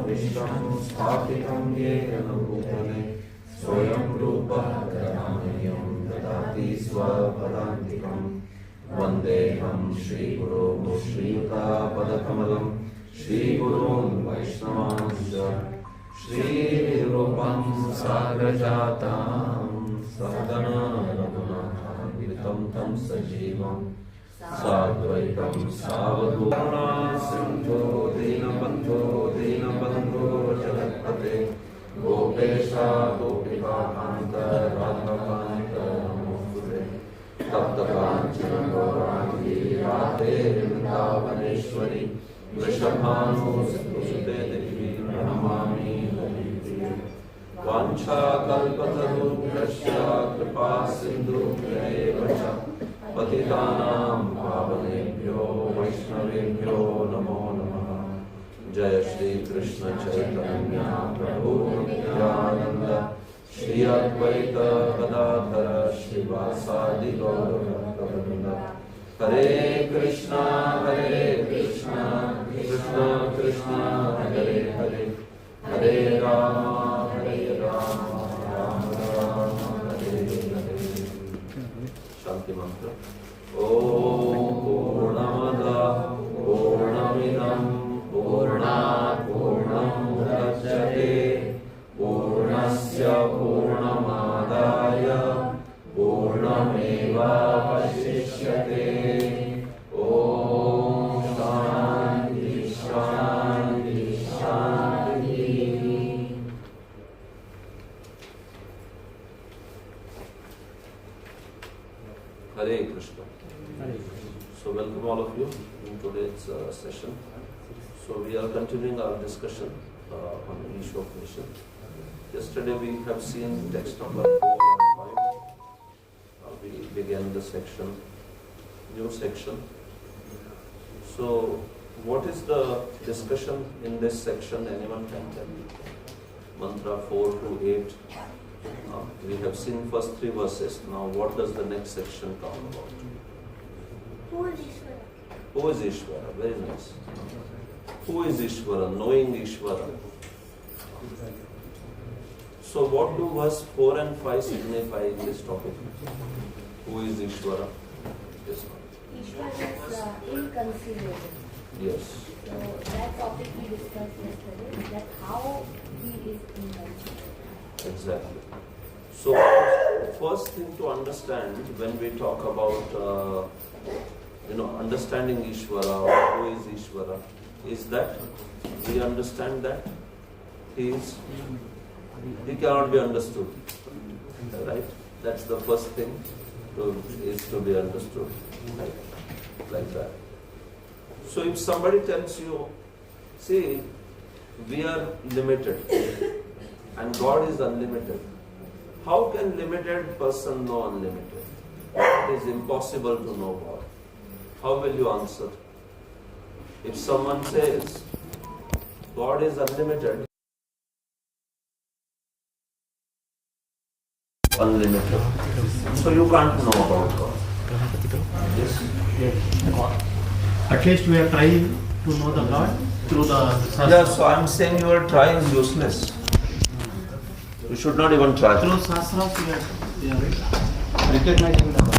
Vishnu Sthapitam Yena Bhutale Swayam Rupa Karanayam Dadati Swapadantikam Vandeham Shri Guru Mushrita Padakamalam Shri Guru Vaishnavansya Shri Rupam Sagrajatam Sadhana Raghunatha Vitam Tam Sajivam Sadvaitam Savadurna Sindhu Dinabandhu Dinabandhu Jagatpate Gopesha Gopika Kanta Radhavanta Namosture Taptakanchana Gaurangi Radhe Vrindavaneshwari Vrishabhanu Sute Devi Pranamami Haripriya Vancha Kalpatarubhyasya Kripa Sindhu Vacha Patitanam Pavanebhyo Vaishnavebhyo Namo Namaha Jaya Shri Kṛṣṇa Chaitanya Prabhu Nityananda Shri Advaita Gadadhara Śrivasadi Gaura Bhakta Hare Krishna Krishna Krishna Hare Hare Hare Rama Rama Rama Hare Hare. Shanti mantra. Om Purnamada Purnamidam Purnat Purnam Udachyate Purnasya Purnamadaya Purnameva Vasishyate. Om Shanti Shanti Shanti. Hare Krishna. So welcome all of you in today's session. So we are continuing our discussion on the Isopanishad. Yesterday we have seen text number 4 and 5. We began the section, new section. So what is the discussion in this section? Anyone can tell me? Mantra 4 to 8. We have seen first 3 verses. Now what does the next section talk about? Who is Ishvara? Who is Ishvara? Very nice. Who is Ishvara? Knowing Ishvara. So what do verse 4 and 5 signify in this topic? Who is Ishvara? Yes, ma'am. Ishvara is inconceivable. Yes. So that topic we discussed yesterday, that how he is inconceivable. Exactly. So first thing to understand when we talk about understanding Ishvara or who is Ishvara is that we understand that he cannot be understood. Right? That's the first thing is to be understood. Right? Like that. So if somebody tells you, see, we are limited and God is unlimited. How can limited person know unlimited? It is impossible to know God. How will you answer? If someone says God is unlimited, so you can't know about God. Yes. At least we are trying to know the God through the Shastri. Yeah, so I'm saying your try is useless. You should not even try. Through Shastras we are recognizing the God.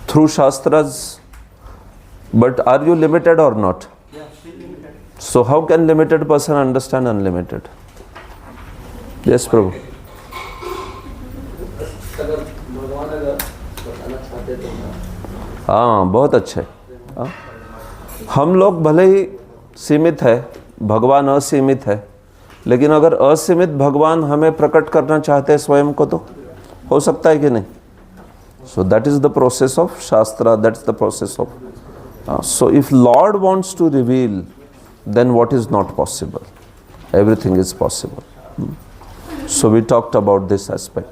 Through Shastras, but are you limited or not? Yeah, still limited. So how can limited person understand unlimited? Yes, Prabhu. हाँ, बहुत अच्छे. हाँ? हम लोग भले ही सीमित है, भगवान असीमित है, लेकिन अगर असीमित भगवान हमें प्रकट करना चाहते हैं स्वयं को तो हो सकता है कि नहीं? So that is the process of Shastra, that's the process of. So if Lord wants to reveal, then what is not possible? Everything is possible. So we talked about this aspect.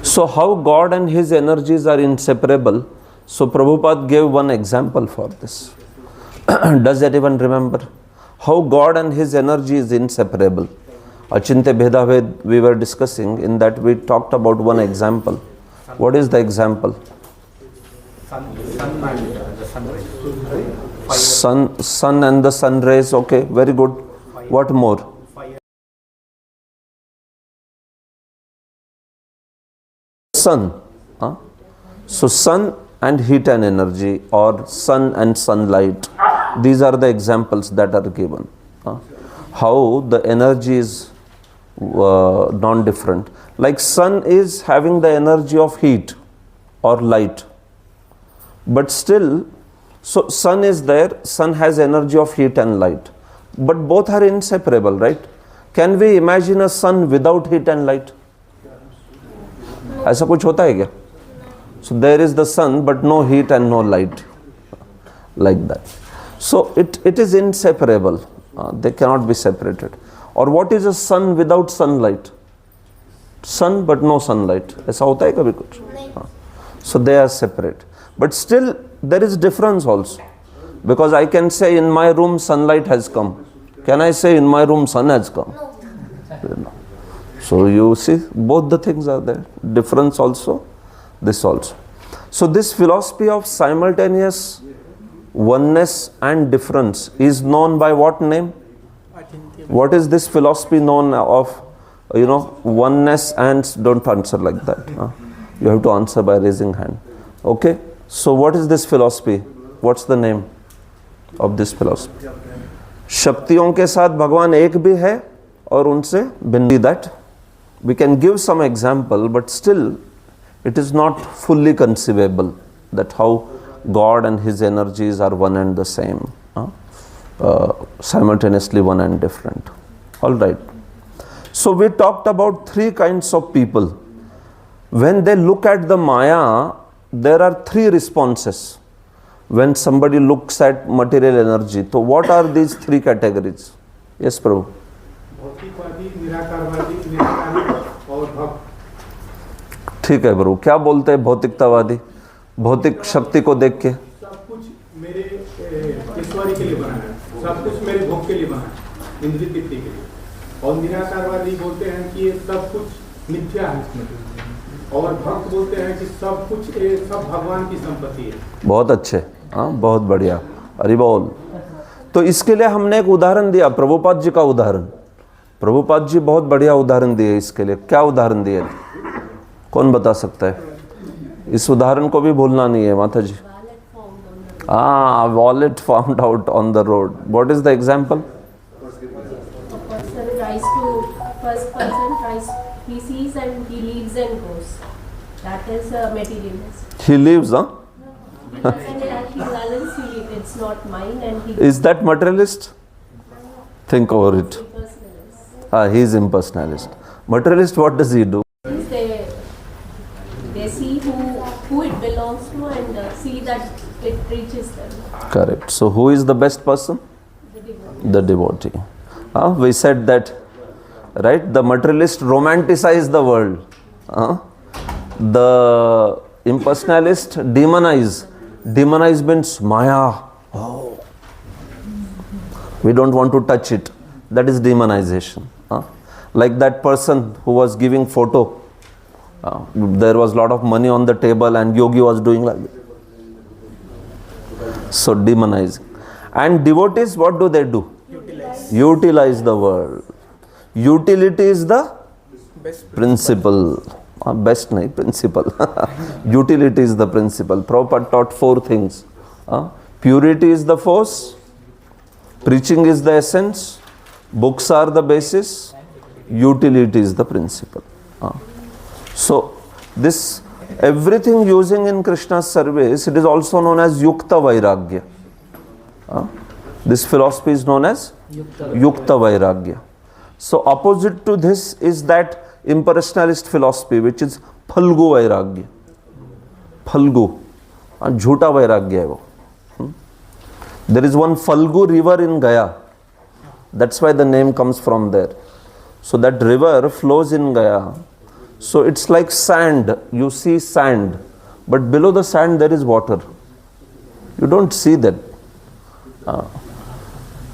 So how God and His energies are inseparable. So Prabhupada gave one example for this. Does anyone remember? How God and His energy is inseparable. Achinte Bhedaved we were discussing, in that we talked about one example. What is the example? Sun and the sunrise. Sun and the sun rays. Okay, very good. What more? Sun. Huh? So sun and heat and energy, or sun and sunlight. These are the examples that are given. How the energy is non-different. Like sun is having the energy of heat or light. But still, so sun is there, sun has energy of heat and light. But both are inseparable, right? Can we imagine a sun without heat and light? ऐसा कुछ होता है क्या? So there is the sun but no heat and no light. Like that. So it is inseparable. They cannot be separated. Or what is a sun without sunlight? Sun but no sunlight. ऐसा होता है कभी कुछ? So they are separate. But still there is difference also. Because I can say in my room sunlight has come. Can I say in my room sun has come? No. So you see, both the things are there. Difference also, this also. So this philosophy of simultaneous oneness and difference is known by what name? What is this philosophy known of? Oneness and, don't answer like that. You have to answer by raising hand. Okay? So what is this philosophy? What's the name of this philosophy? शक्तियों के साथ भगवान एक भी है और उनसे भिन्न. That we can give some example, but still it is not fully conceivable that how God and His energies are one and the same, simultaneously one and different. All right. So we talked about three kinds of people. When they look at the Maya, there are three responses. When somebody looks at material energy, so what are these three categories? Yes, Prabhu. ठीक है प्रभु. क्या बोलते हैं भौतिकतावादी? भौतिक शक्ति को देख के सब कुछ मेरे ईश्वरी के लिए बना है, सब कुछ मेरे भोग के लिए बना है, इंद्रिय तृप्ति के लिए. और निराकारवादी बोलते हैं कि ये सब कुछ मिथ्या है. और भक्त बोलते हैं कि सब कुछ सब भगवान की संपत्ति है. बहुत अच्छे. बहुत बढ़िया. हरि बोल. तो इसके लिए हमने एक उदाहरण दिया, प्रभुपाद जी का उदाहरण. प्रभुपाद जी बहुत बढ़िया उदाहरण दिए इसके लिए. क्या उदाहरण दिए? कौन बता सकता है? इस उदाहरण को भी भूलना नहीं है माता जी. Wallet found out on the road. What is the example? First person tries, he sees and he leaves and goes. That is a materialist. He leaves, huh? And he balance, it's not mine, and he. Is that materialist? Think over it. He is impersonalist. Materialist, what does he do? They see who it belongs to and see that it reaches them. Correct. So who is the best person? The devotee. We said that, right? The materialist romanticize the world. The impersonalist demonize. Demonize means Maya. Oh. We don't want to touch it. That is demonization. Like that person who was giving photo. There was a lot of money on the table and yogi was doing like that. So demonizing. And devotees, what do they do? Utilize the world. Utility is the principle. Best nahi, principle. Utility is the principle. Prabhupada taught four things. Purity is the force. Preaching is the essence. Books are the basis. Utility is the principle. So this everything using in Krishna's service, it is also known as Yukta Vairagya. This philosophy is known as Yukta Vairagya. So opposite to this is that impersonalist philosophy, which is Phalgu Vairagya. Phalgu. Jhuta Vairagya hai wo. There is one Phalgu river in Gaya. That's why the name comes from there. So that river flows in Gaya. So it's like sand. You see sand. But below the sand there is water. You don't see that.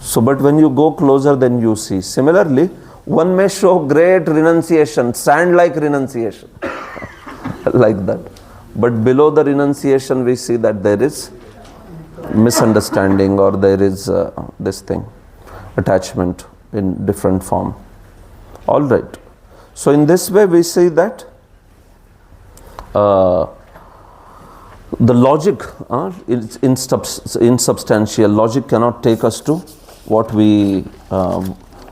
So but when you go closer then you see. Similarly, one may show great renunciation, sand-like renunciation. Like that. But below the renunciation we see that there is misunderstanding, or there is this thing, attachment in different form. All right. So in this way we see that the logic is insubstantial. Logic cannot take us to what we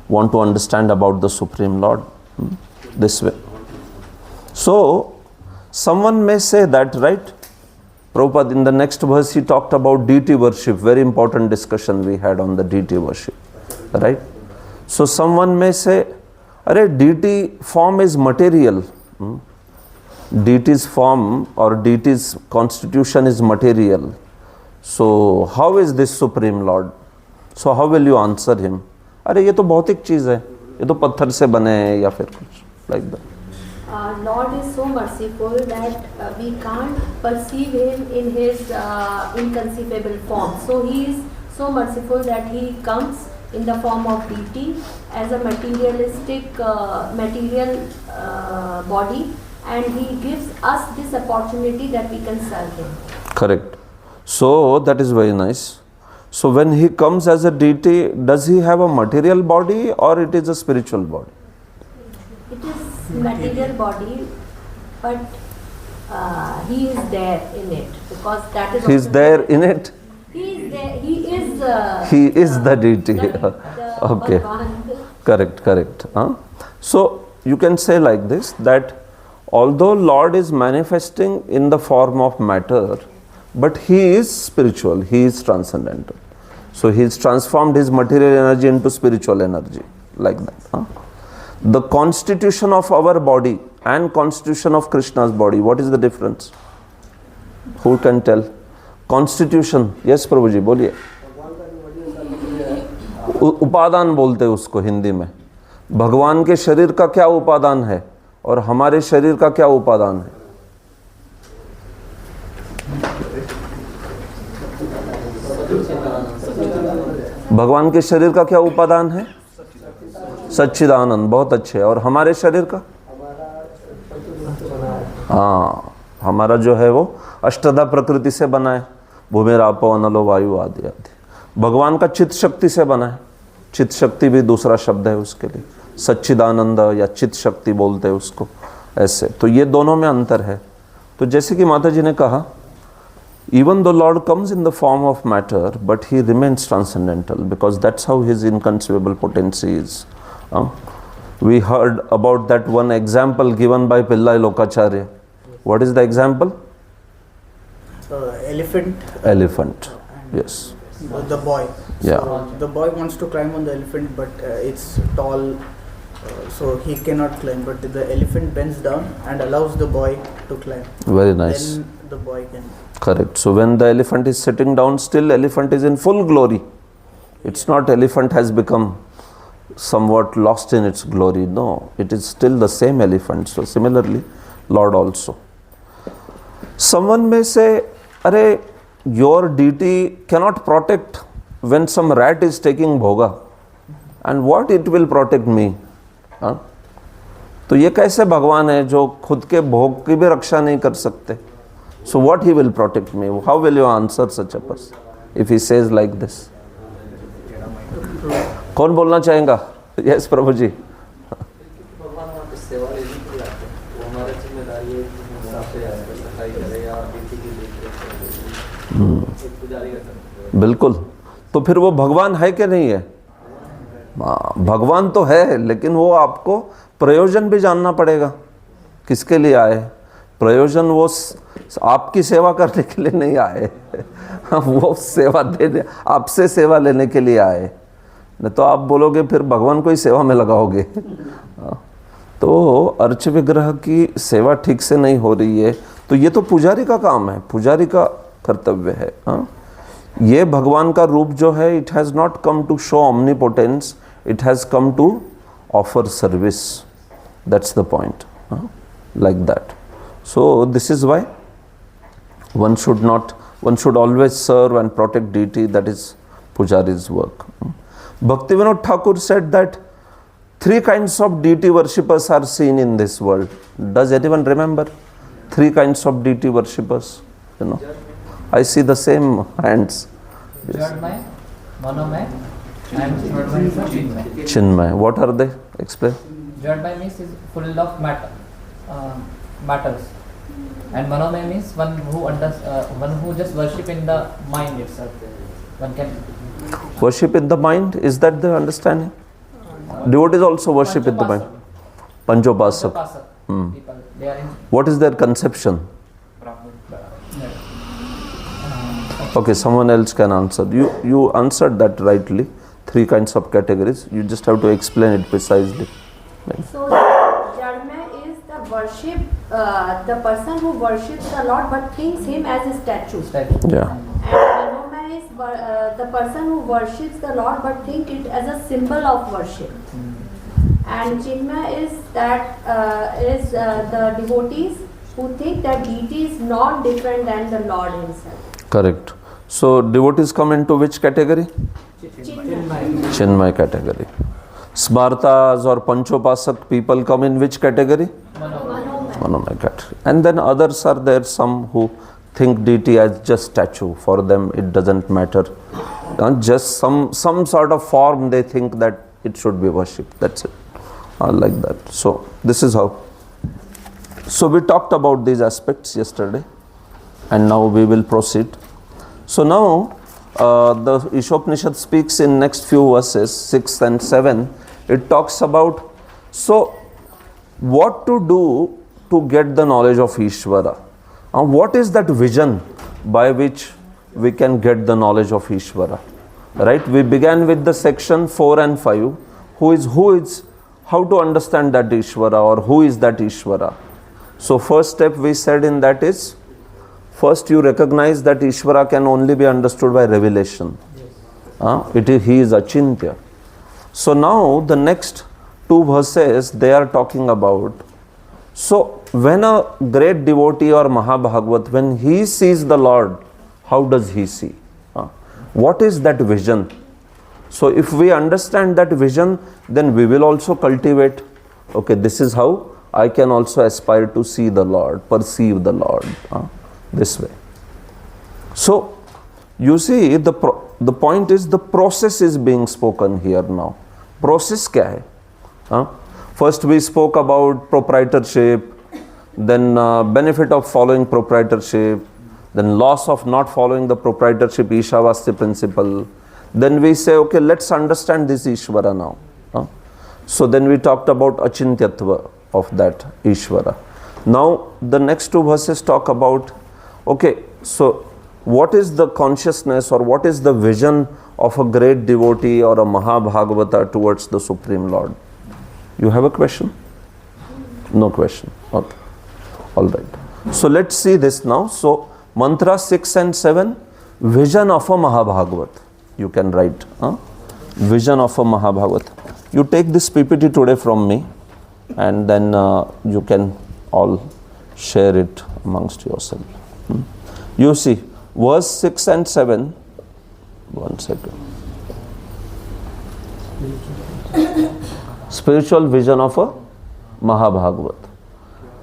want to understand about the Supreme Lord this way. So someone may say that, right? Prabhupada in the next verse he talked about deity worship. Very important discussion we had on the deity worship, right? So someone may say, "Arey, deity form is material. Deity's form or deity's constitution is material. So how is this Supreme Lord? So how will you answer him? अरे ये तो भौतिक चीज है, ये तो पत्थर से बने हैं या फिर कुछ like that." Lord is so merciful that we can't perceive him in his inconceivable form. So he is so merciful that he comes in the form of deity as a materialistic material body, and he gives us this opportunity that we can serve him. Correct. So that is very nice. So when he comes as a deity, does he have a material body or it is a spiritual body? It is material body, but he is there in it, because that is. He is there in it. He is there. He is. He is the deity. The Okay. Bhagwan. Correct. So you can say like this, that although Lord is manifesting in the form of matter, but he is spiritual. He is transcendental. So he has transformed his material energy into spiritual energy, like that. The constitution of our body and constitution of Krishna's body, what is the difference? Who can tell? Constitution, yes Prabhuji, बोलिए. उपादान बोलते हैं उसको हिंदी में. भगवान के शरीर का क्या उपादान है और हमारे शरीर का क्या उपादान है? भगवान के शरीर का क्या उपादान है? सच्चिदानंद. बहुत अच्छे. और हमारे शरीर का? हमारा जो है वो अष्टधा प्रकृति से बना है. भूमिरापो अनलो वायु आदि आदि. भगवान का चित्त शक्ति से बना है. चित्त शक्ति भी दूसरा शब्द है उसके लिए. सच्चिदानंद या चित्त शक्ति बोलते हैं उसको. ऐसे तो ये दोनों में अंतर है. तो जैसे कि माता जी ने कहा, even though Lord comes in the form of matter, but he remains transcendental, because that's how his inconceivable potency is. We heard about that one example given by Pillai Lokacharya. What is the example? Elephant. Elephant. Yes. The boy. Yeah. So the boy wants to climb on the elephant, but it's tall, so he cannot climb. But the elephant bends down and allows the boy to climb. Very nice. Then the boy can. Correct. So when the elephant is sitting down, still elephant is in full glory. It's not elephant has become somewhat lost in its glory. No, it is still the same elephant. So similarly, Lord also. Someone may say, "Arey, your deity cannot protect when some rat is taking bhoga. And what it will protect me?" तो ये कैसे भगवान है जो खुद के भोग की भी रक्षा नहीं कर सकते? So what he will protect me? How will you answer such a person if he says like this? कौन बोलना चाहेगा? Yes, Prabhuji. भगवान वहाँ पे सेवा लेने के लिए आते हैं. वो हमारी जिम्मेदारी है कि हम हिसाब से आएंगे, सफाई करें या ड्यूटी की देख एक पुजारी का करते. बिल्कुल. तो फिर वो भगवान है कि नहीं है? भगवान तो है, लेकिन वो आपको प्रयोजन भी जानना पड़ेगा. किसके लिए आए? प्रयोजन वो आपकी सेवा करने के लिए नहीं आए. वो सेवा देने, आपसे सेवा लेने के लिए आए. नहीं तो आप बोलोगे फिर भगवान को ही सेवा में लगाओगे. तो अर्च विग्रह की सेवा ठीक से नहीं हो रही है, तो ये तो पुजारी का काम है, पुजारी का कर्तव्य है. ये भगवान का रूप जो है, it has not come to show omnipotence, it has come to offer service. That's the point. Like that. So this is why one should always serve and protect deity. That is pujari's work. Bhaktivinoda Thakur said that 3 kinds of deity worshippers are seen in this world. Does anyone remember 3 kinds of deity worshippers? I see the same hands. Jadmay, Manomay, and Jadmay is Chinmay. Chinmay. What are they? Explain. Jadmay means is full of matters, and Manomay means one who just worship in the mind itself. One can Worship in the mind, is that the understanding? Devotees also worship in the mind. Panchopasak. People, they are in What is their conception? Okay, someone else can answer. You answered that rightly. 3 kinds of categories. You just have to explain it precisely. So, Jadmay is the worship, the person who worships the Lord but thinks him as a statue. Yeah. And Manomay is the person who worships the Lord but think it as a symbol of worship. And Chinmay is the devotees who think that deity is not different than the Lord himself. Correct. So devotees come into which category? Chinmay category. Smartas or Panchopasak people come in which category? Manomay category. And then others are there, some who think deity as just statue. For them it doesn't matter. Just some sort of form they think that it should be worshipped. That's it. Like that. So this is how. So we talked about these aspects yesterday, and now we will proceed. So now the Isopanishad speaks in next few verses 6 and 7. It talks about what to do to get the knowledge of Ishvara. What is that vision by which we can get the knowledge of Ishvara? Right? We began with the section 4 and 5. Who is how to understand that Ishvara, or who is that Ishvara? So first step we said in that is, first you recognize that Ishvara can only be understood by revelation. He is Achintya. So now the next 2 verses they are talking about. So when a great devotee or Mahabhagavat, when he sees the Lord, how does he see? What is that vision? So if we understand that vision, then we will also cultivate, okay, this is how I can also aspire to see the Lord, perceive the Lord, this way. So you see, the point is, the process is being spoken here now. Process kya hai? First we spoke about proprietorship, then benefit of following proprietorship, then loss of not following the proprietorship Ishavasya principle. Then we say, okay, let's understand this Ishvara now. So then we talked about Achintyatva of that Ishvara. Now the next 2 verses talk about, okay, so what is the consciousness or what is the vision of a great devotee or a Mahabhagavata towards the Supreme Lord? You have a question? No question. Okay. All right. So let's see this now. So mantra 6 and 7, vision of a Mahabhagavat. You can write. Vision of a Mahabhagavat. You take this PPT today from me, and then you can all share it amongst yourself. You see, verse 6 and 7. One second. Spiritual vision of a Mahabhagavat.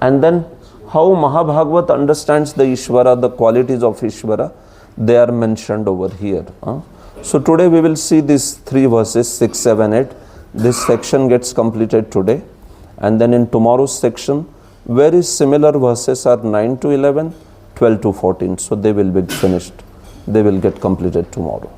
And then how Mahabhagavat understands the Ishvara, the qualities of Ishvara, they are mentioned over here. So today we will see these 3 verses, 6, 7, 8. This section gets completed today. And then in tomorrow's section, very similar verses are 9 to 11, 12 to 14. So they will be finished. They will get completed tomorrow.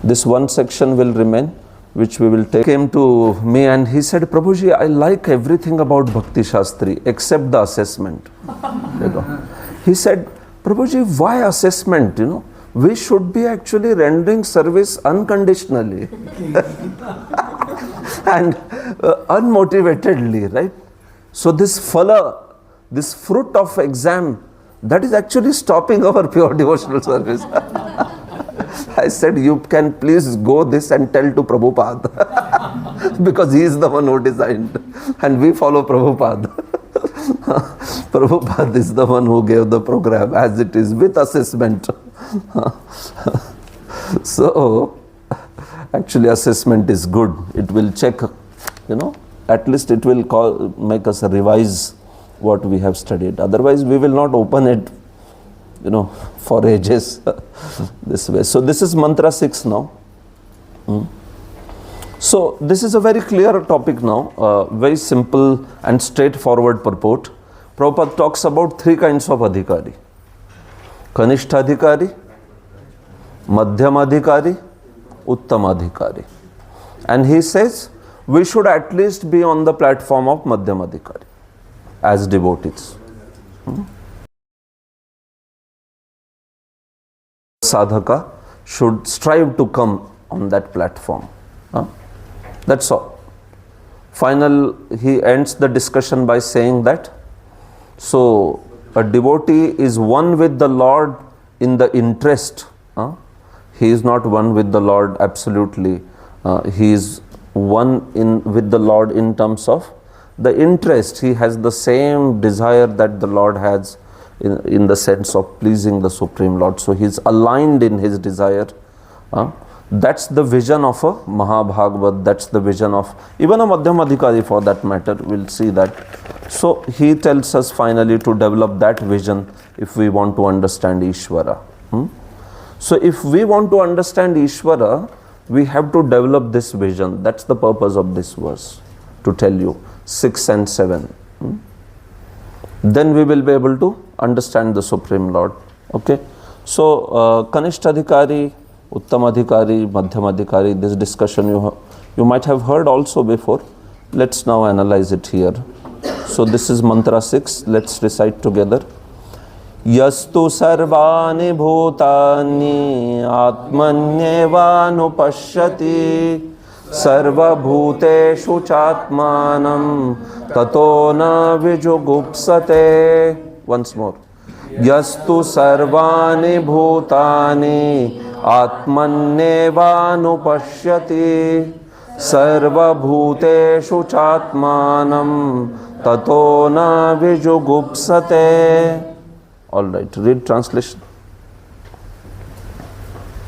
This one section will remain, which we will take. Came to me and he said, Prabhuji, I like everything about Bhakti Shastri except the assessment. He said, Prabhuji, why assessment? We should be actually rendering service unconditionally and unmotivatedly, right? So this phala, this fruit of exam, that is actually stopping our pure devotional service. I said, you can please go this and tell to Prabhupada because he is the one who designed and we follow Prabhupada. Prabhupada is the one who gave the program as it is with assessment. So actually assessment is good. It will check, at least it will make us revise what we have studied. Otherwise we will not open it for ages this way. So this is mantra 6 now. So this is a very clear topic now, very simple and straightforward purport. Prabhupada talks about 3 kinds of adhikari: Kṛṣṇa adhikari, Madhyama adhikari, Uttama adhikari. And he says we should at least be on the platform of Madhyama adhikari as devotees. Sadhaka should strive to come on that platform. That's all. He ends the discussion by saying that, so a devotee is one with the Lord in the interest. He is not one with the Lord absolutely. He is one with the Lord in terms of the interest. He has the same desire that the Lord has in the sense of pleasing the Supreme Lord. So he is aligned in his desire. That's the vision of a Mahabhagavat. That's the vision of even a Madhyama adhikari for that matter. We'll see that. So he tells us finally to develop that vision if we want to understand Ishvara. So if we want to understand Ishvara, we have to develop this vision. That's the purpose of this verse, to tell you 6 and 7. Then we will be able to understand the Supreme Lord. Okay. So Kṛṣṇa adhikari, Uttama adhikari, Madhyama adhikari, this discussion you might have heard also before. Let's now analyze it here. So this is mantra 6. Let's recite together. Yastu sarvani bhutani atmanyevānupashyati sarva bhuteshu chatmanam tato na vijugupsate. Once more. Yastu sarvani bhutani atmanyevānupashyati sarva bhuteshu chatmanam tato na vijugupsate. All right, read translation.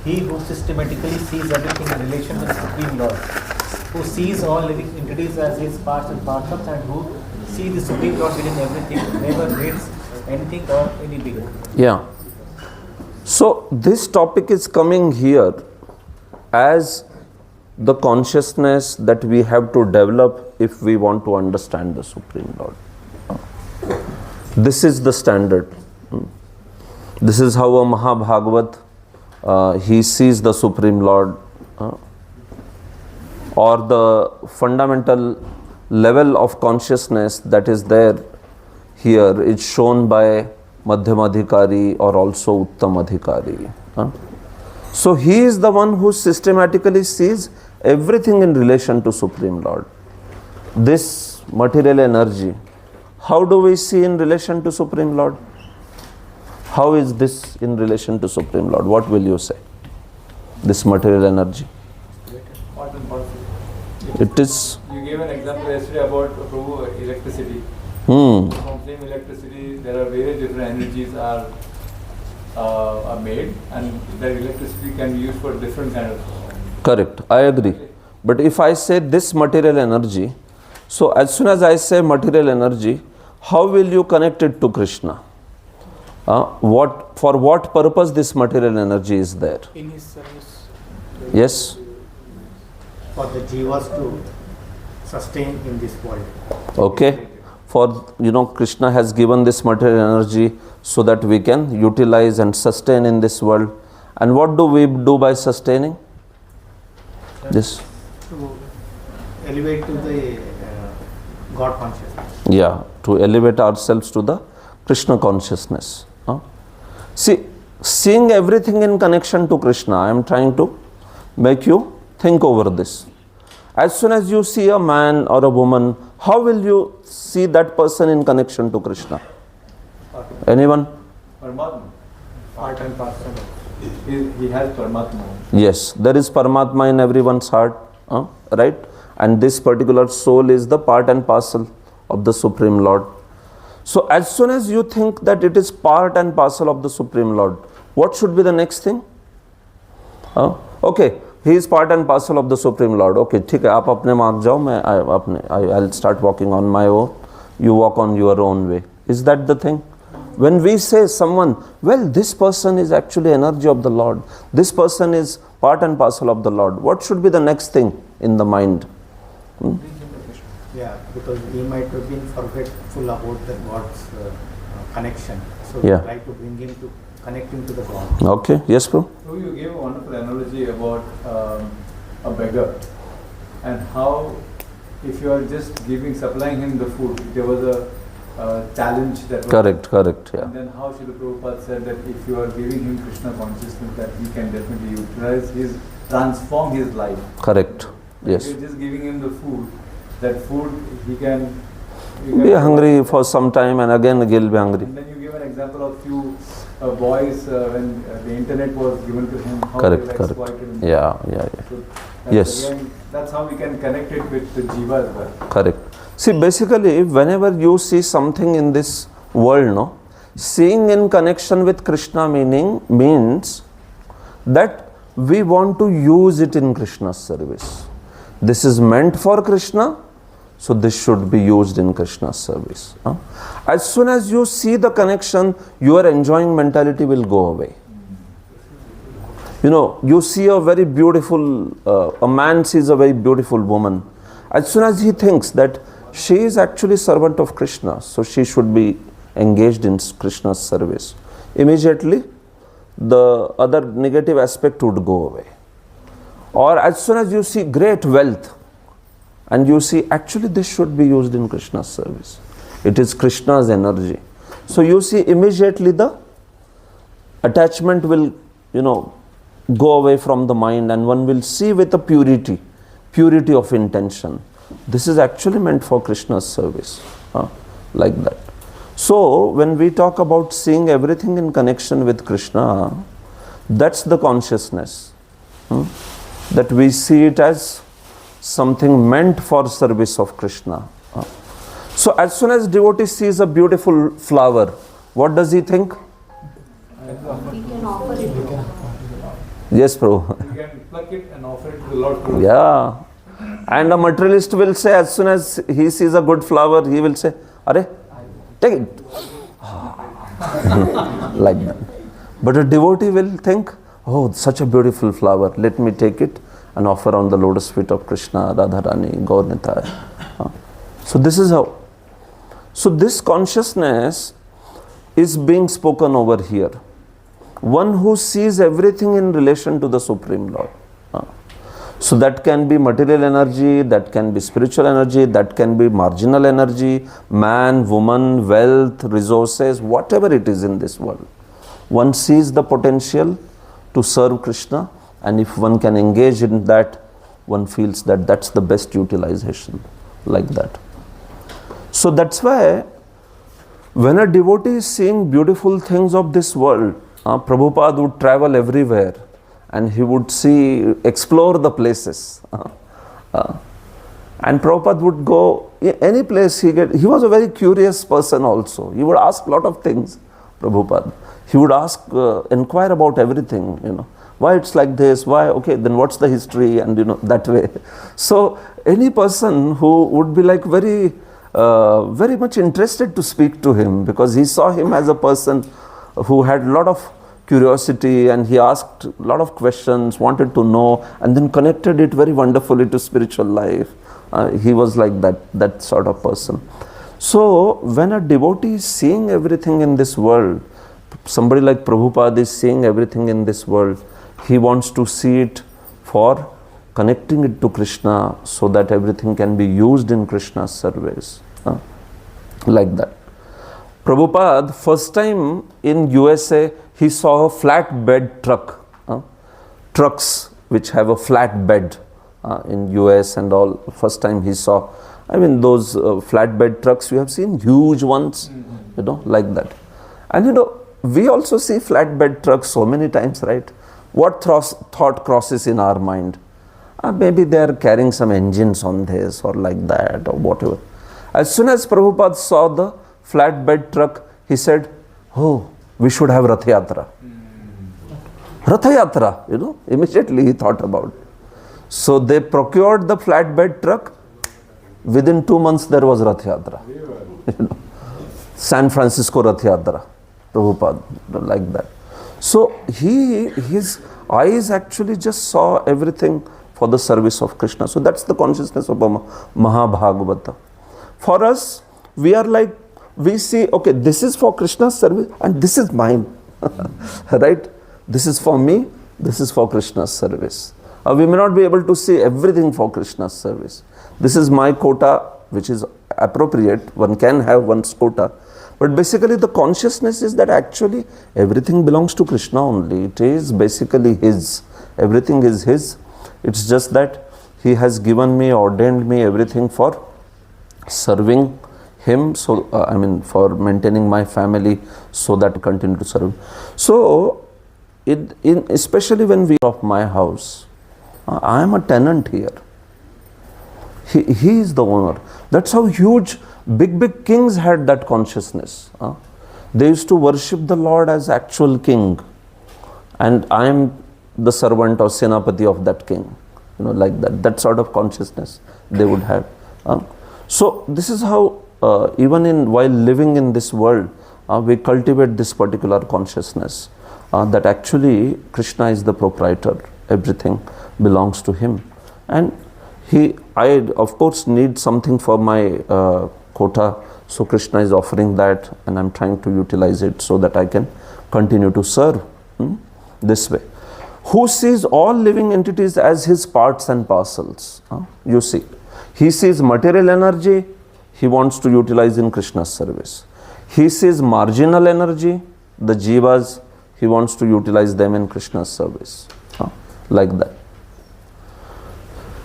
He who systematically sees everything in relation to the Supreme Lord, who sees all living entities as his parts and parcels, and who see the Supreme Lord within everything, never hates anything or any being. Yeah. So this topic is coming here as the consciousness that we have to develop if we want to understand the Supreme Lord. This is the standard. This is how a Mahabhagavat he sees the Supreme Lord, or the fundamental level of consciousness that is there here is shown by Madhyama adhikari or also Uttama adhikari. So he is the one who systematically sees everything in relation to Supreme Lord. This material energy, how do we see in relation to Supreme Lord? How is this in relation to Supreme Lord? What will you say? This material energy. It is. You gave an example yesterday about electricity. From same electricity, there are various different energies are made, and that electricity can be used for different kind of. Correct. I agree. But if I say this material energy, so as soon as I say material energy, how will you connect it to Kṛṣṇa? For what purpose this material energy is there? In his service. Yes? For the jivas to sustain in this world. Okay. For, Kṛṣṇa has given this material energy so that we can utilize and sustain in this world. And what do we do by sustaining? This. To elevate to the God consciousness. Yeah, to elevate ourselves to the Kṛṣṇa consciousness. See, seeing everything in connection to Kṛṣṇa, I am trying to make you think over this. As soon as you see a man or a woman, how will you see that person in connection to Kṛṣṇa? Anyone? Paramatma. Part and parcel. He has Paramatma. Yes, there is Paramatma in everyone's heart, right? And this particular soul is the part and parcel of the Supreme Lord. So as soon as you think that it is part and parcel of the Supreme Lord, what should be the next thing? Okay, he is part and parcel of the Supreme Lord. Okay, ठीक है, आप अपने मार्ग जाओ, I'll start walking on my own. You walk on your own way. Is that the thing? when we say someone, well, this person is actually energy of the Lord, this person is part and parcel of the Lord, what should be the next thing in the mind? Yeah, because he might have been forgetful about the God's connection. So Yeah. try to bring him to connect him to the God. Okay, yes, bro. So you gave a wonderful analogy about a beggar and how if you are just supplying him the food, there was a challenge that was Correct, yeah. And then how Srila Prabhupada said that if you are giving him Krishna consciousness, that he can definitely transform his life. Correct, yes. If you're just giving him the food, that food he can Be hungry for some time and again he'll be hungry. And then you give an example of few boys when the internet was given to him, how Correct, they were correct. exploited. Yeah. So that's Yes. again, that's how we can connect it with the jiva as well. Correct. See, basically, whenever you see something in this world, no, seeing in connection with Krishna means that we want to use it in Krishna's service. This is meant for Krishna, so this should be used in Krishna's service. As soon as you see the connection, your enjoying mentality will go away. You know, you see a very beautiful, a man sees a very beautiful woman. As soon as he thinks that she is actually servant of Krishna, so she should be engaged in Krishna's service, immediately the other negative aspect would go away. Or as soon as you see great wealth, and you see actually this should be used in Krishna's service, it is Krishna's energy, so you see immediately the attachment will, go away from the mind, and one will see with a purity of intention. This is actually meant for Krishna's service, like that. So when we talk about seeing everything in connection with Krishna, that's the consciousness, that we see it as something meant for service of Krishna. So as soon as devotee sees a beautiful flower, what does he think? He can offer it to God. Yes, Prabhu. You can pluck it and offer it to the Lord. Yeah. And a materialist will say, as soon as he sees a good flower, he will say, "Arey, take it." Like that. But a devotee will think, "Oh, such a beautiful flower, let me take it and offer on the lotus feet of Krishna, Radharani, Gaur Nitai." So this is how. So this consciousness is being spoken over here. One who sees everything in relation to the Supreme Lord. So that can be material energy, that can be spiritual energy, that can be marginal energy, man, woman, wealth, resources, whatever it is in this world. One sees the potential to serve Krishna, and if one can engage in that, one feels that that's the best utilization, like that. So that's why when a devotee is seeing beautiful things of this world, Prabhupada would travel everywhere and he would explore the places. And Prabhupada would go any place he was a very curious person also. He would ask a lot of things, Prabhupada. He would inquire about everything, why it's like this, why, okay, then what's the history, and that way. So any person who would be like very much interested to speak to him, because he saw him as a person who had a lot of curiosity, and he asked a lot of questions, wanted to know, and then connected it very wonderfully to spiritual life. He was like that sort of person. So when a devotee is seeing everything in this world, somebody like Prabhupada is seeing everything in this world, he wants to see it for connecting it to Krishna, so that everything can be used in Krishna's service, like that. Prabhupada, first time in USA, he saw a flatbed truck, trucks which have a flat bed in US and all. First time he saw, those flatbed trucks, we have seen huge ones, like that. And we also see flatbed trucks so many times, right? What thought crosses in our mind? Maybe they are carrying some engines on this or like that or whatever. As soon as Prabhupada saw the flatbed truck, he said, "Oh, we should have Rath Yatra." Rath Yatra, immediately he thought about. So they procured the flatbed truck. Within 2 months there was Rath Yatra. San Francisco Rath Yatra. Prabhupada, like that. So his eyes actually just saw everything for the service of Krishna. So that's the consciousness of a Mahabhagavata. For us, we are like, we see, okay, this is for Krishna's service and this is mine. Right? This is for me, this is for Krishna's service. We may not be able to see everything for Krishna's service. This is my quota, which is appropriate. One can have one's quota. But basically the consciousness is that actually everything belongs to Krishna only. It is basically his. Everything is his. It's just that he has given me, ordained me everything for serving him. So, for maintaining my family so that I continue to serve. So, especially when we of my house, I am a tenant here. He is the owner. That's how huge, big kings had that consciousness. They used to worship the Lord as actual king. And I am the servant or senapati of that king. Like that. That sort of consciousness they would have. So this is how, even while living in this world, we cultivate this particular consciousness. That actually Krishna is the proprietor. Everything belongs to him. And I of course need something for my quota, so Krishna is offering that and I'm trying to utilize it so that I can continue to serve this way. Who sees all living entities as his parts and parcels? You see, he sees material energy, he wants to utilize in Krishna's service. He sees marginal energy, the jivas, he wants to utilize them in Krishna's service. Like that.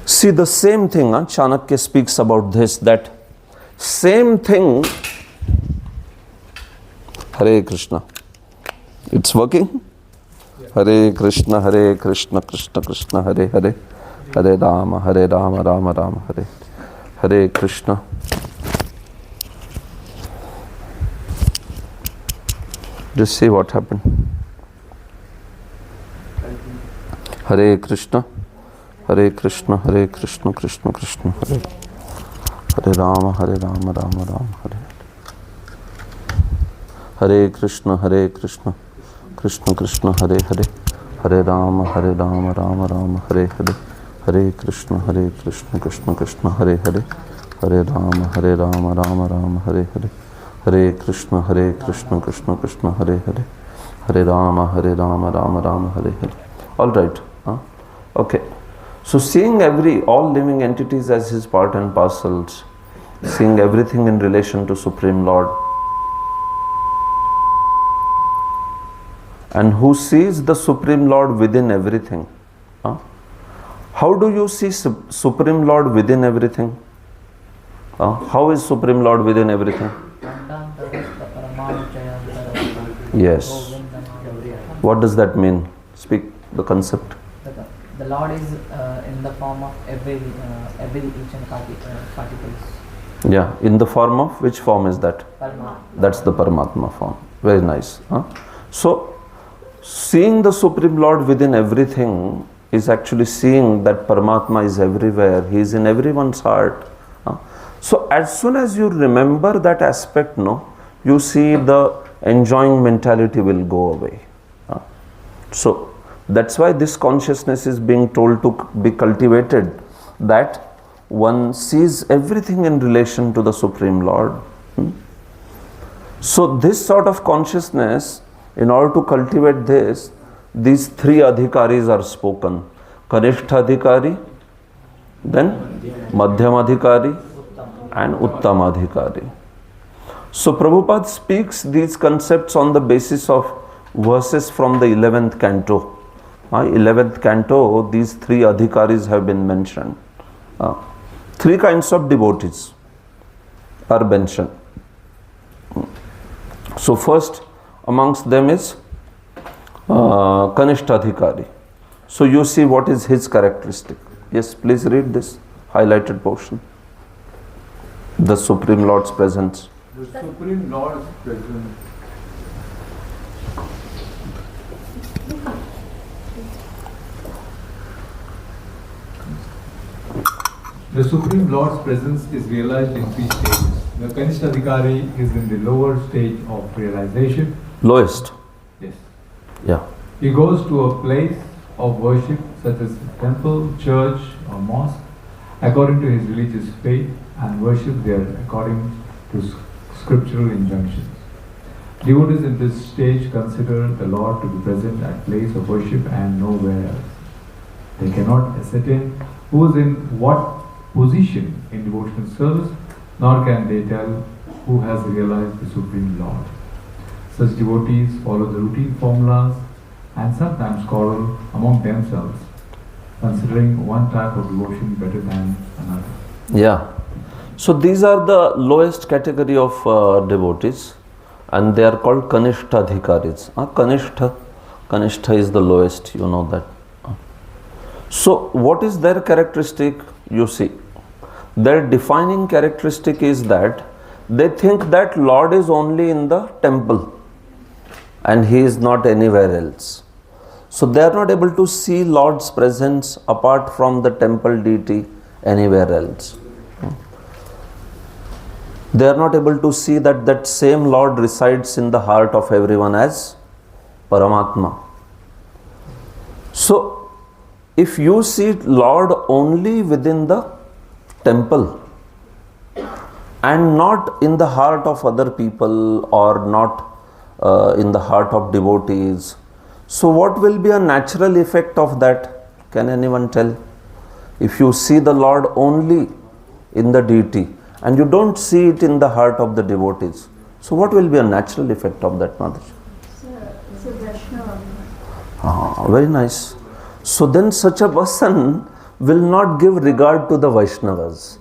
See, the same thing, Chanakya speaks about this, that same thing. Hare Krishna. It's working? Hare Krishna, Krishna Krishna, Hare Hare, Hare Rama, Rama Rama, Hare Hare Krishna. Just see what happened. Hare Krishna, Krishna Krishna Krishna, Hare Hare Rama, Rama Rama, Hare Hare Krishna, Krishna Krishna, Hare Hare, Hare Rama, Rama Rama, Hare Hare, Hare Krishna, Krishna Krishna, Hare Hare, Hare Rama, Rama Rama, Hare Hare, Hare Krishna, Krishna Krishna, Hare Hare, Hare Rama, Rama Rama, Hare Hare. All right. Okay. So seeing all living entities as his part and parcels, seeing everything in relation to Supreme Lord, and who sees the Supreme Lord within everything. How do you see Supreme Lord within everything? How is Supreme Lord within everything? Yes. What does that mean? Speak the concept. The Lord is in the form of every each and particles. Yeah, in the form of, which form is that? Paramatma. That's the Paramatma form. Very nice. So, seeing the Supreme Lord within everything is actually seeing that Paramatma is everywhere. He is in everyone's heart. So, as soon as you remember that aspect, you see the enjoying mentality will go away. So, that's why this consciousness is being told to be cultivated, that one sees everything in relation to the Supreme Lord. So this sort of consciousness, in order to cultivate this, these three adhikaris are spoken. Kanishta adhikari, then Madhyam adhikari, and Uttam adhikari. So Prabhupada speaks these concepts on the basis of verses from the 11th canto. 11th canto, these three adhikaris have been mentioned. Three kinds of devotees are mentioned. So first amongst them is Kanishta adhikari. So you see what is his characteristic. Yes, please read this highlighted portion. The Supreme Lord's presence. The Supreme Lord's presence. The Supreme Lord's presence is realized in three stages. The Kanishta Adhikari is in the lower stage of realization, Lowest. Yes. Yeah. He goes to a place of worship such as temple, church or mosque according to his religious faith and worship there according to scriptural injunctions. Devotees in this stage consider the Lord to be present at place of worship and nowhere else. They cannot ascertain who is in what position in devotional service, nor can they tell who has realized the Supreme Lord. Such devotees follow the routine formulas and sometimes quarrel among themselves, considering one type of devotion better than another. Yeah. So these are the lowest category of devotees, and they are called Kṛṣṇa. Kṛṣṇa is the lowest, you know that. So what is their characteristic? You see, their defining characteristic is that they think that Lord is only in the temple and He is not anywhere else. So they are not able to see Lord's presence apart from the temple deity anywhere else. They are not able to see that that same Lord resides in the heart of everyone as Paramatma. So if you see Lord only within the temple and not in the heart of other people or not in the heart of devotees, so what will be a natural effect of that? Can anyone tell? If you see the Lord only in the deity and you don't see it in the heart of the devotees, so what will be a natural effect of that, Mother? It's a Vaishnava. Very nice. So then such a person will not give regard to the Vaishnavas.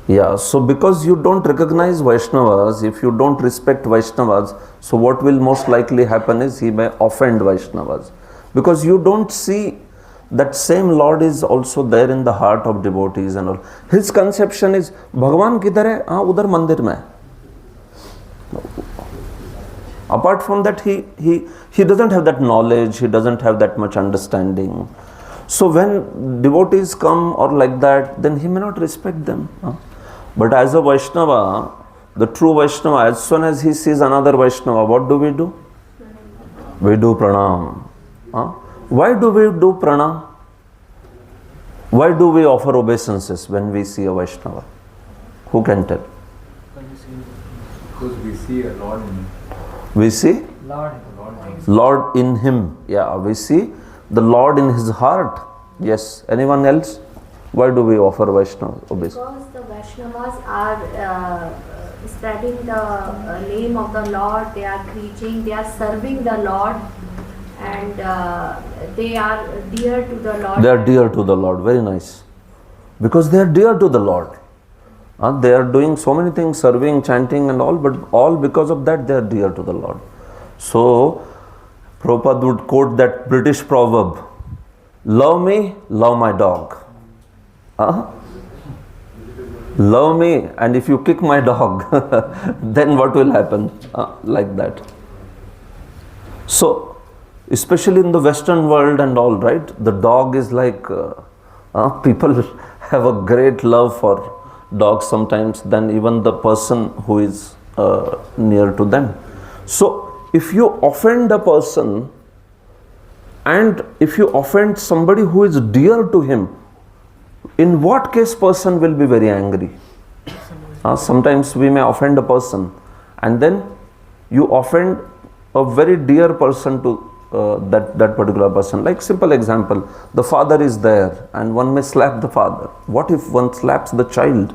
Yeah, so because you don't recognize Vaishnavas, if you don't respect Vaishnavas, so what will most likely happen is he may offend Vaishnavas. Because you don't see that same Lord is also there in the heart of devotees and all. His conception is, Bhagavan kidhar hai? Udhar mandir mein. Apart from that, he doesn't have that knowledge, he doesn't have that much understanding. So when devotees come or like that, then he may not respect them. But as a Vaishnava, the true Vaishnava, as soon as he sees another Vaishnava, what do? We do pranam. Why do we do pranam? Why do we offer obeisances when we see a Vaishnava? Who can tell? Because we see a Lord in him. We see Lord in him. Yeah, we see the Lord in his heart. Yes. Anyone else? Why do we offer Vaishnava obeisance? Because the Vaishnavas are spreading the name of the Lord, they are preaching, they are serving the Lord, and they are dear to the Lord. They are dear to the Lord. Very nice. Because they are dear to the Lord. They are doing so many things, serving, chanting and all, but all because of that they are dear to the Lord. So, Prabhupada would quote that British proverb, love me, love my dog. Love me, and if you kick my dog, then what will happen? Like that. So, especially in the Western world and all, right, the dog is like, people have a great love for dogs sometimes than even the person who is near to them. So, if you offend a person and if you offend somebody who is dear to him, in what case person will be very angry? Sometimes we may offend a person and then you offend a very dear person to that particular person. Like simple example, the father is there and one may slap the father. What if one slaps the child?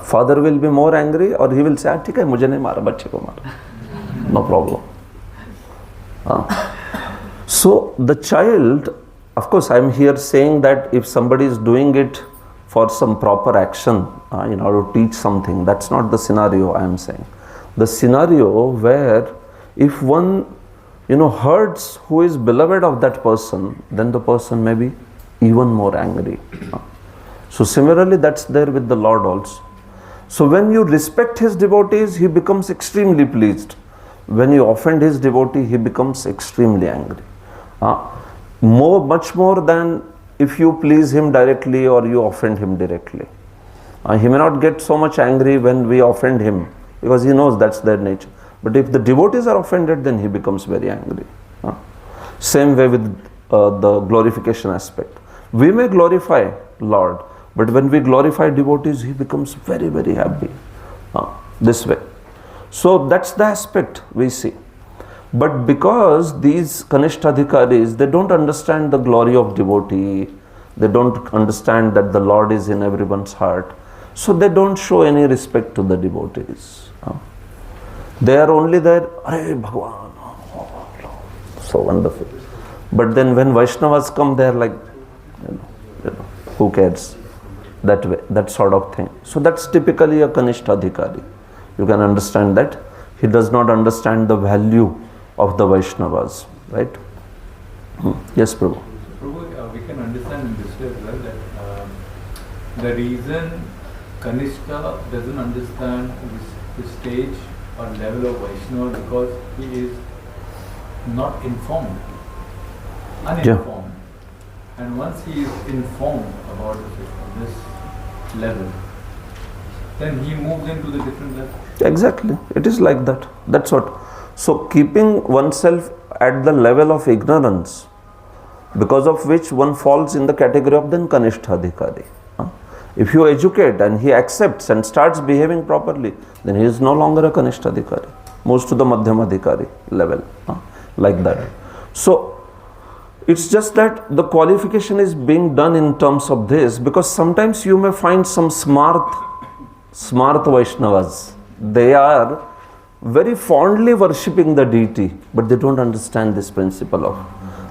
Father will be more angry or he will say, "ठीक है, मुझे नहीं मारा, बच्चे को मारा." No problem. So the child, of course I am here saying that if somebody is doing it for some proper action, in order to teach something, that's not the scenario I am saying. The scenario where if one hurts who is beloved of that person, then the person may be even more angry. So similarly that's there with the Lord also. So when you respect his devotees, he becomes extremely pleased. When you offend his devotee, he becomes extremely angry. Much more than if you please him directly or you offend him directly. He may not get so much angry when we offend him, because he knows that's their nature. But if the devotees are offended, then he becomes very angry. Same way with the glorification aspect. We may glorify Lord, but when we glorify devotees, he becomes very, very happy. This way. So that's the aspect we see. But because these Kṛṣṇa they don't understand the glory of devotee, they don't understand that the Lord is in everyone's heart, so they don't show any respect to the devotees. They are only there, Hare Bhagwan, so wonderful. But then when Vaishnavas come, they are like, who cares? That way, that sort of thing. So that's typically a Kṛṣṇa. You can understand that he does not understand the value of the Vaishnavas, right? Yes, Prabhu. Prabhu, we can understand in this way as well that the reason Kṛṣṇa doesn't understand this stage or level of Vaishnava because he is not informed, uninformed. Yeah. And once he is informed about this level, then he moves into the different level. Exactly. It is like that. That's what. So keeping oneself at the level of ignorance, because of which one falls in the category of then Kṛṣṇa. If you educate and he accepts and starts behaving properly, then he is no longer a Kṛṣṇa. Moves to the Madhyamadhikari level. Like that. So it's just that the qualification is being done in terms of this, because sometimes you may find some smart Vaishnavas. They are very fondly worshipping the deity, but they don't understand this principle of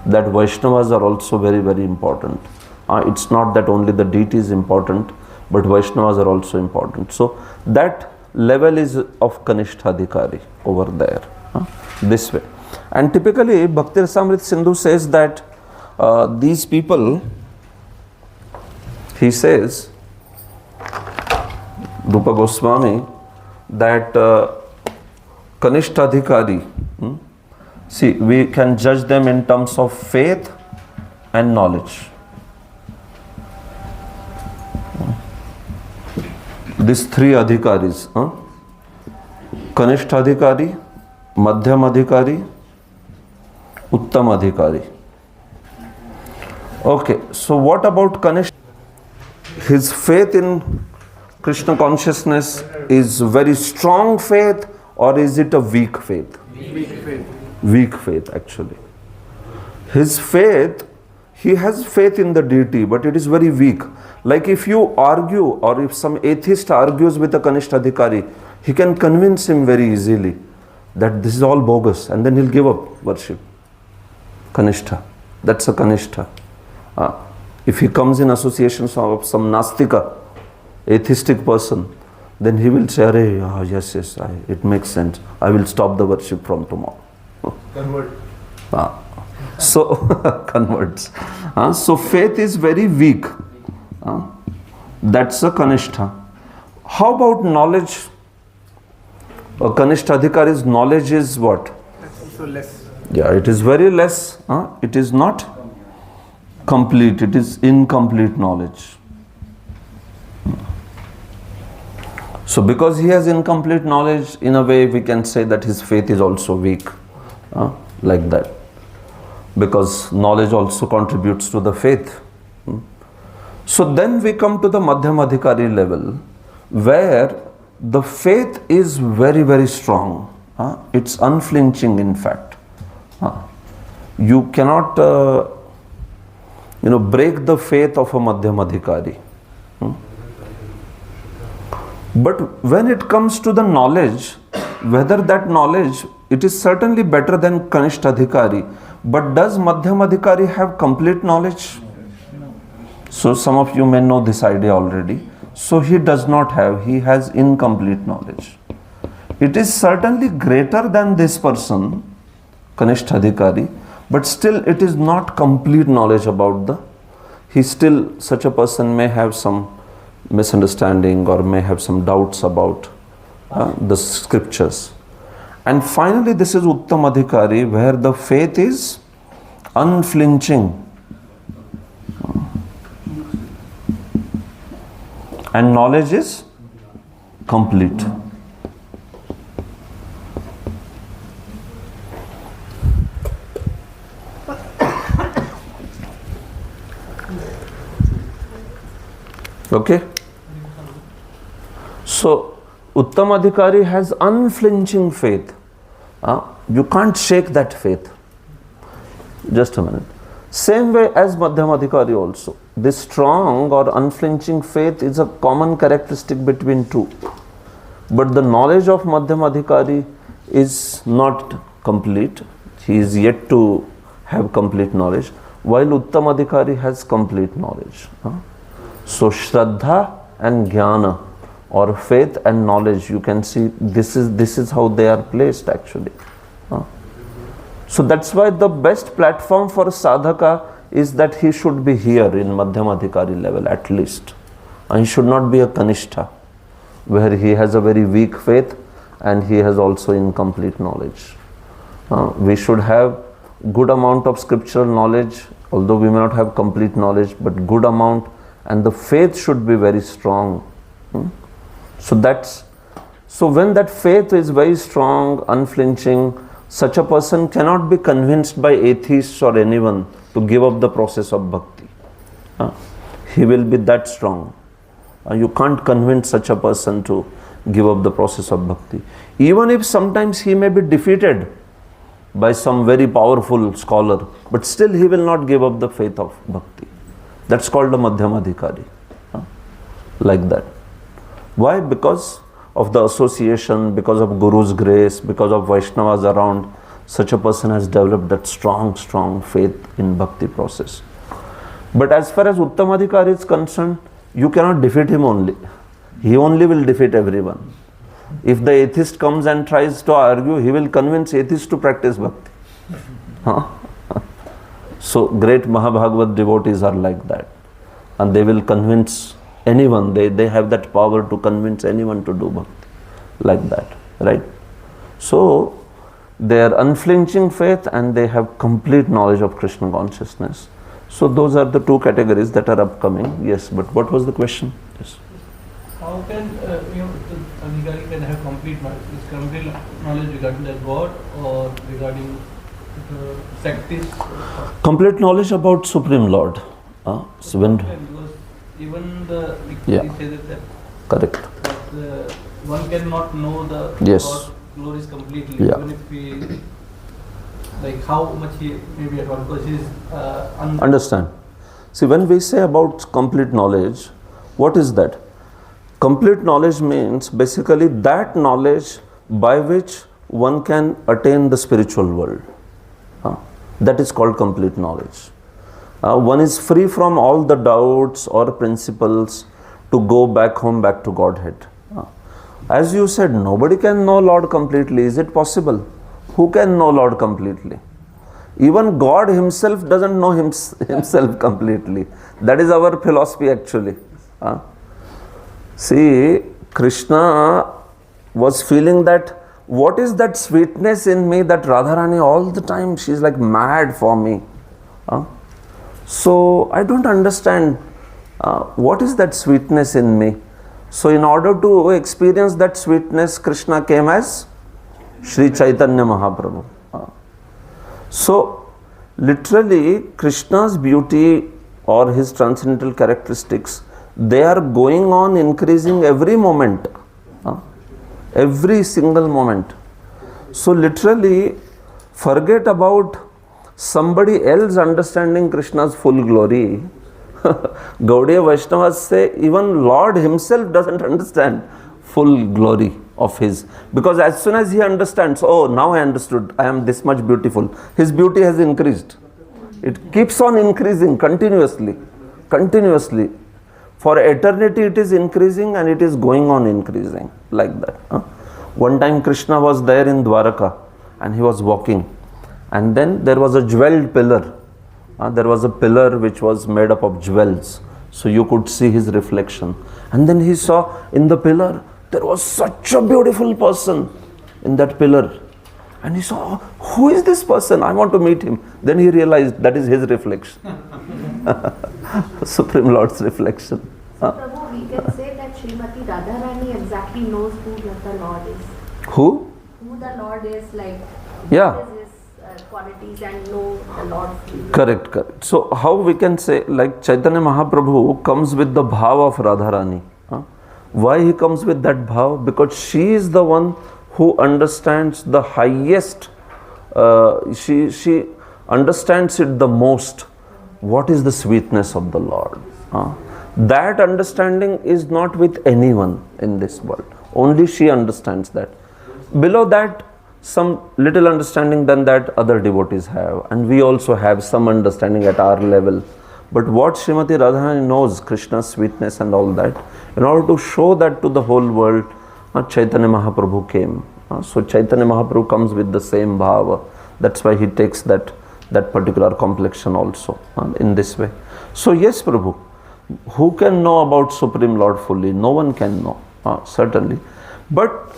that Vaishnavas are also very, very important. It's not that only the deity is important, but Vaishnavas are also important. So that level is of Kṛṣṇa over there, this way. And typically Bhakti Rasamrita Sindhu says that these people, he says, Rupa Goswami, that Kṛṣṇa, see, we can judge them in terms of faith and knowledge. These three adhikaris, Kṛṣṇa, Madhyamadhikari, Uttamadhikari. Okay, so what about Kṛṣṇa? His faith in Krishna consciousness is very strong faith, or is it a weak faith? Weak faith. Weak faith, actually. His faith, he has faith in the deity, but it is very weak. Like if you argue, or if some atheist argues with a Kṛṣṇa, he can convince him very easily that this is all bogus, and then he'll give up worship. Kṛṣṇa. That's a Kṛṣṇa. If he comes in association of some Nastika, atheistic person, then he will say, yes, it makes sense. I will stop the worship from tomorrow. Convert. So, converts. So, faith is very weak. That's a Kṛṣṇa. How about knowledge? A Kṛṣṇa knowledge is what? That's also less. Yeah, it is very less. It is not complete. It is incomplete knowledge. So because he has incomplete knowledge, in a way we can say that his faith is also weak. Like that. Because knowledge also contributes to the faith. So then we come to the Madhyamadhikari level, where the faith is very, very strong. It's unflinching, in fact. You cannot break the faith of a Madhyamadhikari. But when it comes to the knowledge, whether that knowledge, it is certainly better than Kṛṣṇa, but does Madhyamadhikari have complete knowledge? So some of you may know this idea already. So he does not have, he has incomplete knowledge. It is certainly greater than this person, Kṛṣṇa, but still it is not complete knowledge about such a person may have some misunderstanding or may have some doubts about the scriptures. And finally this is Uttamadhikari, where the faith is unflinching and knowledge is complete. Okay? So, Uttamadhikari has unflinching faith. You can't shake that faith. Just a minute. Same way as Madhyamadhikari also. This strong or unflinching faith is a common characteristic between two. But the knowledge of Madhyamadhikari is not complete. He is yet to have complete knowledge, while Uttamadhikari has complete knowledge. So Shraddha and Jnana, or faith and knowledge, you can see this is how they are placed actually. So that's why the best platform for a sadhaka is that he should be here in Madhyamadhikari level at least. And he should not be a Kanishta, where he has a very weak faith and he has also incomplete knowledge. We should have good amount of scriptural knowledge, although we may not have complete knowledge, but good amount, and the faith should be very strong. So when that faith is very strong, unflinching, such a person cannot be convinced by atheists or anyone to give up the process of bhakti. He will be that strong. You can't convince such a person to give up the process of bhakti. Even if sometimes he may be defeated by some very powerful scholar, but still he will not give up the faith of bhakti. That's called a Madhyamadhikari. Like that. Why? Because of the association, because of Guru's grace, because of Vaishnavas around, such a person has developed that strong faith in bhakti process. But as far as Uttamadhikari is concerned, you cannot defeat him only. He only will defeat everyone. If the atheist comes and tries to argue, he will convince atheists to practice bhakti. So great Mahabhagavad devotees are like that. And they will convince anyone, they have that power to convince anyone to do bhakti. Like that, right? So, they are unflinching faith and they have complete knowledge of Krishna consciousness. So those are the two categories that are upcoming. Yes, but what was the question? Yes. How can the Adhikari can have complete knowledge? Is complete knowledge regarding the God or regarding the practice? Complete knowledge about Supreme Lord. So when Because even the Yeah. he says that correct. one cannot know the Yes. God's glories completely, Yeah. even if he, like how much he may be at all, because he is Understand. See, when we say about complete knowledge, what is that? Complete knowledge means basically that knowledge by which one can attain the spiritual world. That is called complete knowledge. One is free from all the doubts or principles to go back home, back to Godhead. As you said, nobody can know Lord completely. Is it possible? Who can know Lord completely? Even God himself doesn't know himself completely. That is our philosophy actually. See, Kṛṣṇa was feeling that what is that sweetness in me that Radharani all the time, she is like mad for me. So I don't understand what is that sweetness in me. So in order to experience that sweetness, Kṛṣṇa came as Sri Chaitanya Mahaprabhu. So literally Krishna's beauty or his transcendental characteristics, they are going on increasing every moment, every single moment. So literally forget about somebody else understanding Krishna's full glory. Gaudiya Vaishnavas say even Lord himself doesn't understand full glory of his, because as soon as he understands, oh, now I understood, I am this much beautiful, his beauty has increased. It keeps on increasing continuously. For eternity it is increasing and it is going on increasing like that. One time Kṛṣṇa was there in Dwaraka and he was walking, and then there was a jeweled pillar. There was a pillar which was made up of jewels, so you could see his reflection. And then he saw in the pillar there was such a beautiful person in that pillar, and he saw, who is this person? I want to meet him. Then he realized that is his reflection. Supreme Lord's reflection. Prabhu, we can say that Srimati Radharani exactly knows who the Lord is. Who? Who the Lord is, like Yeah. what is his qualities and know the Lord. Correct. So how we can say, like Chaitanya Mahaprabhu comes with the bhav of Radharani. Why he comes with that bhav? Because she is the one who understands the highest, she understands it the most. What is the sweetness of the Lord? That understanding is not with anyone in this world. Only she understands that. Below that, some little understanding than that other devotees have, and we also have some understanding at our level. But what Srimati Radharani knows, Krishna's sweetness and all that, in order to show that to the whole world, Chaitanya Mahaprabhu came. So Chaitanya Mahaprabhu comes with the same bhava. That's why he takes that particular complexion also in this way. So yes, Prabhu, who can know about Supreme Lord fully? No one can know, certainly. But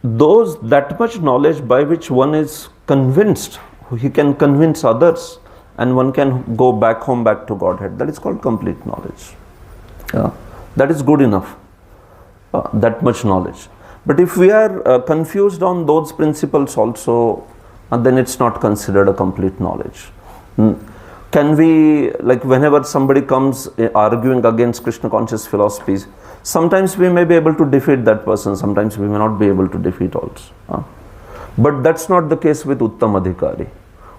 that much knowledge by which one is convinced, he can convince others, and one can go back home, back to Godhead. That is called complete knowledge. That is good enough, that much knowledge. But if we are confused on those principles also, then it's not considered a complete knowledge. Can we, like whenever somebody comes arguing against Krishna conscious philosophies, sometimes we may be able to defeat that person, sometimes we may not be able to defeat also. But that's not the case with Uttam Adhikari.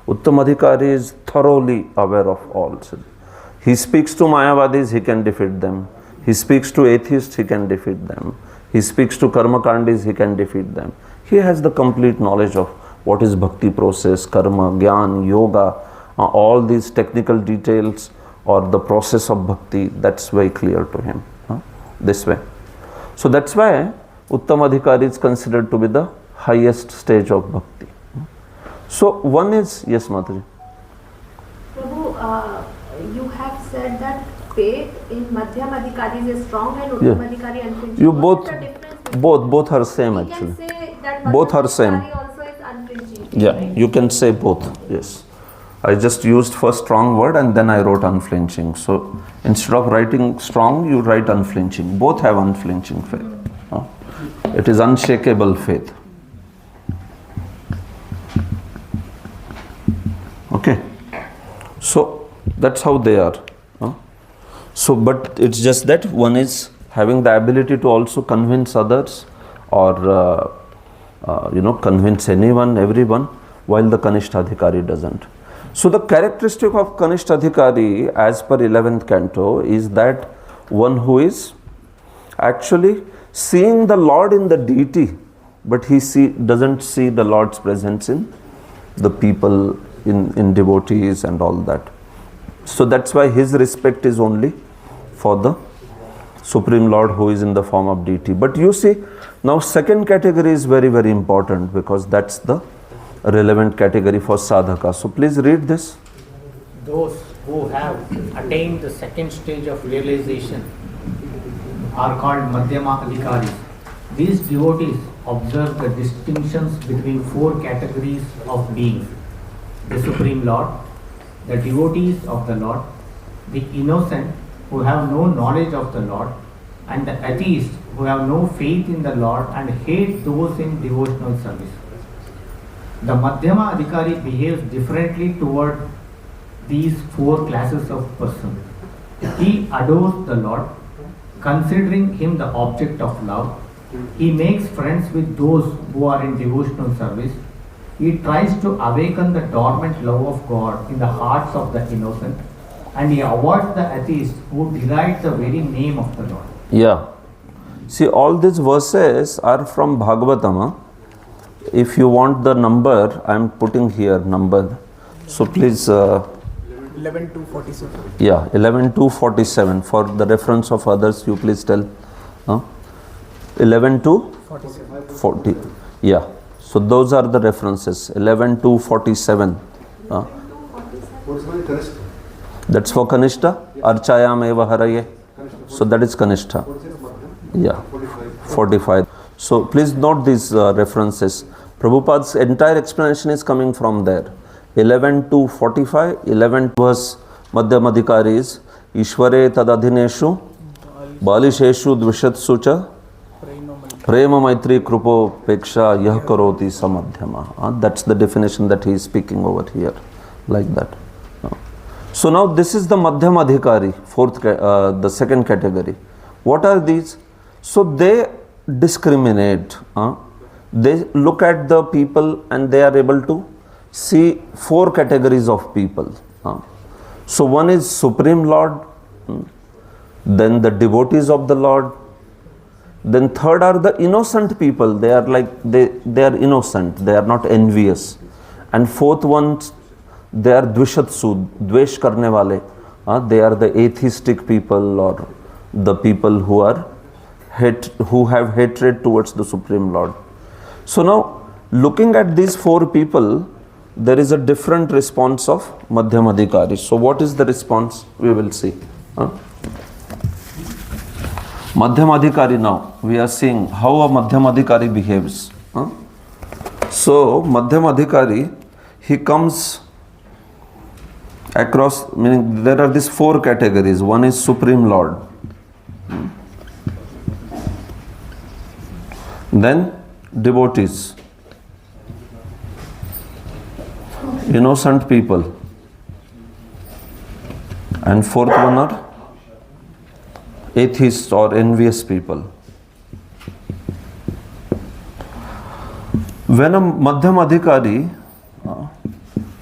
Uttam Adhikari is thoroughly aware of all. He speaks to Mayavadis, he can defeat them. He speaks to atheists, he can defeat them. He speaks to Karmakandis, he can defeat them. He has the complete knowledge of what is bhakti process, karma, jnana, yoga, all these technical details or the process of bhakti, that's very clear to him. This way. So that's why Uttam Adhikari is considered to be the highest stage of bhakti. So one is, yes Mataji. Prabhu, you have said that faith in Madhyam Adhikaris is strong and Uttam Adhikari unflinching. You What is the difference? both are same We actually. can say that Both Madhyam are same. Adhikari also is unflinching. Yeah, right? you can say both, yes. I just used first strong word and then I wrote unflinching. So instead of writing strong, you write unflinching. Both have unflinching faith. It is unshakable faith. Okay. So that's how they are. So, but it's just that one is having the ability to also convince others or convince anyone, everyone, while the Kanishta Adhikari doesn't. So the characteristic of Kanishta Adhikari as per 11th canto is that one who is actually seeing the Lord in the deity, but he doesn't see the Lord's presence in the people, in devotees and all that. So that's why his respect is only for the Supreme Lord who is in the form of deity. But you see, now second category is very, very important because that's the relevant category for sadhaka. So please read this. Those who have attained the second stage of realization are called Madhyama Adhikaris. These devotees observe the distinctions between four categories of beings: the Supreme Lord, the devotees of the Lord, the innocent who have no knowledge of the Lord, and the atheists who have no faith in the Lord and hate those in devotional service. The Madhyama Adhikari behaves differently toward these four classes of person. He adores the Lord, considering him the object of love. He makes friends with those who are in devotional service. He tries to awaken the dormant love of God in the hearts of the innocent, and he avoids the atheists who deride the very name of the Lord. Yeah. See, all these verses are from Bhagavatam. If you want the number, I am putting here number. So please. 11 to 47. Yeah, 11 to 47. For the reference of others, you please tell. 11 to 47. 40. Yeah. So those are the references. 11 to 47. That's for Kanishta. Archayam eva haraye. So that is Kanishta. Yeah. 45. So please note these references. Prabhupada's entire explanation is coming from there. 11 to 45, 11 verse Madhyam Adhikari is Ishvare tadadhineshu balisheshu dvishatsu cha Prema Maitri Krupo Peksha Yah Karoti Samadhyama. That's the definition that he is speaking over here, like that. So now this is the Madhyam Adhikari, the second category. What are these? So they discriminate. They look at the people and they are able to see 4 categories of people. So one is Supreme Lord, then the devotees of the Lord, then third are the innocent people. They are like, they are innocent, they are not envious. And fourth ones, they are Dvishatsu, Dvesh Karne Wale. They are the atheistic people or the people who have hatred towards the Supreme Lord. So now, looking at these 4 people, there is a different response of Madhyam Adhikari. So what is the response? We will see. Madhyam Adhikari now, we are seeing how a Madhyam Adhikari behaves. So, Madhyam Adhikari, he comes across, meaning there are these 4 categories. One is Supreme Lord. Then devotees, innocent people, and fourth one are atheists or envious people. When a Madhyam Adhikari,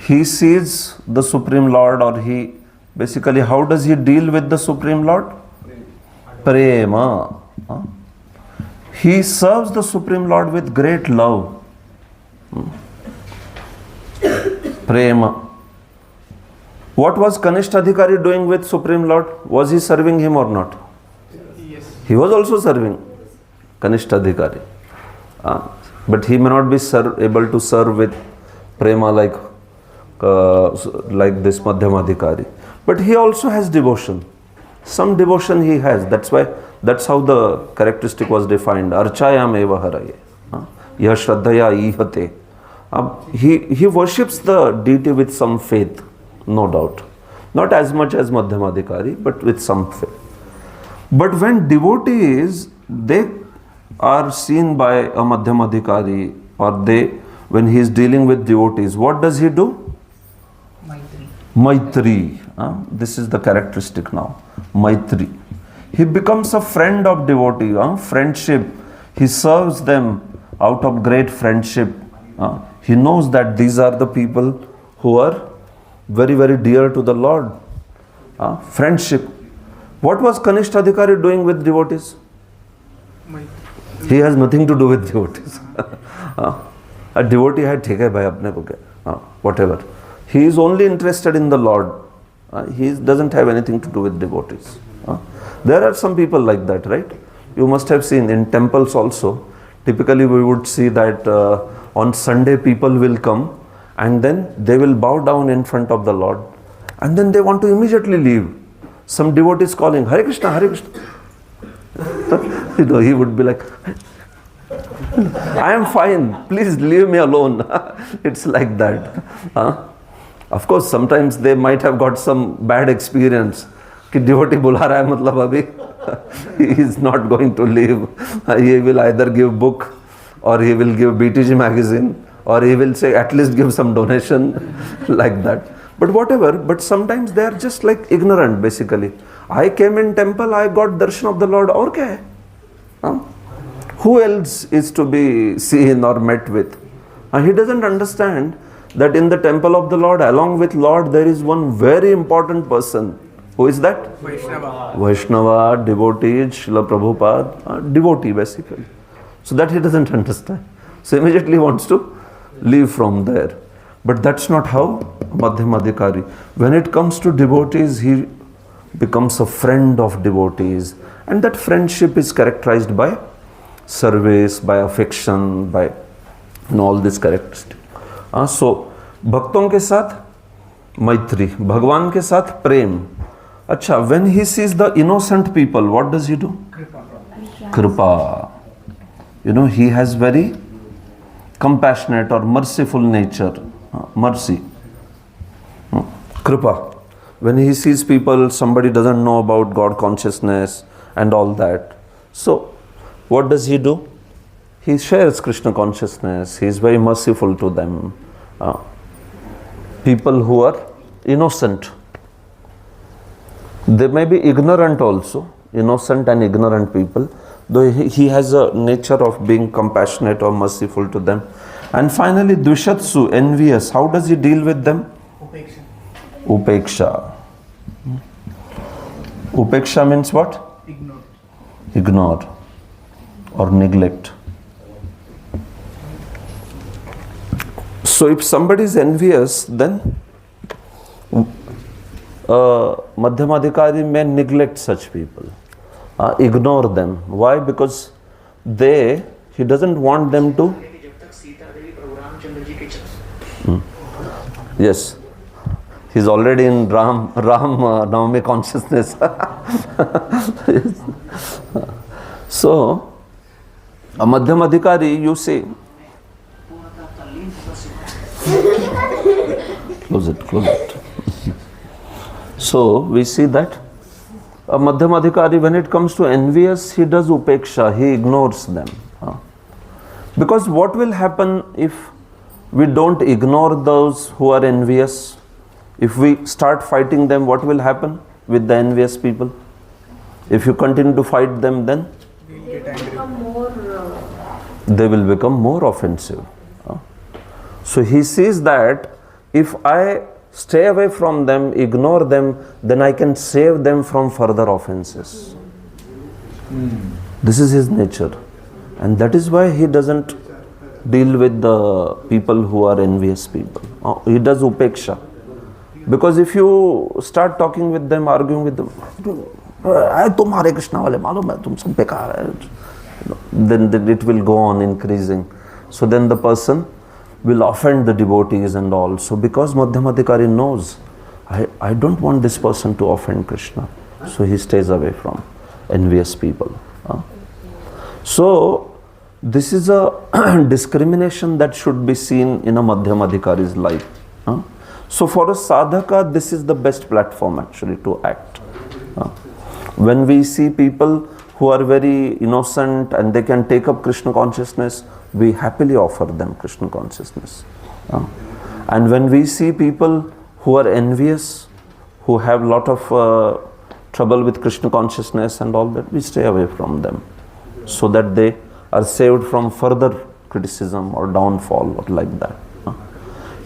he sees the Supreme Lord, or he basically, how does he deal with the Supreme Lord? Prema. He serves the Supreme Lord with great love. Prema. What was Kṛṣṇa Adhikari doing with Supreme Lord? Was he serving him or not? Yes. He was also serving Kṛṣṇa Adhikari. But he may not be able to serve with prema like this Madhyam Adhikari. But he also has devotion. Some devotion he has. That's how the characteristic was defined. Archayam eva haraye. Yah shraddhaya ihate. He worships the deity with some faith, no doubt. Not as much as Madhyam Adhikari, but with some faith. But when devotees, they are seen by a Madhyam Adhikari, or when he is dealing with devotees, what does he do? Maitri. This is the characteristic now. Maitri. He becomes a friend of devotee. Friendship. He serves them out of great friendship. He knows that these are the people who are very, very dear to the Lord. Friendship. What was Kṛṣṇa Adhikari doing with devotees? He has nothing to do with devotees. A devotee had taken by apne ko kya, whatever. He is only interested in the Lord. He doesn't have anything to do with devotees. There are some people like that, right? You must have seen in temples also. Typically we would see that on Sunday people will come and then they will bow down in front of the Lord and then they want to immediately leave. Some devotees calling, Hare Krishna, Hare Krishna. He would be like, I am fine, please leave me alone. It's like that. Of course, sometimes they might have got some bad experience. Ki devotee bula raha hai, matlab abhi he is not going to leave. He will either give book, or he will give BTG magazine, or he will say at least give some donation, like that. But whatever, but sometimes they are just like ignorant basically. I came in temple, I got darshan of the Lord, aur kya hai? Who else is to be seen or met with? He doesn't understand that in the temple of the Lord, along with Lord, there is one very important person. Who is that? Vaishnava, devotee, Srila Prabhupada, devotee basically. So that he doesn't understand. So immediately wants to leave from there. But that's not how Madhyam Adhikari. When it comes to devotees, he becomes a friend of devotees. And that friendship is characterized by service, by affection, by all these characteristics. So, भक्तों के साथ मैत्री, भगवान के साथ प्रेम. अच्छा, when he sees the innocent people, what does he do? Kripa. He has very compassionate or merciful nature. Mercy. Kripa. When he sees people, somebody doesn't know about God consciousness and all that. So, what does he do? he shares Krishna consciousness, he is very merciful to them. People who are innocent, they may be ignorant also, innocent and ignorant people, though he has a nature of being compassionate or merciful to them. And finally, Dvishatsu, envious, how does he deal with them? Upeksha. Upeksha. Upeksha means what? Ignore. Ignore or neglect. So if somebody is envious, then Madhyamadhikari may neglect such people, ignore them. Why? Because he doesn't want them to. Yes, he's already in Ram Navami consciousness. So, a Madhyamadhikari, you see, close it. So, we see that a Madhyamadhikari, when it comes to envious, he does upeksha, he ignores them. Because what will happen if we don't ignore those who are envious? If we start fighting them, what will happen with the envious people? If you continue to fight them, then they will become more offensive. So he sees that if I stay away from them, ignore them, then I can save them from further offenses. This is his nature. And that is why he doesn't deal with the people who are envious people. He does upeksha. Because if you start talking with them, arguing with them, tum Hare Krishna wale malum hai, tum sab bekar hai, then it will go on increasing. So then the person will offend the devotees and all. So because Madhyamadhikari knows, I don't want this person to offend Krishna. So he stays away from envious people. So this is a discrimination that should be seen in a Madhyamadhikari's life. So for a sadhaka, this is the best platform actually to act. When we see people who are very innocent and they can take up Krishna consciousness, we happily offer them Krishna consciousness. And when we see people who are envious, who have a lot of trouble with Krishna consciousness and all that, we stay away from them so that they are saved from further criticism or downfall or like that.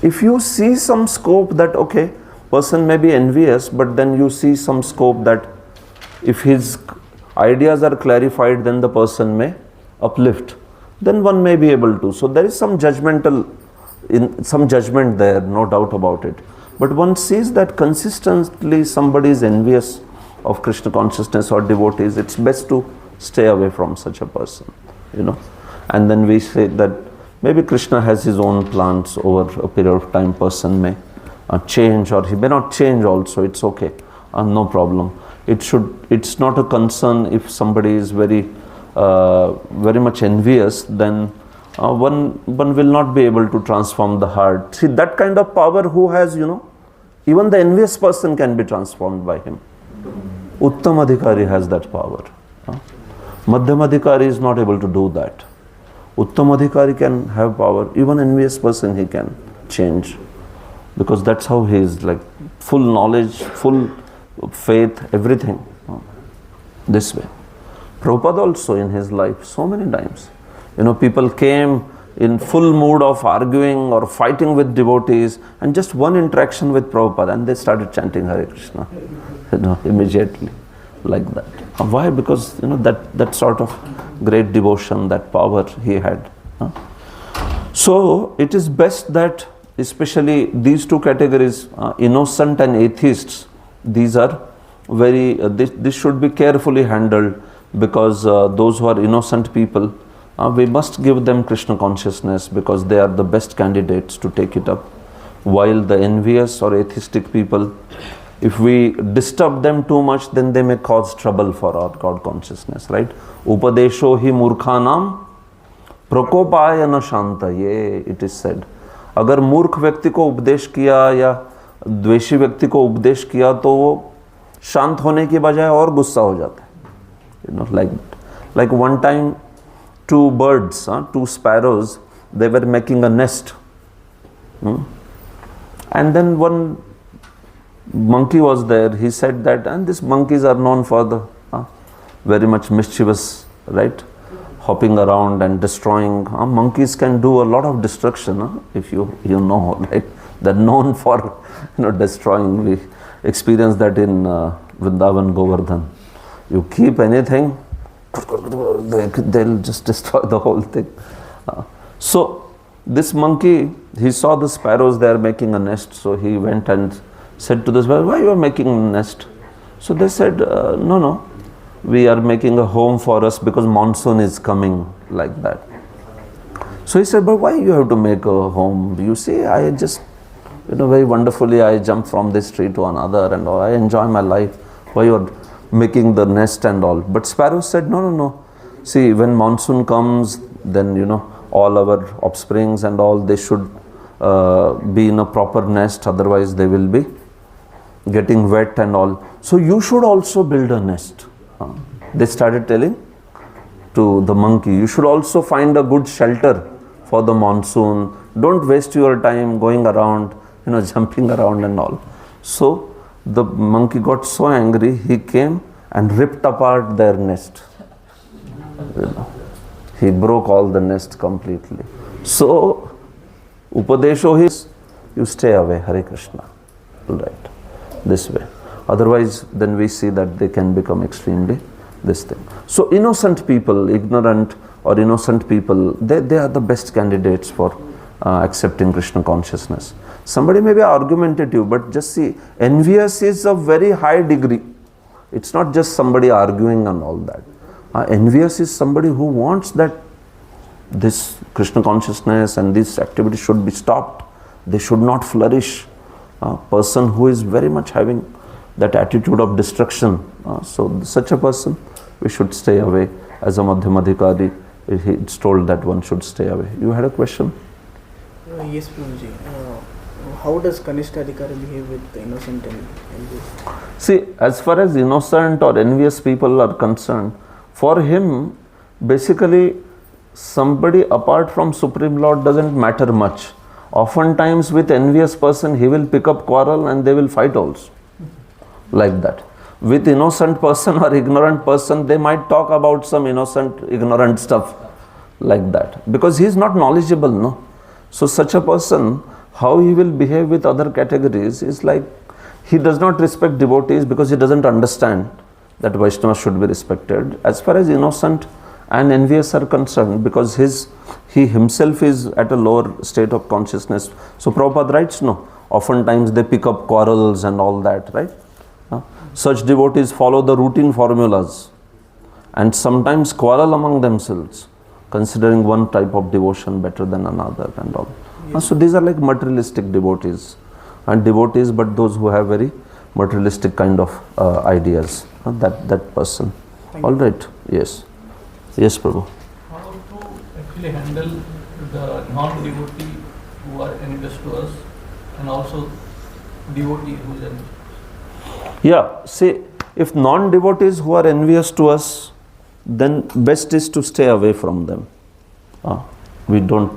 If you see some scope that, okay, person may be envious, but then you see some scope that if his ideas are clarified, then the person may uplift, then one may be able to. So there is some judgment there, no doubt about it. But one sees that consistently somebody is envious of Krishna consciousness or devotees, it's best to stay away from such a person, And then we say that maybe Krishna has his own plans over a period of time. Person may change, or he may not change also, it's okay, no problem. It's not a concern if somebody is very much envious, then one will not be able to transform the heart. See, that kind of power who has, even the envious person can be transformed by him. Uttamadhikari has that power. Madhyamadhikari is not able to do that. Uttamadhikari can have power. Even envious person he can change. Because that's how he is, like full knowledge, full faith, everything. This way. Prabhupada also in his life, so many times. People came in full mood of arguing or fighting with devotees, and just one interaction with Prabhupada and they started chanting Hare Krishna. Immediately. Like that. Why? Because that sort of great devotion, that power he had. So it is best that especially these two categories, innocent and atheists, these are very, this should be carefully handled, because those who are innocent people, we must give them Krishna consciousness because they are the best candidates to take it up. While the envious or atheistic people, if we disturb them too much, then they may cause trouble for our God consciousness, right? Upadesho hi murkhanam prakopaya na shantaye, it is said. अगर मूर्ख व्यक्ति को उपदेश किया या द्वेषी व्यक्ति को उपदेश किया तो वो शांत होने की बजाय और गुस्सा हो जाता है. Like one time two birds, two sparrows, they were making a nest. And then one monkey was there. He said that, and these monkeys are known for the very much mischievous, right? Hopping around and destroying. Monkeys can do a lot of destruction, if you know, right? They're known for destroying. We experienced that in Vrindavan, Govardhan. You keep anything, they'll just destroy the whole thing. So this monkey, he saw the sparrows there making a nest, so he went and said to the sparrows, why you are making a nest? So they said, no, we are making a home for us because monsoon is coming, like that. So he said, but why you have to make a home? You see, I just, very wonderfully I jump from this tree to another and all. I enjoy my life. Why you are making the nest and all? But sparrow said, no. See, when monsoon comes, then, all our offsprings and all, they should be in a proper nest. Otherwise, they will be getting wet and all. So you should also build a nest. They started telling to the monkey, you should also find a good shelter for the monsoon. Don't waste your time going around, jumping around and all. So the monkey got so angry, he came and ripped apart their nest. He broke all the nest completely. So Upadesho is, you stay away, Hare Krishna. Right, this way. Otherwise, then we see that they can become extremely this thing. So innocent people, ignorant or innocent people, they are the best candidates for accepting Krishna consciousness. Somebody may be argumentative, but just see, envious is a very high degree. It's not just somebody arguing and all that. Envious is somebody who wants that this Krishna consciousness and this activity should be stopped. They should not flourish. A person who is very much having that attitude of destruction. So such a person, we should stay away. As a Madhyamadhikari, it's told that one should stay away. You had a question? Yes, Prabhuji. How does Kanishta Adhikari behave with the innocent and envious? See, as far as innocent or envious people are concerned, for him, basically, somebody apart from Supreme Lord doesn't matter much. Oftentimes with envious person, he will pick up quarrel and they will fight also. Like that. With innocent person or ignorant person, they might talk about some innocent, ignorant stuff. Like that. Because he is not knowledgeable, no? So such a person, how he will behave with other categories is like, he does not respect devotees because he doesn't understand that Vaishnava should be respected. As far as innocent and envious are concerned, because he himself is at a lower state of consciousness. So Prabhupada writes, no, oftentimes they pick up quarrels and all that, right? Such devotees follow the routine formulas and sometimes quarrel among themselves, considering one type of devotion better than another and all. Yes. So these are like materialistic devotees, and devotees but those who have very materialistic kind of ideas, that person. All right, yes. Yes, Prabhu. How to actually handle the non-devotee who are envious to us and also devotee who is envious? Yeah, see, if non-devotees who are envious to us, then best is to stay away from them. We don't,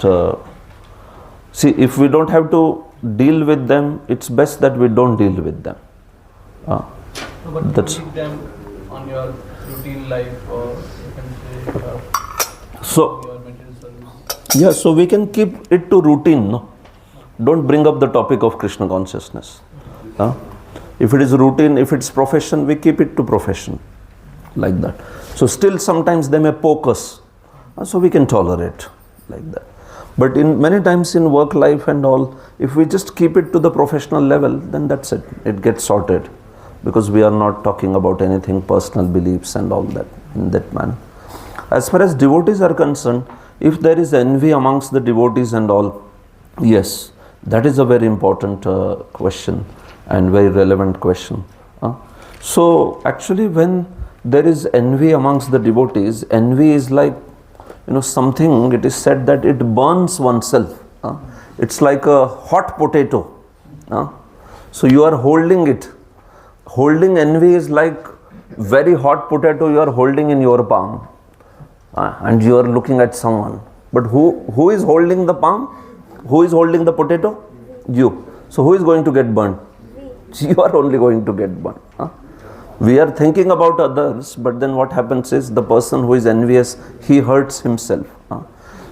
see, if we don't have to deal with them, it's best that we don't deal with them. So, but that's you keep them on your routine life, or you can say so, your material service. yeah, so we can keep it to routine, no? Don't bring up the topic of Krishna consciousness. If it is routine, if it's profession, we keep it to profession, like that. So still sometimes they may poke us, so we can tolerate, like that. But in many times in work life and all, if we just keep it to the professional level, then that's it. It gets sorted, because we are not talking about anything personal beliefs and all that in that manner. As far as devotees are concerned, if there is envy amongst the devotees and all, yes, that is a very important question and very relevant question. So actually when there is envy amongst the devotees, envy is like, something, it is said that it burns oneself. It's like a hot potato. So you are holding it. Holding envy is like very hot potato you are holding in your palm. and you are looking at someone. But who is holding the palm? Who is holding the potato? You. So who is going to get burnt? You are only going to get burnt. We are thinking about others, but then what happens is the person who is envious, he hurts himself.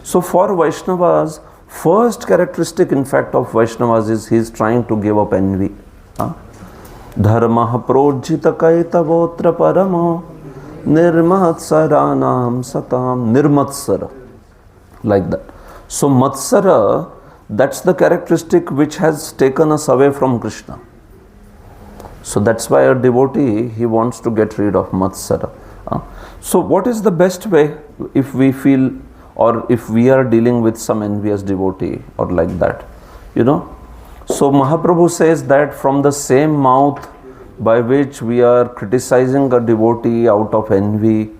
So for Vaishnavas, first characteristic in fact of Vaishnavas is he is trying to give up envy. Dharmah projita kaitavotra paramo nirmatsaranam satam. Nirmatsara. Like that. So Matsara, that's the characteristic which has taken us away from Kṛṣṇa. So that's why a devotee, he wants to get rid of Matsara. So what is the best way if we feel, or if we are dealing with some envious devotee or like that? So Mahaprabhu says that from the same mouth by which we are criticizing a devotee out of envy,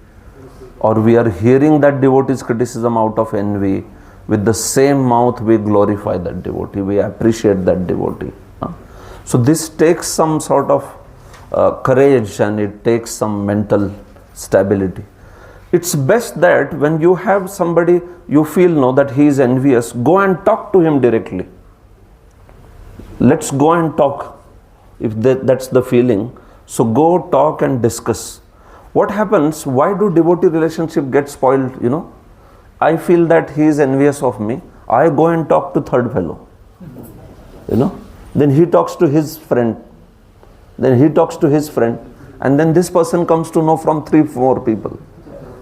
or we are hearing that devotee's criticism out of envy, with the same mouth we glorify that devotee, we appreciate that devotee. So this takes some sort of courage, and it takes some mental stability. It's best that when you have somebody you feel that he is envious, go and talk to him directly. Let's go and talk, if that's the feeling. So go talk and discuss. What happens? Why do devotee relationship get spoiled? I feel that he is envious of me. I go and talk to third fellow. Then he talks to his friend. Then he talks to his friend. And then this person comes to know from 3-4 people.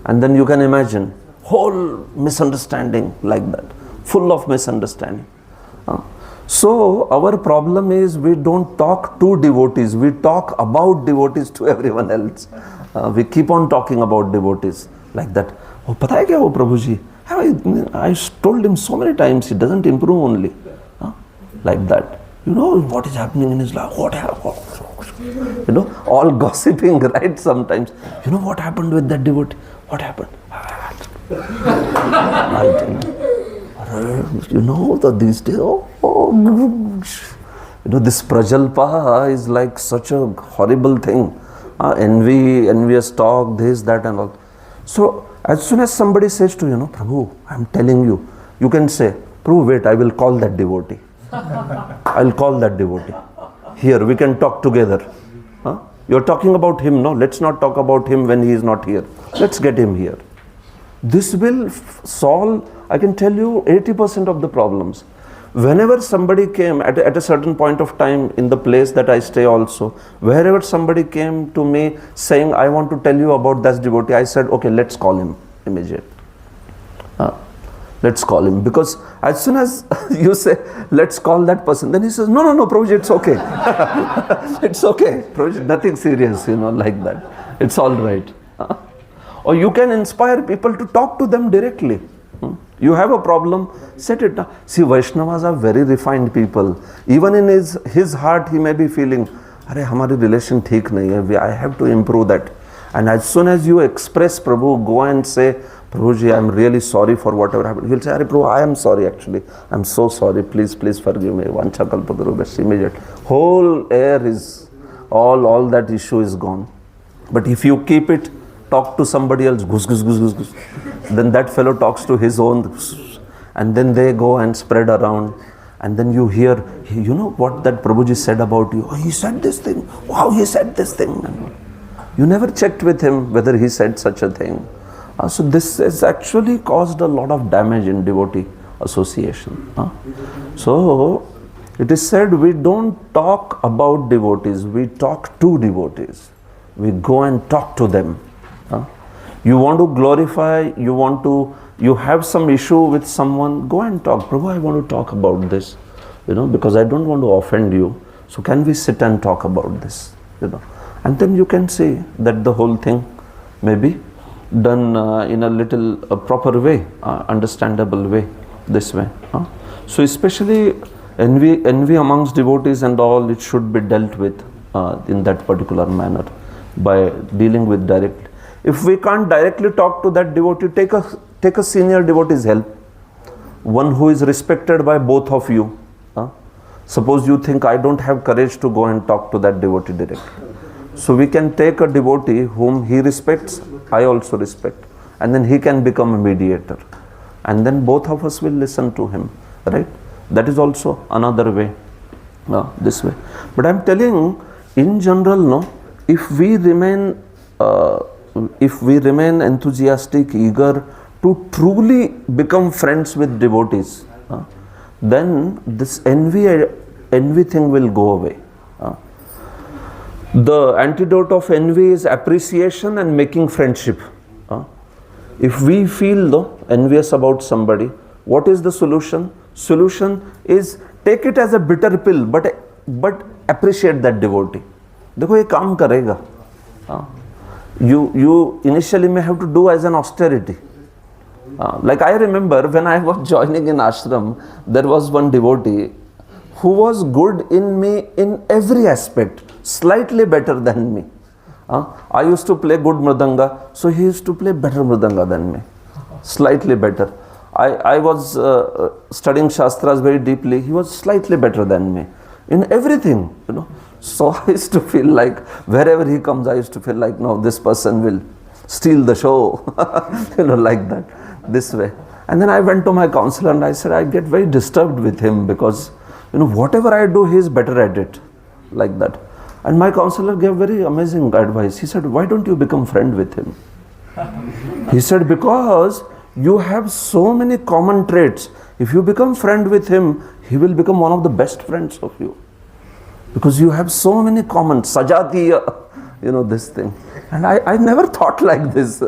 And then you can imagine whole misunderstanding like that. Full of misunderstanding. So our problem is we don't talk to devotees. We talk about devotees to everyone else. We keep on talking about devotees like that. Oh, pata hai kya wo Prabhuji? I told him so many times, he doesn't improve only. Like that. What is happening in his life? What happened? All gossiping, right? Sometimes. What happened with that devotee? What happened? These days, this prajalpa is like such a horrible thing. Envious talk, this, that and all. So, as soon as somebody says to you, Prabhu, I am telling you, you can say, Prabhu, wait, I will call that devotee. I will call that devotee. Here, we can talk together. You are talking about him, no? Let's not talk about him when he is not here. Let's get him here. This will solve, I can tell you, 80% of the problems. Whenever somebody came at a certain point of time in the place that I stay also, wherever somebody came to me saying, I want to tell you about that devotee, I said, okay, let's call him immediately. Let's call him. Because as soon as you say, let's call that person, then he says, no, Prabhuji, it's okay. It's okay. Prabhuji, nothing serious, like that. It's all right. Or you can inspire people to talk to them directly. You have a problem, set it down. See, Vaishnavas are very refined people. Even in his heart, he may be feeling, Arey, hamari relation theek nahi hai. I have to improve that. And as soon as you express, Prabhu, go and say, Prabhuji, I am really sorry for whatever happened. He'll say, Arey, Prabhu, I am sorry actually. I am so sorry. Please forgive me. Vancha kalpatarubhasya, immediate. Whole air is, all that issue is gone. But if you keep it, talk to somebody else, gus, then that fellow talks to his own, and then they go and spread around, and then you hear, what that Prabhuji said about you? Oh, he said this thing. Wow, he said this thing. You never checked with him whether he said such a thing. So this has actually caused a lot of damage in devotee association. So it is said we don't talk about devotees, we talk to devotees. We go and talk to them. You want to glorify, you have some issue with someone, go and talk. Prabhu, I want to talk about this, because I don't want to offend you. So can we sit and talk about this, And then you can see that the whole thing may be done in a little proper way, understandable way, this way. So especially envy amongst devotees and all, it should be dealt with in that particular manner by dealing with directly. If we can't directly talk to that devotee, take a senior devotee's help, one who is respected by both of you. Suppose you think I don't have courage to go and talk to that devotee directly. So we can take a devotee whom he respects, I also respect, and then he can become a mediator. And then both of us will listen to him, right? That is also another way, this way. But I'm telling, in general, no, if we remain enthusiastic, eager to truly become friends with devotees, then this envy thing will go away. The antidote of envy is appreciation and making friendship. If we feel envious about somebody, what is the solution? Solution is take it as a bitter pill, but appreciate that devotee. देखो ये काम करेगा. You initially may have to do as an austerity. Like I remember when I was joining in ashram, there was one devotee who was good in me in every aspect, slightly better than me. I used to play good mridanga, so he used to play better mridanga than me, slightly better. I was studying Shastras very deeply, he was slightly better than me in everything, So I used to feel like wherever he comes, I used to feel like, no, this person will steal the show, like that, this way. And then I went to my counselor and I said, I get very disturbed with him because, whatever I do, he is better at it, like that. And my counselor gave very amazing advice. He said, why don't you become friend with him? He said, because you have so many common traits. If you become friend with him, he will become one of the best friends of you. Because you have so many common, sajatiya, this thing. And I never thought like this,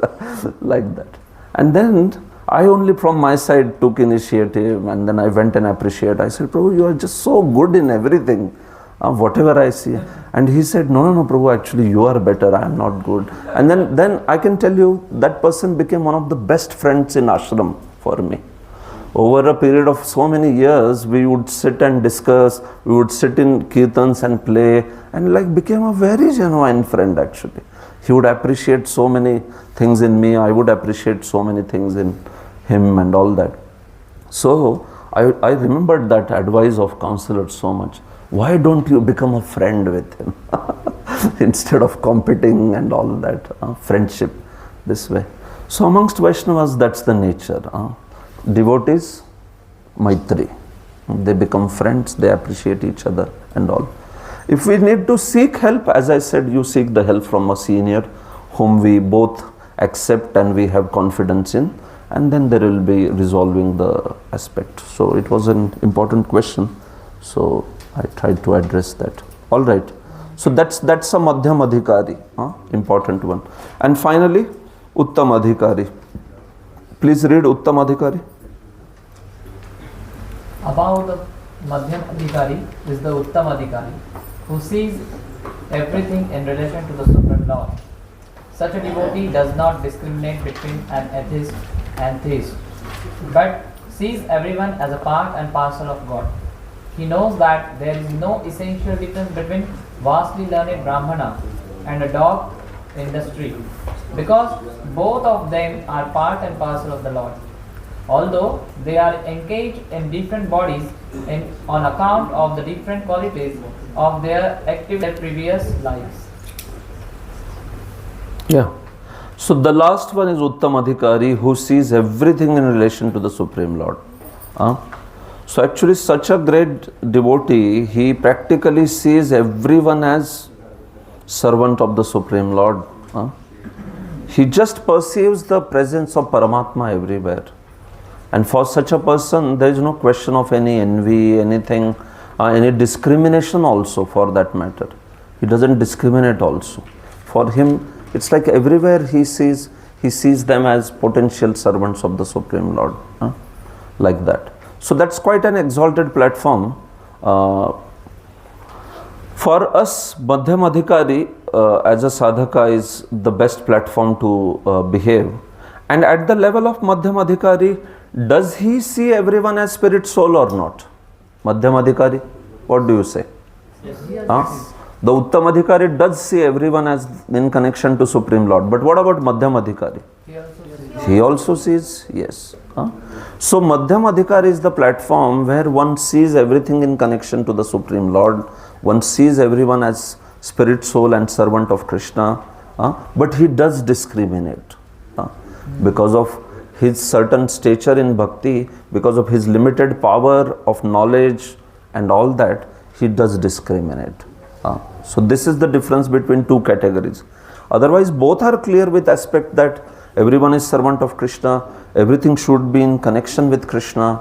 like that. And then I only from my side took initiative, and then I went and appreciated. I said, Prabhu, you are just so good in everything, whatever I see. And he said, no, Prabhu, actually you are better, I am not good. And then I can tell you, that person became one of the best friends in ashram for me. Over a period of so many years, we would sit and discuss, we would sit in kirtans and play, and became a very genuine friend actually. He would appreciate so many things in me, I would appreciate so many things in him and all that. So I remembered that advice of counselor so much. Why don't you become a friend with him? Instead of competing and all that, friendship this way. So amongst Vaishnavas, that's the nature. Devotees, Maitri. They become friends, they appreciate each other and all. If we need to seek help, as I said, you seek the help from a senior whom we both accept and we have confidence in, and then there will be resolving the aspect. So it was an important question. So I tried to address that. All right. So that's a Madhyam Adhikari, important one. And finally, Uttam Adhikari. Please read Uttam Adhikari. About the Madhyam Adhikari is the Uttam Adhikari, who sees everything in relation to the Supreme Lord. Such a devotee does not discriminate between an atheist and theist, but sees everyone as a part and parcel of God. He knows that there is no essential difference between vastly learned Brahmana and a dog in the street, because both of them are part and parcel of the Lord. Although they are engaged in different bodies on account of the different qualities of their active previous lives. Yeah. So the last one is Uttam Adhikari, who sees everything in relation to the Supreme Lord. So actually such a great devotee, he practically sees everyone as servant of the Supreme Lord. He just perceives the presence of Paramatma everywhere. And for such a person, there is no question of any envy, anything, any discrimination also for that matter. He doesn't discriminate also. For him, it's like everywhere he sees them as potential servants of the Supreme Lord. Like that. So that's quite an exalted platform. For us, Madhyam Adhikari as a sadhaka is the best platform to behave. And at the level of Madhyam Adhikari, does he see everyone as spirit soul or not? Madhyam Adhikari, what do you say? Yes. The Uttam Adhikari does see everyone as in connection to Supreme Lord. But what about Madhyam Adhikari? He also sees, yes. So Madhyam Adhikari is the platform where one sees everything in connection to the Supreme Lord. One sees everyone as spirit, soul and servant of Kṛṣṇa. But he does discriminate. Because of his certain stature in bhakti, because of his limited power of knowledge and all that, he does discriminate. So this is the difference between two categories. Otherwise, both are clear with aspect that everyone is servant of Krishna, everything should be in connection with Krishna.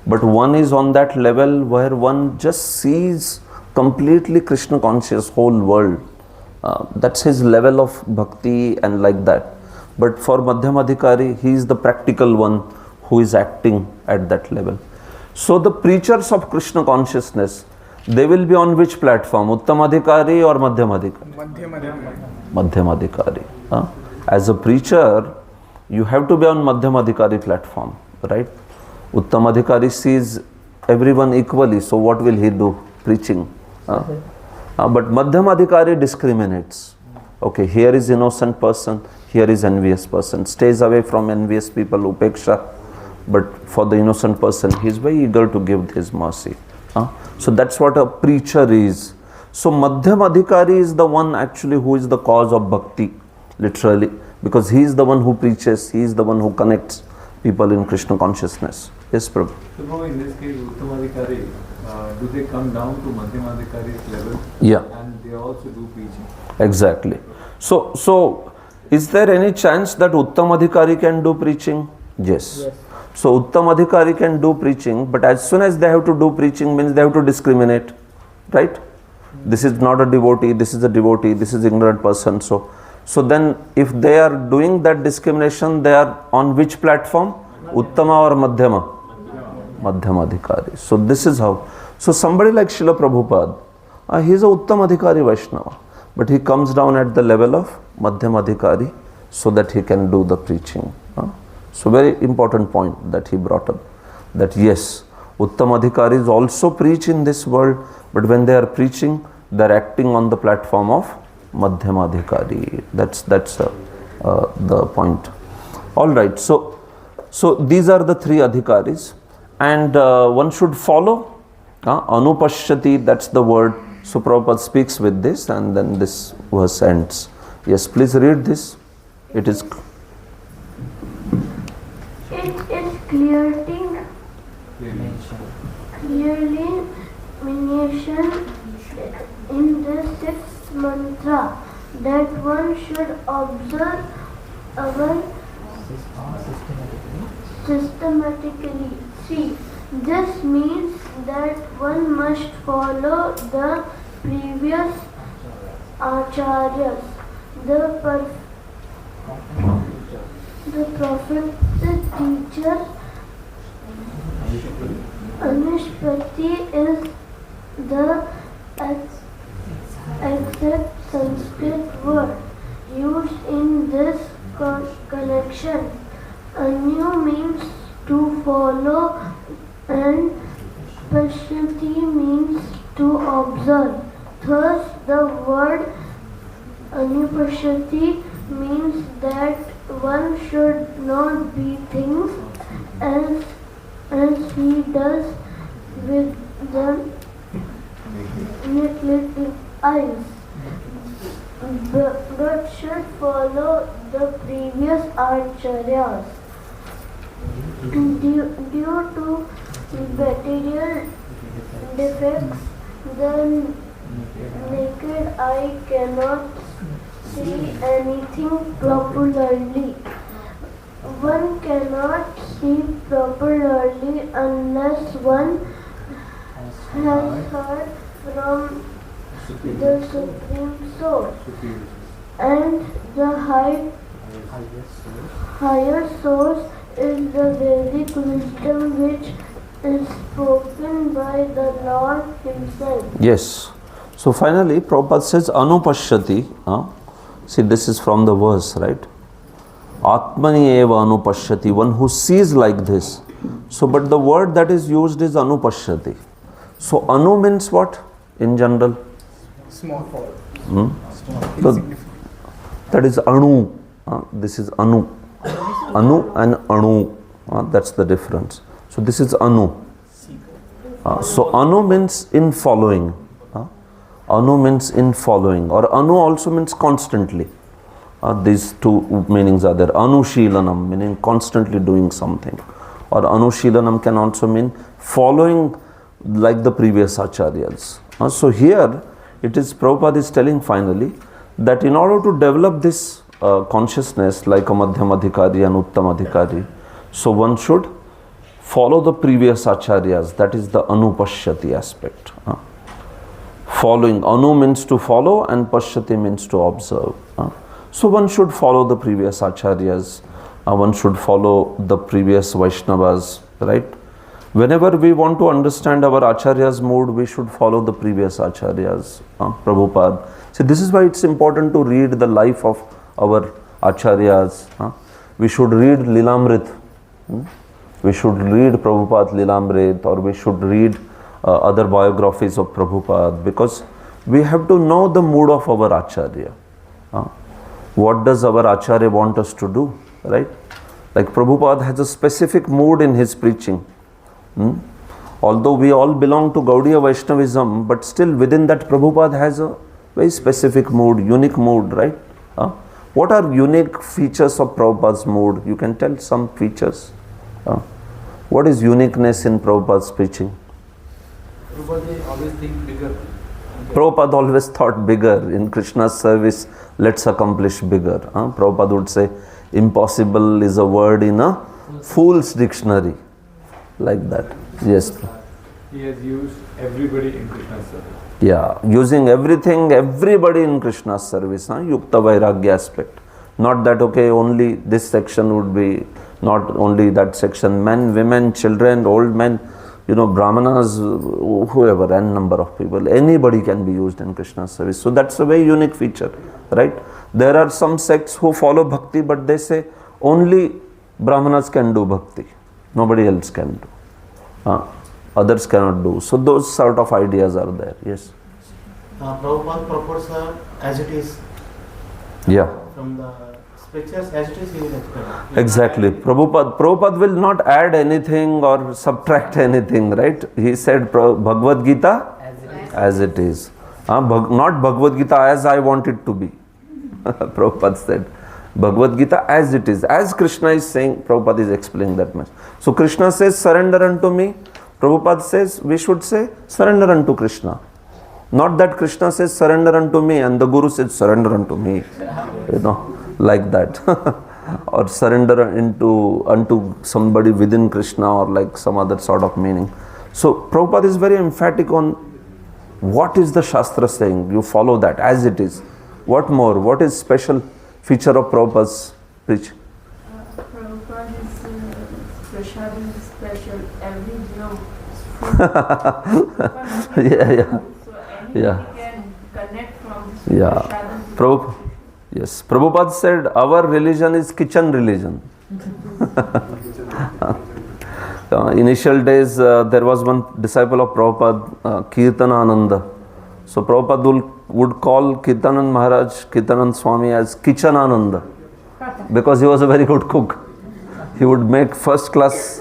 But one is on that level where one just sees completely Krishna conscious whole world. That's his level of bhakti and like that. But for Madhyamadhikari, he is the practical one who is acting at that level. So the preachers of Krishna consciousness, they will be on which platform? Uttamadhikari or Madhyamadhikari? Madhyamadhikari. As a preacher, you have to be on Madhyamadhikari platform, right? Uttamadhikari sees everyone equally, so what will he do? Preaching. But Madhyamadhikari discriminates. Okay, here is innocent person, here is envious person. Stays away from envious people, upeksha. But for the innocent person, he is very eager to give his mercy. So that's what a preacher is. So Madhyamadhikari is the one actually who is the cause of bhakti, literally. Because he is the one who preaches, he is the one who connects people in Krishna consciousness. Yes, Prabhu. So now in this case, Uttamadhikari, do they come down to Madhyamadhikari's level? Yeah. And they also do preaching? Exactly. So is there any chance that Uttamadhikari can do preaching? Yes. So Uttamadhikari can do preaching, but as soon as they have to do preaching means they have to discriminate, right? This is not a devotee, this is a devotee, this is ignorant person. So then if they are doing that discrimination, they are on which platform? Uttama or Madhyama? Madhyamadhikari. So this is how. So somebody like Srila Prabhupada, he is a Uttamadhikari Vaishnava, but he comes down at the level of Madhyamadhikari so that he can do the preaching. So very important point that he brought up, that yes, Uttamadhikaris also preach in this world, but when they are preaching, they are acting on the platform of Madhyamadhikari. That's the point. All right. So these are the three adhikaris, and one should follow. Anupashyati, that's the word. So Prabhupada speaks with this, and then this verse ends. Yes, please read this. It is clearly mentioned in the sixth mantra that one should observe our systematically. See, this means that one must follow the previous acharyas, the prophet, the teacher. Anushpati is the exact Sanskrit word used in this connection. Anu means to follow and Pashyati means to observe. Thus, the word Anupashyati means that one should not be things as he does with the neglected eyes, but should follow the previous acharyas. Due to material defects, the naked eye cannot see anything properly. One cannot see properly unless one has heard from the Supreme Source, and the higher source is the Vedic wisdom which is spoken by the Lord Himself. Yes. So finally, Prabhupada says Anupashyati. See, this is from the verse, right? Atmani eva anupashyati, one who sees like this. So, but the word that is used is Anupashyati. So, Anu means what in general? Small fall. So, that is Anu. This is Anu. Anu and Anu. That's the difference. So, this is Anu. So, Anu means in following. Anu means in following, or Anu also means constantly. These two meanings are there. Anushilanam, meaning constantly doing something. Or Anushilanam can also mean following like the previous acharyas. So here, it is Prabhupada is telling finally that in order to develop this consciousness like a Madhyamadhikari and Uttamadhikari, so one should follow the previous acharyas. That is the Anupashyati aspect. Following, Anu means to follow and Pashyati means to observe. So one should follow the previous acharyas, one should follow the previous Vaishnavas, right? Whenever we want to understand our acharya's mood, we should follow the previous acharyas, Prabhupada. See, this is why it's important to read the life of our acharyas. We should read Lilamrit. We should read Prabhupada Lilamrit, or we should read other biographies of Prabhupada, because we have to know the mood of our acharya. What does our acharya want us to do, right? Like Prabhupada has a specific mood in his preaching. Although we all belong to Gaudiya Vaishnavism, but still within that Prabhupada has a very specific mood, unique mood, right? What are unique features of Prabhupada's mood? You can tell some features. What is uniqueness in Prabhupada's preaching? Prabhupada always think bigger. Prabhupada always thought bigger. In Krishna's service, let's accomplish bigger. Prabhupada would say, impossible is a word in a fool's dictionary. Like that. Yes. He has used everybody in Krishna's service. Yeah, using everything, everybody in Krishna's service. Yukta Vairagya aspect. Not that, okay, only this section would be, not only that section. Men, women, children, old men, Brahmanas, whoever, n number of people, anybody can be used in Krishna's service. So that's a very unique feature, right? There are some sects who follow bhakti, but they say only Brahmanas can do bhakti. Nobody else can do. Others cannot do. So those sort of ideas are there, yes. Prabhupada proposed as it is. Yeah. From the scriptures as it is, he will explain. Exactly. Prabhupada will not add anything or subtract anything, right? He said Bhagavad Gita as it is. Not Bhagavad Gita as I want it to be. Prabhupada said Bhagavad Gita as it is. As Krishna is saying, Prabhupada is explaining that much. So Krishna says, surrender unto me. Prabhupada says, we should say, surrender unto Krishna. Not that Krishna says, surrender unto me, and the Guru says, surrender unto me. Like that. Or surrender unto somebody within Krishna, or like some other sort of meaning. So Prabhupada is very emphatic on what is the Shastra saying. You follow that as it is. What more? What is special feature of Prabhupada's preaching? Prabhupada's prashad is special. Every job Yeah. So anybody can connect from this prashad. Yes, Prabhupada said our religion is kitchen religion. Initial days, there was one disciple of Prabhupada, Kirtanananda. So Prabhupada would call Kirtanan Maharaj, Kirtanan Swami as Kitchenananda, because he was a very good cook. He would make first class,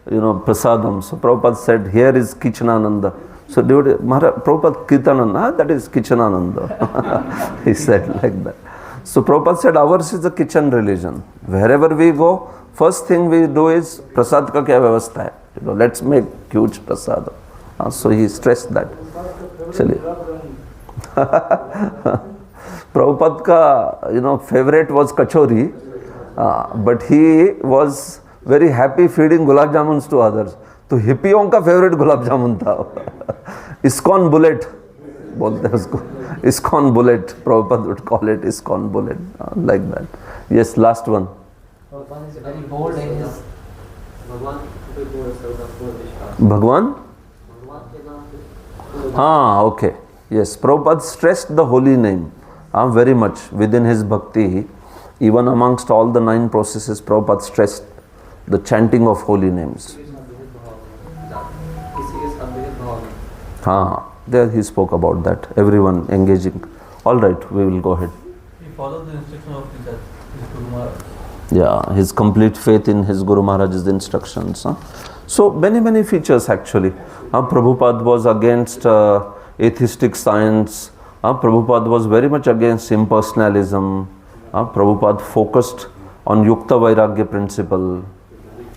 prasadam. So Prabhupada said, here is Kitchenananda. So Prabhupada Kirtananda, that is Kitchenananda. He said like that. So Prabhupada said, ours is a kitchen religion. Wherever we go, first thing we do is, prasad ka kya vyavastha hai? Let's make huge prasadam. So he stressed that. Actually, Prabhupada ka, favorite was kachori, but he was very happy feeding gulab jamuns to others. तो हिप्पियों का favourite gulab jamun था ISKCON bullet बोलते हैं उसको ISKCON bullet Prabhupada would call it ISKCON bullet like that. Yes, last one. Prabhupada is very bold in his Bhagwan? Okay. Yes, Prabhupada stressed the holy name very much within his bhakti. Even amongst all the 9 processes, Prabhupada stressed the chanting of holy names. There he spoke about that. Everyone engaging. All right, we will go ahead. He followed the instruction of his Guru Maharaj. Yeah, his complete faith in his Guru Maharaj's instructions. So many features actually. Prabhupada was against atheistic science. Prabhupada was very much against impersonalism. Prabhupada focused on Yukta Vairagya principle.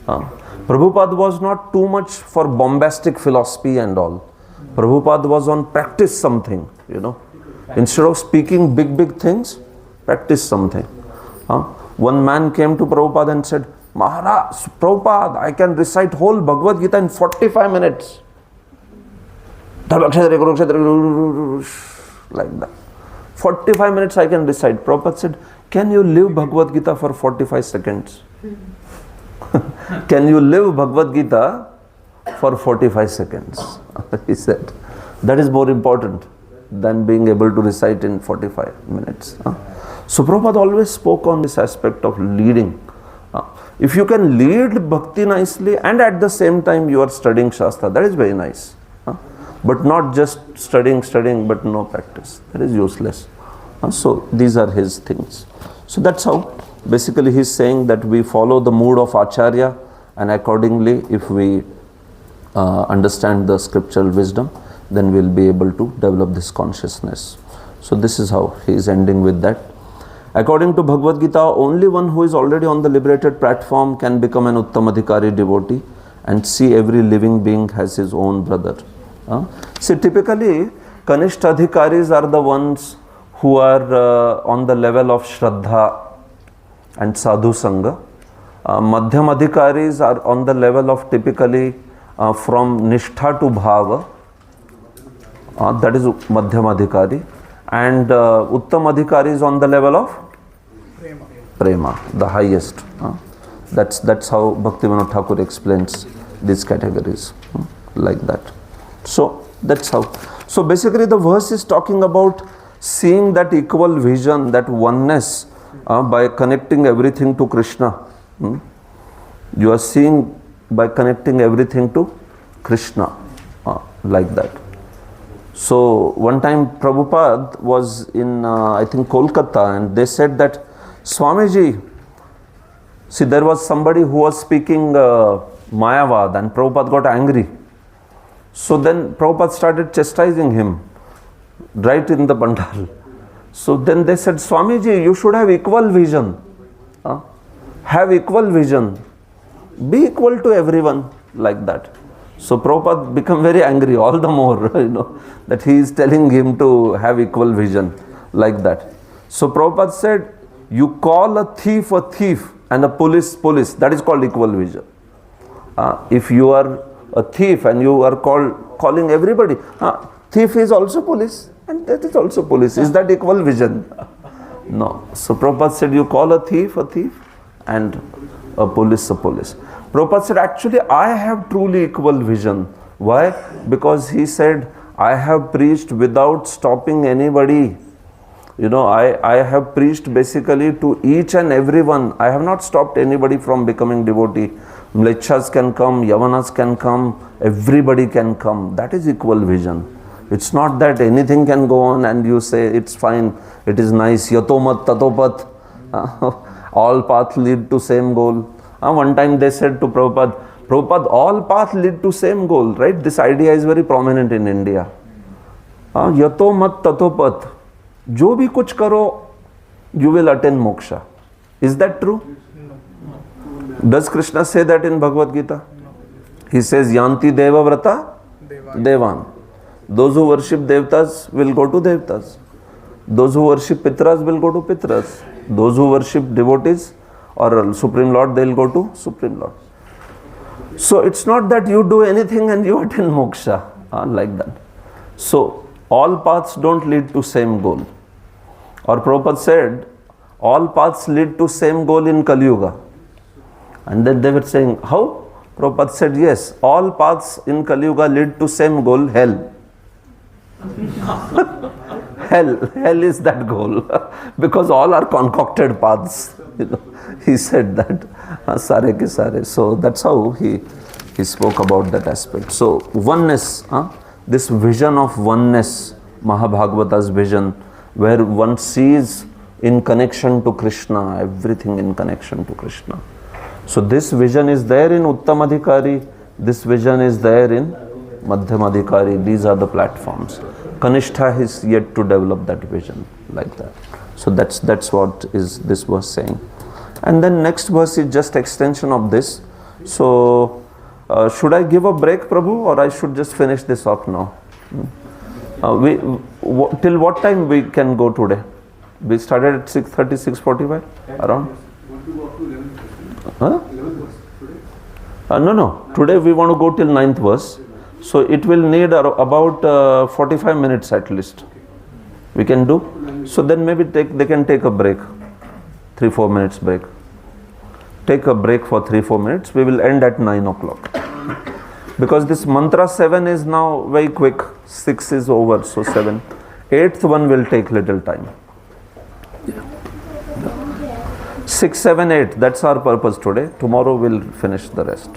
Prabhupada was not too much for bombastic philosophy and all. Prabhupada was on practice something, Instead of speaking big things, practice something. One man came to Prabhupada and said, Maharaj, Prabhupada, I can recite whole Bhagavad Gita in 45 minutes. Like that. 45 minutes I can recite. Prabhupada said, can you live Bhagavad Gita for 45 seconds? Can you live Bhagavad Gita for 45 seconds? He said, that is more important than being able to recite in 45 minutes. So Prabhupada always spoke on this aspect of leading. If you can lead bhakti nicely and at the same time you are studying Shastra, that is very nice. But not just studying but no practice. That is useless. So these are his things. So that's how basically he is saying that we follow the mood of Acharya, and accordingly if we understand the scriptural wisdom, then we will be able to develop this consciousness. So this is how he is ending with that. According to Bhagavad Gita, only one who is already on the liberated platform can become an Uttamadhikari devotee and see every living being as his own brother. See, typically Kanishtha-adhikaris are the ones who are on the level of Shraddha and Sadhu Sangha. Madhyam-adhikaris are on the level of typically from Nishtha to Bhava. That is Madhyam-adhikari. And Uttam-adhikari is on the level of Prema, the highest. That's how Bhaktivinoda Thakur explains these categories, like that. So that's how. So basically the verse is talking about seeing that equal vision, that oneness by connecting everything to Kṛṣṇa. You are seeing by connecting everything to Kṛṣṇa, like that. So one time Prabhupada was in I think Kolkata, and they said that Swamiji, see, there was somebody who was speaking Mayavad, and Prabhupada got angry. So then Prabhupada started chastising him right in the Pandal. So then they said, Swamiji, you should have equal vision. Have equal vision. Be equal to everyone, like that. So Prabhupada became very angry, all the more, that he is telling him to have equal vision, like that. So Prabhupada said, you call a thief and a police, that is called equal vision. If you are a thief and you are calling everybody, thief is also police and that is also police. Is that equal vision? No. So Prabhupada said, you call a thief and a police. Prabhupada said, actually I have truly equal vision. Why? Because he said, I have preached without stopping anybody. I have preached basically to each and everyone. I have not stopped anybody from becoming devotee. Mlechas can come, Yavanas can come, everybody can come. That is equal vision. It's not that anything can go on and you say it's fine, it is nice, yatomat tatopat, all paths lead to same goal. One time they said to Prabhupada, all paths lead to same goal, right? This idea is very prominent in India. Yatomat tatopat, jo bhi kuch karo, you will attain moksha. Is that true? Does Kṛṣṇa say that in Bhagavad Gita? He says, Yanti Deva Vrata Devan. Those who worship Devtas will go to Devtas. Those who worship Pitras will go to Pitras. Those who worship devotees or Supreme Lord, they will go to Supreme Lord. So it's not that you do anything and you attain moksha, like that. So all paths don't lead to same goal. Or Prabhupada said, all paths lead to same goal in Kali Yuga. And then they were saying, how? Prabhupada said, yes, all paths in Kali Yuga lead to same goal, hell. Hell is that goal. Because all are concocted paths. He said that. Sare ke sare. So that's how he spoke about that aspect. So oneness, this vision of oneness, Mahabhagavata's vision, where one sees in connection to Kṛṣṇa, everything in connection to Kṛṣṇa. So this vision is there in Uttamadhikari, this vision is there in Madhyamadhikari. These are the platforms. Kanishtha is yet to develop that vision, like that. So that's what is this verse saying. And then next verse is just extension of this. So should I give a break, Prabhu, or I should just finish this off now? Till what time we can go today? We started at 6:30, 6:45 around. Huh? No. Today we want to go till 9th verse. So it will need about 45 minutes at least. We can do. So then maybe they can take a break. 3-4 minutes break. Take a break for 3-4 minutes. We will end at 9 o'clock. Because this mantra 7 is now very quick. 6 is over, so 7. 8th one will take little time. 6, 7, 8. That's our purpose today. Tomorrow we'll finish the rest.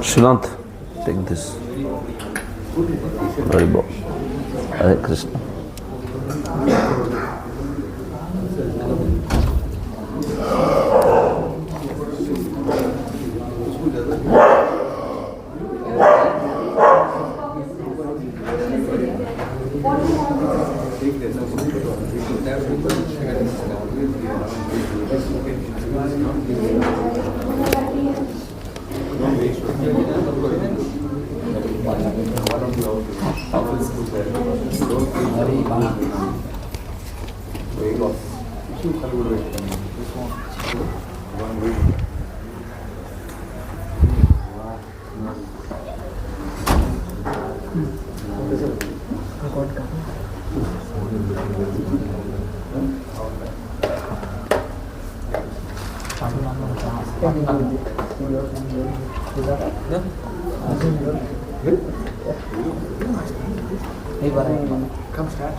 Shrinath, take this. Very good. Hare Kṛṣṇa. Come start.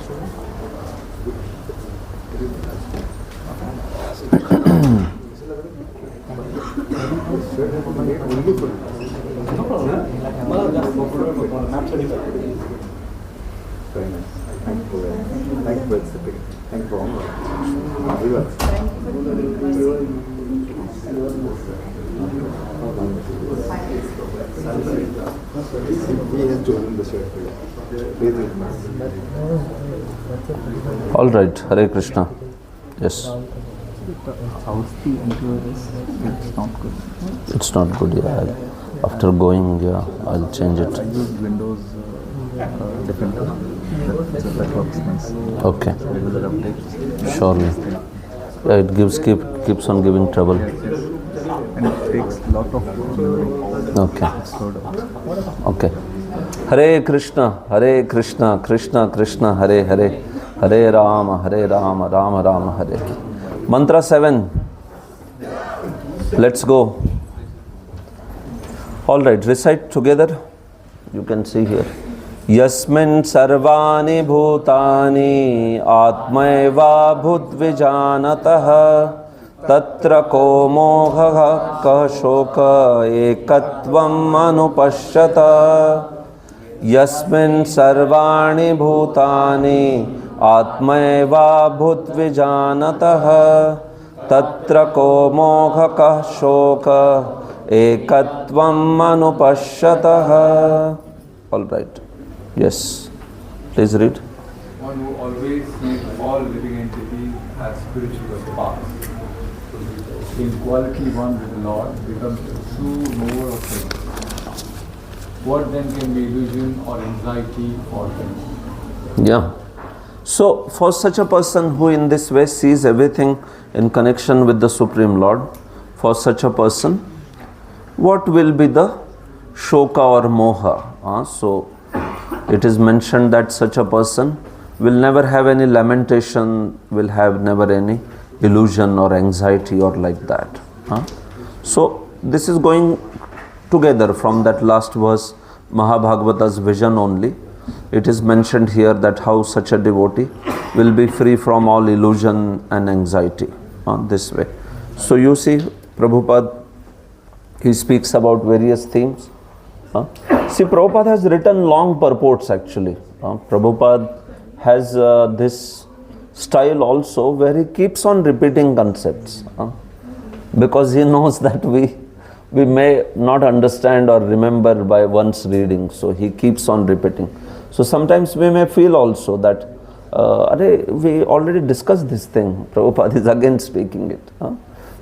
All right, Hare Kṛṣṇa. Yes. How's the interior is? It's not good. It's not good, yeah. After going, yeah, I'll change it. I use Windows different. That works nice. Okay. Regular updates. Surely. Yeah, it keeps on giving trouble. And it takes a lot of memory. Okay. Slow down. Okay. Hare Kṛṣṇa, Hare Kṛṣṇa, Kṛṣṇa Kṛṣṇa, Hare Hare, Hare Rama, Rama Rama, Hare. Mantra 7. Let's go. All right, recite together. You can see here. Yasmin sarvani bhutani atmaeva bhutvijanatah tatra ko moha ka shoka ekatvam anupashyata. Yasmin sarvani bhutani atmaeva bhutvijanatah tatra ko moha ka shoka ekatvam anupashyatah. All right. Yes. Please read. One who always sees all living entities as spiritual sparks. In quality one with the Lord becomes a true knower of things. What then can be illusion or anxiety or things? Yeah. So, for such a person who in this way sees everything in connection with the Supreme Lord, for such a person, what will be the shoka or moha? So, it is mentioned that such a person will never have any lamentation, will have never any illusion or anxiety or like that. So, this is going together from that last verse, Mahabhagavata's vision only. It is mentioned here that how such a devotee will be free from all illusion and anxiety this way. So you see, Prabhupada, he speaks about various themes. See, Prabhupada has written long purports actually. Prabhupada has this style also where he keeps on repeating concepts because he knows that we may not understand or remember by once reading, so he keeps on repeating. So sometimes we may feel also that we already discussed this thing, Prabhupada is again speaking it.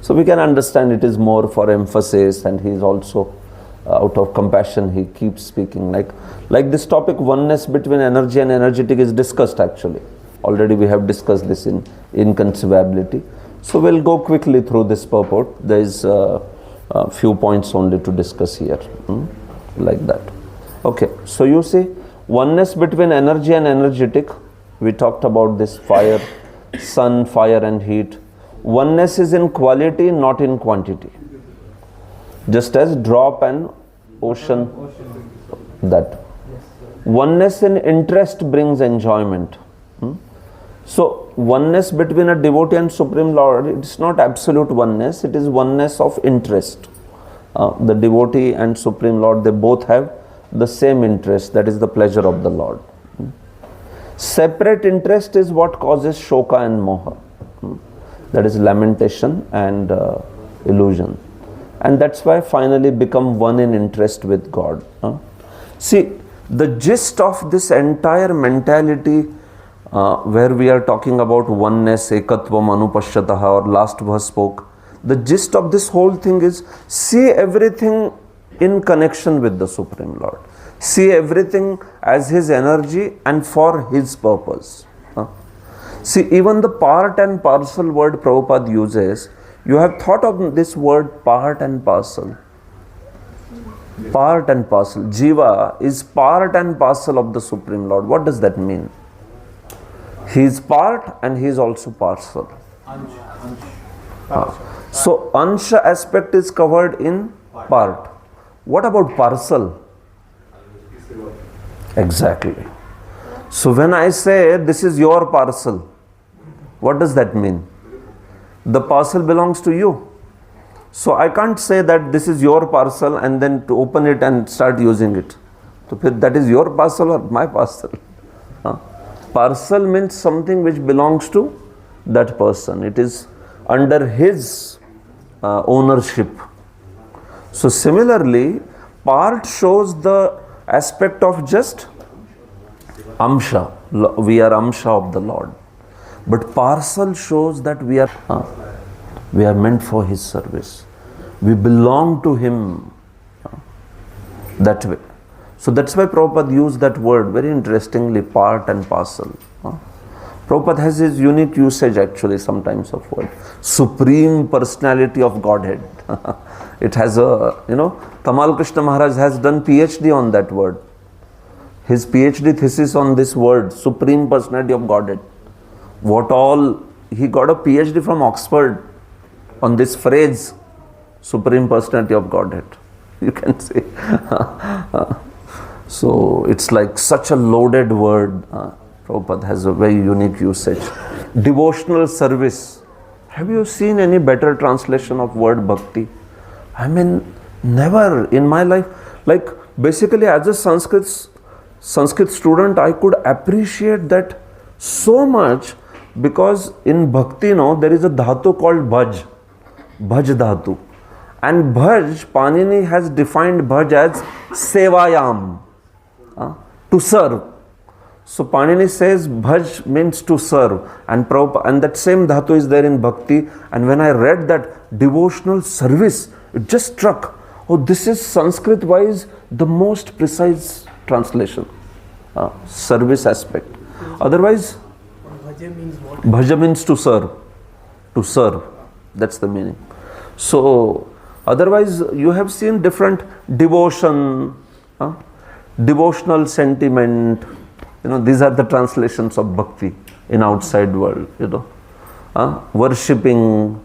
So we can understand it is more for emphasis, and he is also out of compassion he keeps speaking. Like this topic, oneness between energy and energetic, is discussed actually. Already we have discussed this in inconceivability. So we'll go quickly through this purport. There is a few points only to discuss here, like that. Okay, so you see, oneness between energy and energetic, we talked about this fire, sun, fire and heat. Oneness is in quality, not in quantity. Just as drop and ocean, that. Oneness in interest brings enjoyment. So, oneness between a devotee and Supreme Lord, it's not absolute oneness, it is oneness of interest. The devotee and Supreme Lord, they both have the same interest, that is the pleasure of the Lord. Separate interest is what causes shoka and moha. That is lamentation and illusion. And that's why finally become one in interest with God. See, the gist of this entire mentality where we are talking about oneness, ekatvam anupashyataha, or last verse spoke, the gist of this whole thing is see everything in connection with the Supreme Lord. See everything as His energy and for His purpose. See, even the part and parcel word Prabhupada uses, you have thought of this word part and parcel. Part and parcel. Jiva is part and parcel of the Supreme Lord. What does that mean? He is part and he is also parcel. So, ansha aspect is covered in part. What about parcel? Exactly. So, when I say this is your parcel, what does that mean? The parcel belongs to you. So, I can't say that this is your parcel and then to open it and start using it. So, that is your parcel or my parcel? Parcel means something which belongs to that person. It is under his ownership. So similarly, part shows the aspect of just amsha. We are amsha of the Lord. But parcel shows that we are meant for His service. We belong to Him that way. So that's why Prabhupada used that word very interestingly, part and parcel. Prabhupada has his unique usage actually sometimes of word. Supreme Personality of Godhead. It has a, Tamal Kṛṣṇa Maharaj has done PhD on that word. His PhD thesis on this word, Supreme Personality of Godhead. What all, he got a PhD from Oxford on this phrase, Supreme Personality of Godhead. You can say. So it's like such a loaded word. Prabhupada has a very unique usage. Devotional service. Have you seen any better translation of word bhakti? I mean, never in my life. Like basically as a Sanskrit student, I could appreciate that so much because in bhakti, there is a dhatu called bhaj. Bhaj dhatu. And bhaj, Panini has defined bhaj as sevayam. To serve. So Panini says bhaj means to serve, and that same dhatu is there in bhakti. And when I read that devotional service, it just struck, oh, this is Sanskrit wise the most precise translation. Service aspect. Otherwise, Bhaja means what? Bhaja means to serve. To serve. That's the meaning. So otherwise you have seen different devotion, devotional sentiment, these are the translations of bhakti in outside world, worshipping,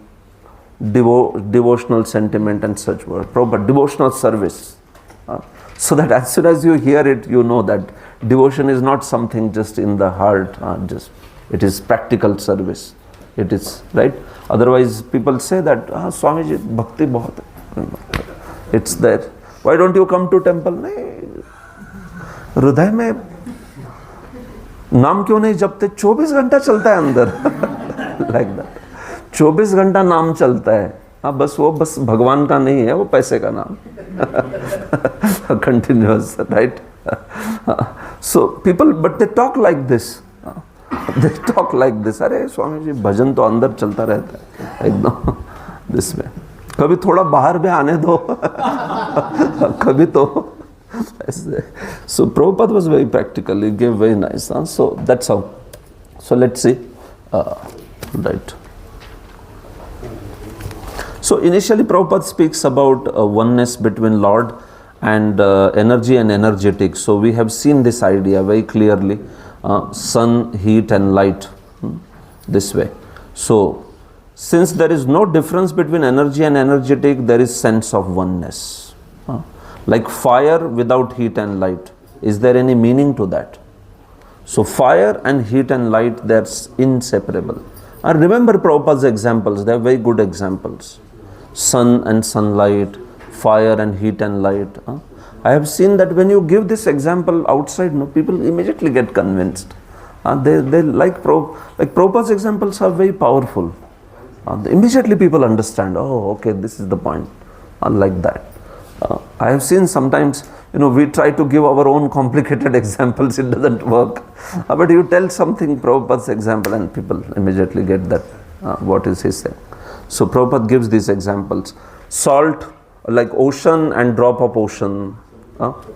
devotional sentiment and such word. Proper devotional service. So that as soon as you hear it, you know that devotion is not something just in the heart, it is practical service. It is, right? Otherwise, people say that, Swamiji, bhakti bahut hai. It's there. Why don't you come to temple? नहीं, हृदय में नाम क्यों नहीं जपते? 24 घंटा चलता है अंदर. Like that. 24 घंटा नाम चलता है. हाँ, बस भगवान का नहीं है, वो पैसे का नाम. Continuous, right? So people, but they talk like this. They talk like this. अरे स्वामी जी, भजन तो अंदर चलता रहता है एकदम this way. कभी थोड़ा बाहर भी आने दो. कभी तो ऐसे. So Prabhupada was very practical. He gave very nice. So that's how. So let's see. Right. So initially Prabhupada speaks about oneness between Lord and energy and energetic. So we have seen this idea very clearly. Sun, heat and light. This way. So since there is no difference between energy and energetic, there is sense of oneness. Like fire without heat and light. Is there any meaning to that? So fire and heat and light, they're inseparable. And remember Prabhupada's examples, they are very good examples. Sun and sunlight, fire and heat and light. I have seen that when you give this example outside, people immediately get convinced. They like Prabhupada's examples are very powerful. Immediately people understand, oh, okay, this is the point. Like that. I have seen sometimes, we try to give our own complicated examples, it doesn't work. But you tell something, Prabhupada's example, and people immediately get that, what is he saying. So Prabhupada gives these examples. Salt, like ocean and drop of ocean.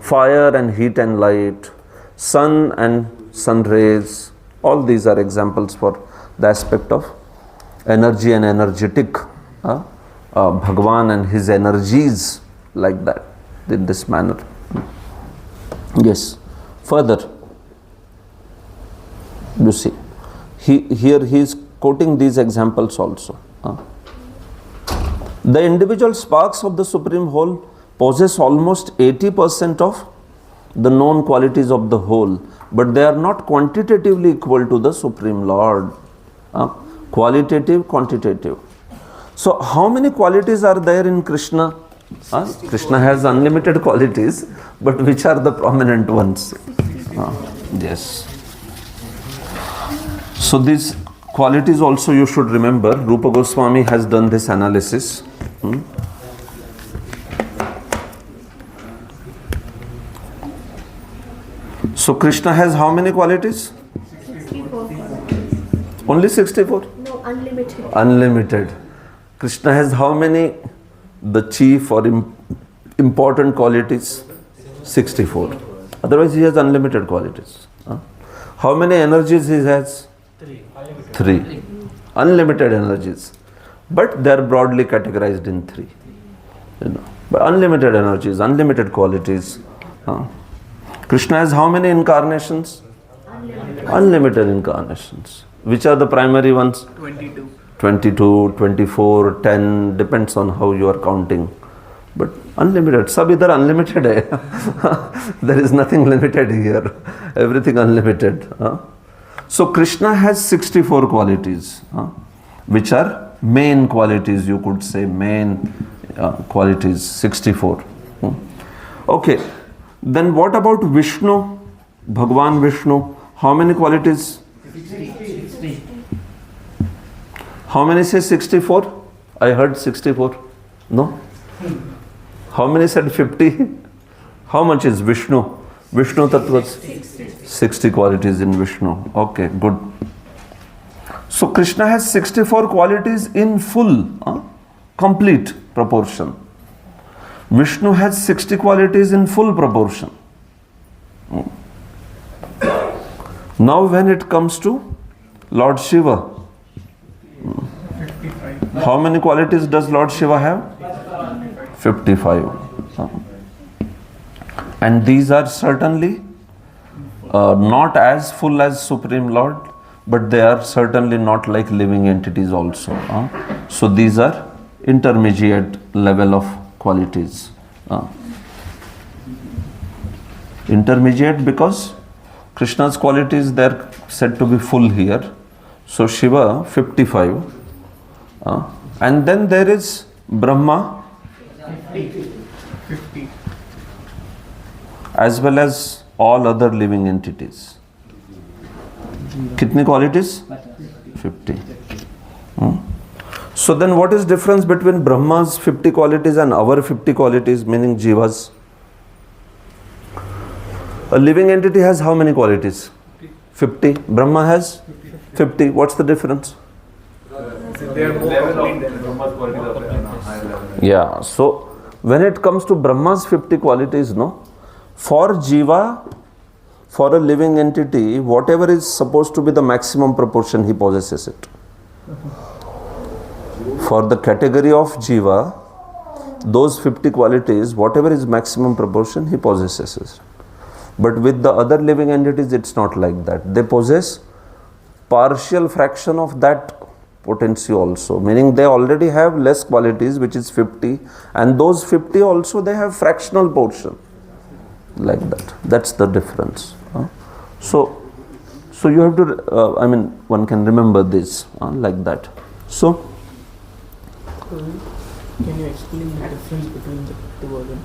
Fire and heat and light. Sun and sun rays. All these are examples for the aspect of energy and energetic. Bhagwan and his energies, like that, in this manner. Yes. Further, you see, here he is quoting these examples also. The individual sparks of the Supreme Whole possess almost 80% of the known qualities of the whole, but they are not quantitatively equal to the Supreme Lord. Qualitative, quantitative. So how many qualities are there in Kṛṣṇa? Kṛṣṇa has unlimited qualities, but which are the prominent ones? Yes. So these qualities also you should remember. Rupa Goswami has done this analysis. So Kṛṣṇa has how many qualities? 64. Only 64? No, unlimited. Unlimited. Kṛṣṇa has how many? The chief or important qualities? 64. Otherwise he has unlimited qualities. How many energies he has? 3. Unlimited energies. But they are broadly categorized in 3. But unlimited energies, unlimited qualities. Kṛṣṇa has how many incarnations? Unlimited incarnations. Which are the primary ones? 22, 24, 10, depends on how you are counting. But unlimited, sab idhar unlimited hai. There is nothing limited here. Everything unlimited. So Kṛṣṇa has 64 qualities, which are main qualities, you could say, main qualities, 64. Okay, then what about Vishnu, Bhagwan Vishnu? How many qualities? 60. How many say 64? I heard 64. No? How many said 50? How much is Vishnu? Vishnu Tattva's 60 qualities in Vishnu. Okay, good. So Kṛṣṇa has 64 qualities in full, complete proportion. Vishnu has 60 qualities in full proportion. Now when it comes to Lord Shiva, how many qualities does Lord Shiva have? 55. And these are certainly not as full as Supreme Lord, but they are certainly not like living entities also. So these are intermediate level of qualities. Intermediate because Krishna's qualities they are said to be full here. So Shiva 55. And then there is Brahma 50. as well as all other living entities. Kitni qualities? 50. So then what is difference between Brahma's 50 qualities and our 50 qualities, meaning Jivas? A living entity has how many qualities? 50. Brahma has 50. What's the difference? They are more complete than Brahma's qualities are on a higher level. Yeah, so when it comes to Brahma's 50 qualities, no, for Jiva, for a living entity, whatever is supposed to be the maximum proportion, he possesses it. For the category of Jiva, those 50 qualities, whatever is maximum proportion, he possesses it. But with the other living entities, it's not like that. They possess partial fraction of that potency also, meaning they already have less qualities, which is 50, and those 50 also they have fractional portion, like that. That's the difference. So you have to, one can remember this like that. So, can you explain the difference between the two of them?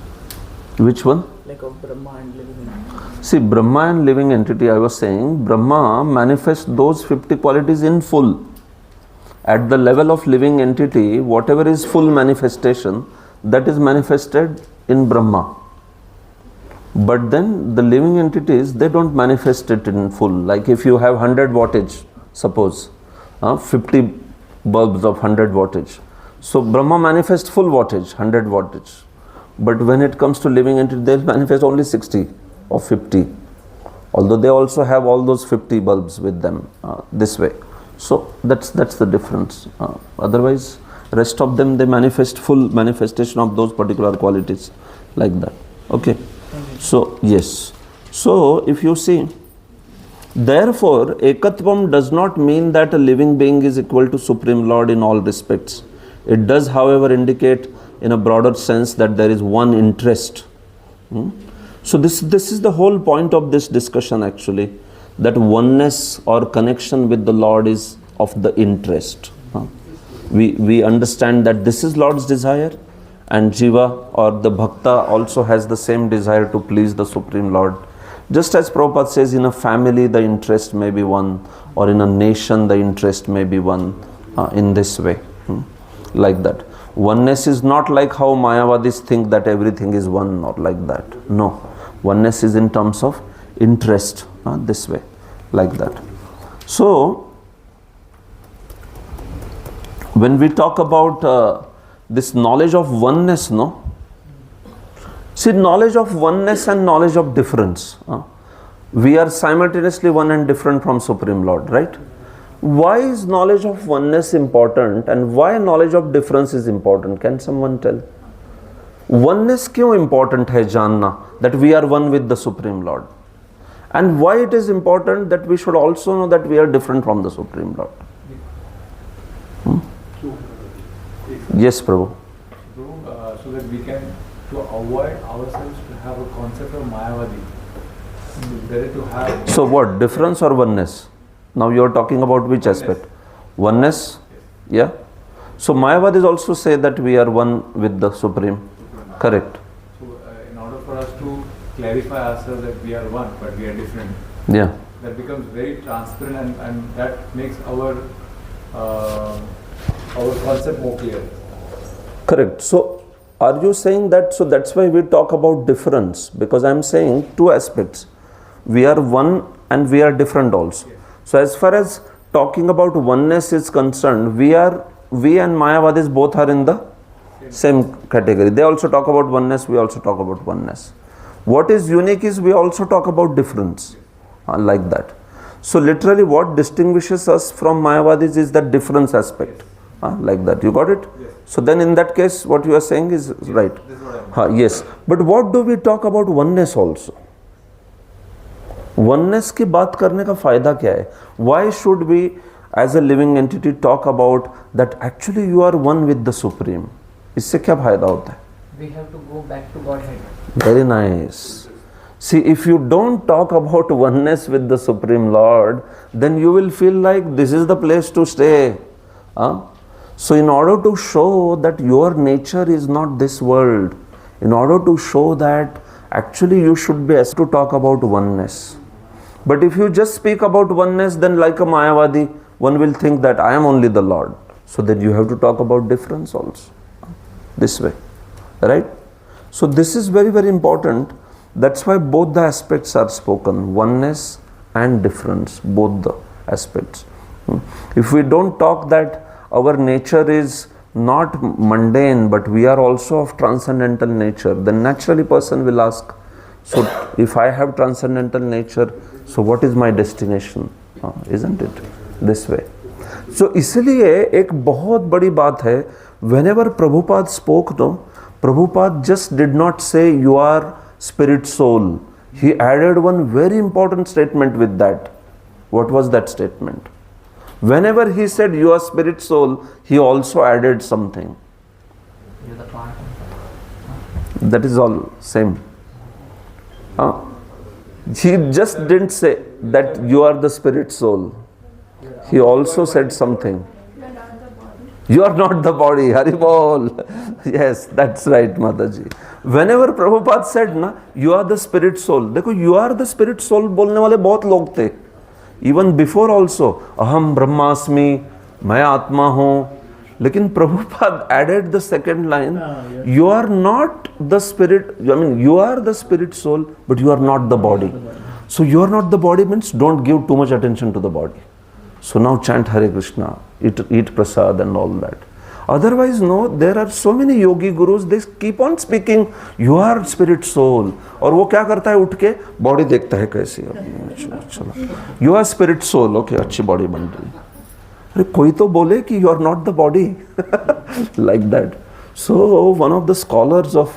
Which one? Like of Brahma and living entity. See, Brahma and living entity, I was saying, Brahma manifests those 50 qualities in full. At the level of living entity, whatever is full manifestation, that is manifested in Brahma. But then the living entities, they don't manifest it in full. Like if you have 100 wattage, suppose, 50 bulbs of 100 wattage. So Brahma manifests full wattage, 100 wattage. But when it comes to living entity, they'll manifest only 60 or 50. Although they also have all those 50 bulbs with them this way. So that's the difference. Otherwise, rest of them, they manifest full manifestation of those particular qualities like that. Okay. So, yes. So, if you see, therefore, Ekatvam does not mean that a living being is equal to Supreme Lord in all respects. It does, however, indicate in a broader sense that there is one interest. So, this is the whole point of this discussion actually, that oneness or connection with the Lord is of the interest. We understand that this is Lord's desire, and Jiva or the Bhakta also has the same desire to please the Supreme Lord. Just as Prabhupada says, in a family the interest may be one, or in a nation the interest may be one, in this way, like that. Oneness is not like how Mayavadis think that everything is one or like that. No, oneness is in terms of interest, this way, like that. So, when we talk about this knowledge of oneness, no? See, knowledge of oneness and knowledge of difference. We are simultaneously one and different from Supreme Lord, right? Why is knowledge of oneness important and why knowledge of difference is important? Can someone tell? Oneness क्यों important है जानना, that we are one with the Supreme Lord? And why it is important that we should also know that we are different from the Supreme Lord? Yes, Prabhu. So that we can, to avoid ourselves to have a concept of Mayavadi, it's better to have... So what, difference or oneness? Now you are talking about which aspect? Oneness? Yeah. So Mayavadis also say that we are one with the Supreme. Correct. So in order for us to clarify ourselves that we are one, but we are different, yeah, that becomes very transparent, and that makes our concept more clear. Correct. So are you saying that, so that's why we talk about difference, because I am saying two aspects. We are one and we are different also. Yes. So as far as talking about oneness is concerned, we and Mayavadis both are in the same category. They also talk about oneness, we also talk about oneness. What is unique is we also talk about difference, like that. So literally what distinguishes us from Mayavadis is that difference aspect, like that. You got it? Yes. So then in that case what you are saying is right. Yes. But what do we talk about oneness also? Oneness की बात करने का फायदा क्या है? Why should we as a living entity talk about that actually you are one with the Supreme? इससे क्या फायदा होता है? We have to go back to Godhead. Very nice. See, if you don't talk about oneness with the Supreme Lord, then you will feel like this is the place to stay. So in order to show that your nature is not this world, in order to show that actually you should be asked to talk about oneness. But if you just speak about oneness, then like a Mayavadi, one will think that I am only the Lord. So then you have to talk about difference also. This way. Right? So this is very, very important. That's why both the aspects are spoken. Oneness and difference. Both the aspects. If we don't talk that our nature is not mundane, but we are also of transcendental nature, then naturally person will ask, so if I have transcendental nature, so what is my destination? Isn't it? This way. So इसलिए एक बहुत बड़ी बात है, whenever Prabhupada spoke, no, Prabhupada just did not say you are spirit soul. He added one very important statement with that. What was that statement? Whenever he said you are spirit soul, he also added something. You're the part. That is all same. He just didn't say that you are the spirit soul. He also said something. You are not the body. Haribol. Yes, that's right, Mataji. Whenever Prabhupada said, na, you are the spirit soul. देखो, you are the spirit soul बोलने वाले बहुत लोग थे. Even before also, aham brahmasmi, मैं आत्मा हूँ. लेकिन Prabhupada added the second line, you are not the spirit, I mean, you are the spirit soul, but you are not the body. So you are not the body means don't give too much attention to the body. So now chant Hare Kṛṣṇa, eat prasad and all that. Otherwise, no, there are so many yogi gurus, they keep on speaking, you are spirit soul. और वो क्या करता है उठ के body देखता है कैसी है. You are spirit soul, okay, अच्छी body बन रही. अरे कोई तो बोले कि you are not the body. Like that. So one of the scholars of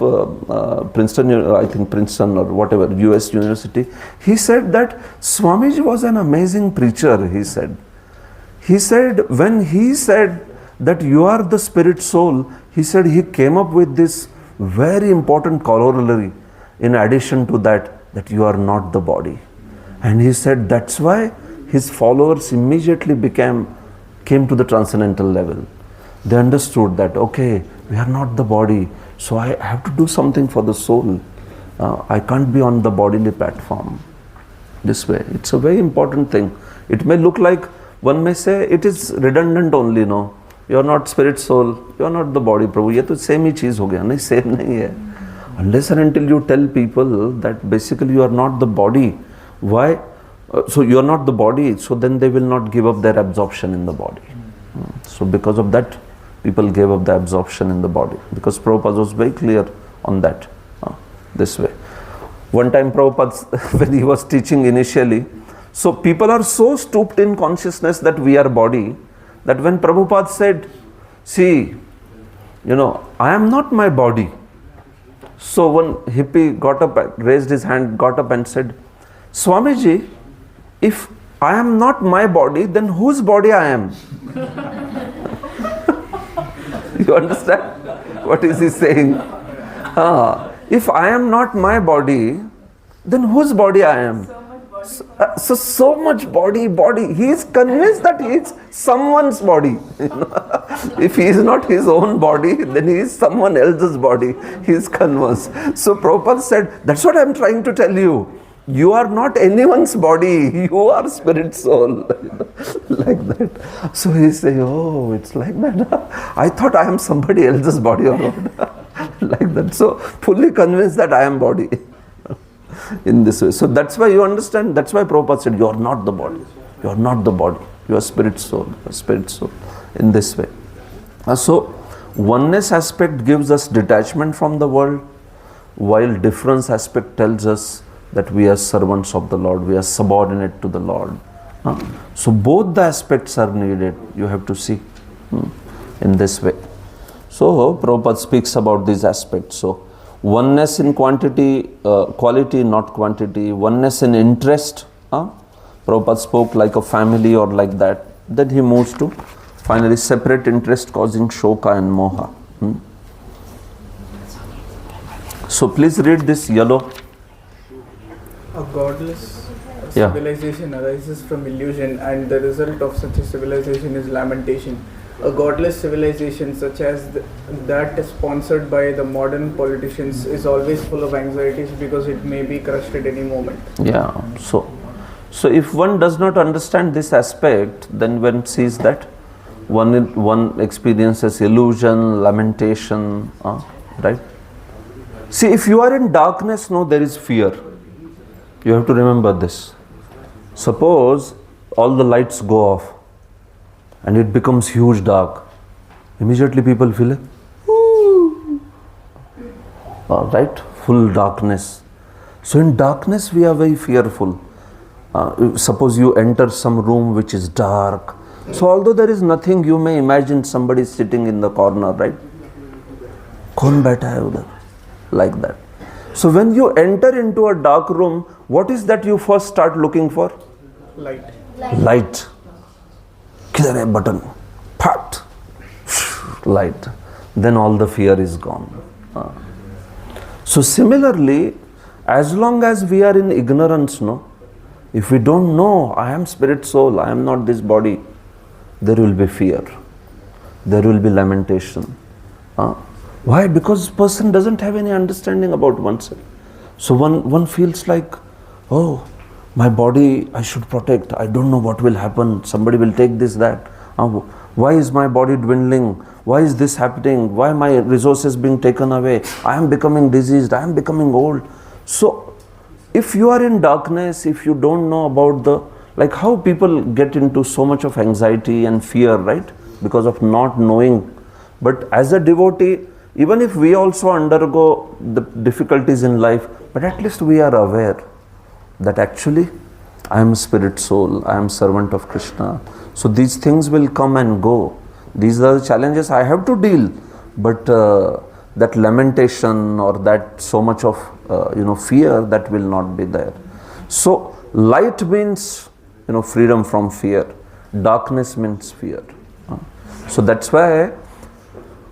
Princeton, I think Princeton or whatever, US University, he said that Swamiji was an amazing preacher, he said. He said, when he said that you are the spirit soul, he said he came up with this very important corollary in addition to that, that you are not the body. And he said that's why his followers immediately came to the transcendental level. They understood that, okay, we are not the body, so I have to do something for the soul. I can't be on the bodily platform. This way. It's a very important thing. It may look like, one may say, it is redundant only, no? You are not spirit soul, you are not the body, Prabhu. ये तो same ही चीज हो गया, नहीं same नहीं है. Unless and until you tell people that basically you are not the body, why? So you are not the body, so then they will not give up their absorption in the body. So because of that, people gave up the absorption in the body. Because Prabhupada was very clear on that. This way. One time Prabhupada, when he was teaching initially, so people are so stooped in consciousness that we are body, that when Prabhupada said, see, you know, I am not my body. So one hippie got up, raised his hand, got up and said, Swamiji, if I am not my body, then whose body I am? You understand? What is he saying? If I am not my body, then whose body I am? So much body. He is convinced that he is someone's body. If he is not his own body, then he is someone else's body. He is convinced. So Prabhupada said, that's what I am trying to tell you. You are not anyone's body. You are spirit soul. Like that. So he say, oh, it's like that. I thought I am somebody else's body or what. Like that. So fully convinced that I am body. In this way. So that's why you understand, that's why Prabhupada said, you are not the body. You are not the body. You are spirit soul. You are spirit soul. In this way. So oneness aspect gives us detachment from the world, while difference aspect tells us that we are servants of the Lord. We are subordinate to the Lord. So both the aspects are needed. You have to see in this way. So Prabhupada speaks about these aspects. So oneness in quantity, quality, not quantity. Oneness in interest. Prabhupada spoke like a family or like that. Then he moves to finally separate interest causing shoka and moha. So please read this yellow. A godless Yeah. civilization arises from illusion, and the result of such a civilization is lamentation. A godless civilization such as that sponsored by the modern politicians is always full of anxieties because it may be crushed at any moment. Yeah. So if one does not understand this aspect, then one sees that one experiences illusion, lamentation, right? See, if you are in darkness, no, there is fear. You have to remember this. Suppose all the lights go off and it becomes huge dark. Immediately people feel like, ooh, right? Full darkness. So in darkness we are very fearful. Suppose you enter some room which is dark. So although there is nothing, you may imagine somebody sitting in the corner, right? Kaun baitha hai udhar? Like that. So when you enter into a dark room, what is that you first start looking for? Light. Light. Kidhar hai button? Pat. Light. Then all the fear is gone. So similarly, as long as we are in ignorance, no, if we don't know, I am spirit soul, I am not this body, there will be fear. There will be lamentation. Why? Because person doesn't have any understanding about oneself. So one feels like, oh, my body I should protect. I don't know what will happen. Somebody will take this, that. Why is my body dwindling? Why is this happening? Why my resources being taken away? I am becoming diseased. I am becoming old. So if you are in darkness, if you don't know about the, like how people get into so much of anxiety and fear, right? Because of not knowing. But as a devotee, even if we also undergo the difficulties in life, but at least we are aware that actually I am spirit soul, I am servant of Kṛṣṇa. So these things will come and go. These are the challenges I have to deal. But that lamentation or that so much of fear, that will not be there. So light means freedom from fear. Darkness means fear. So that's why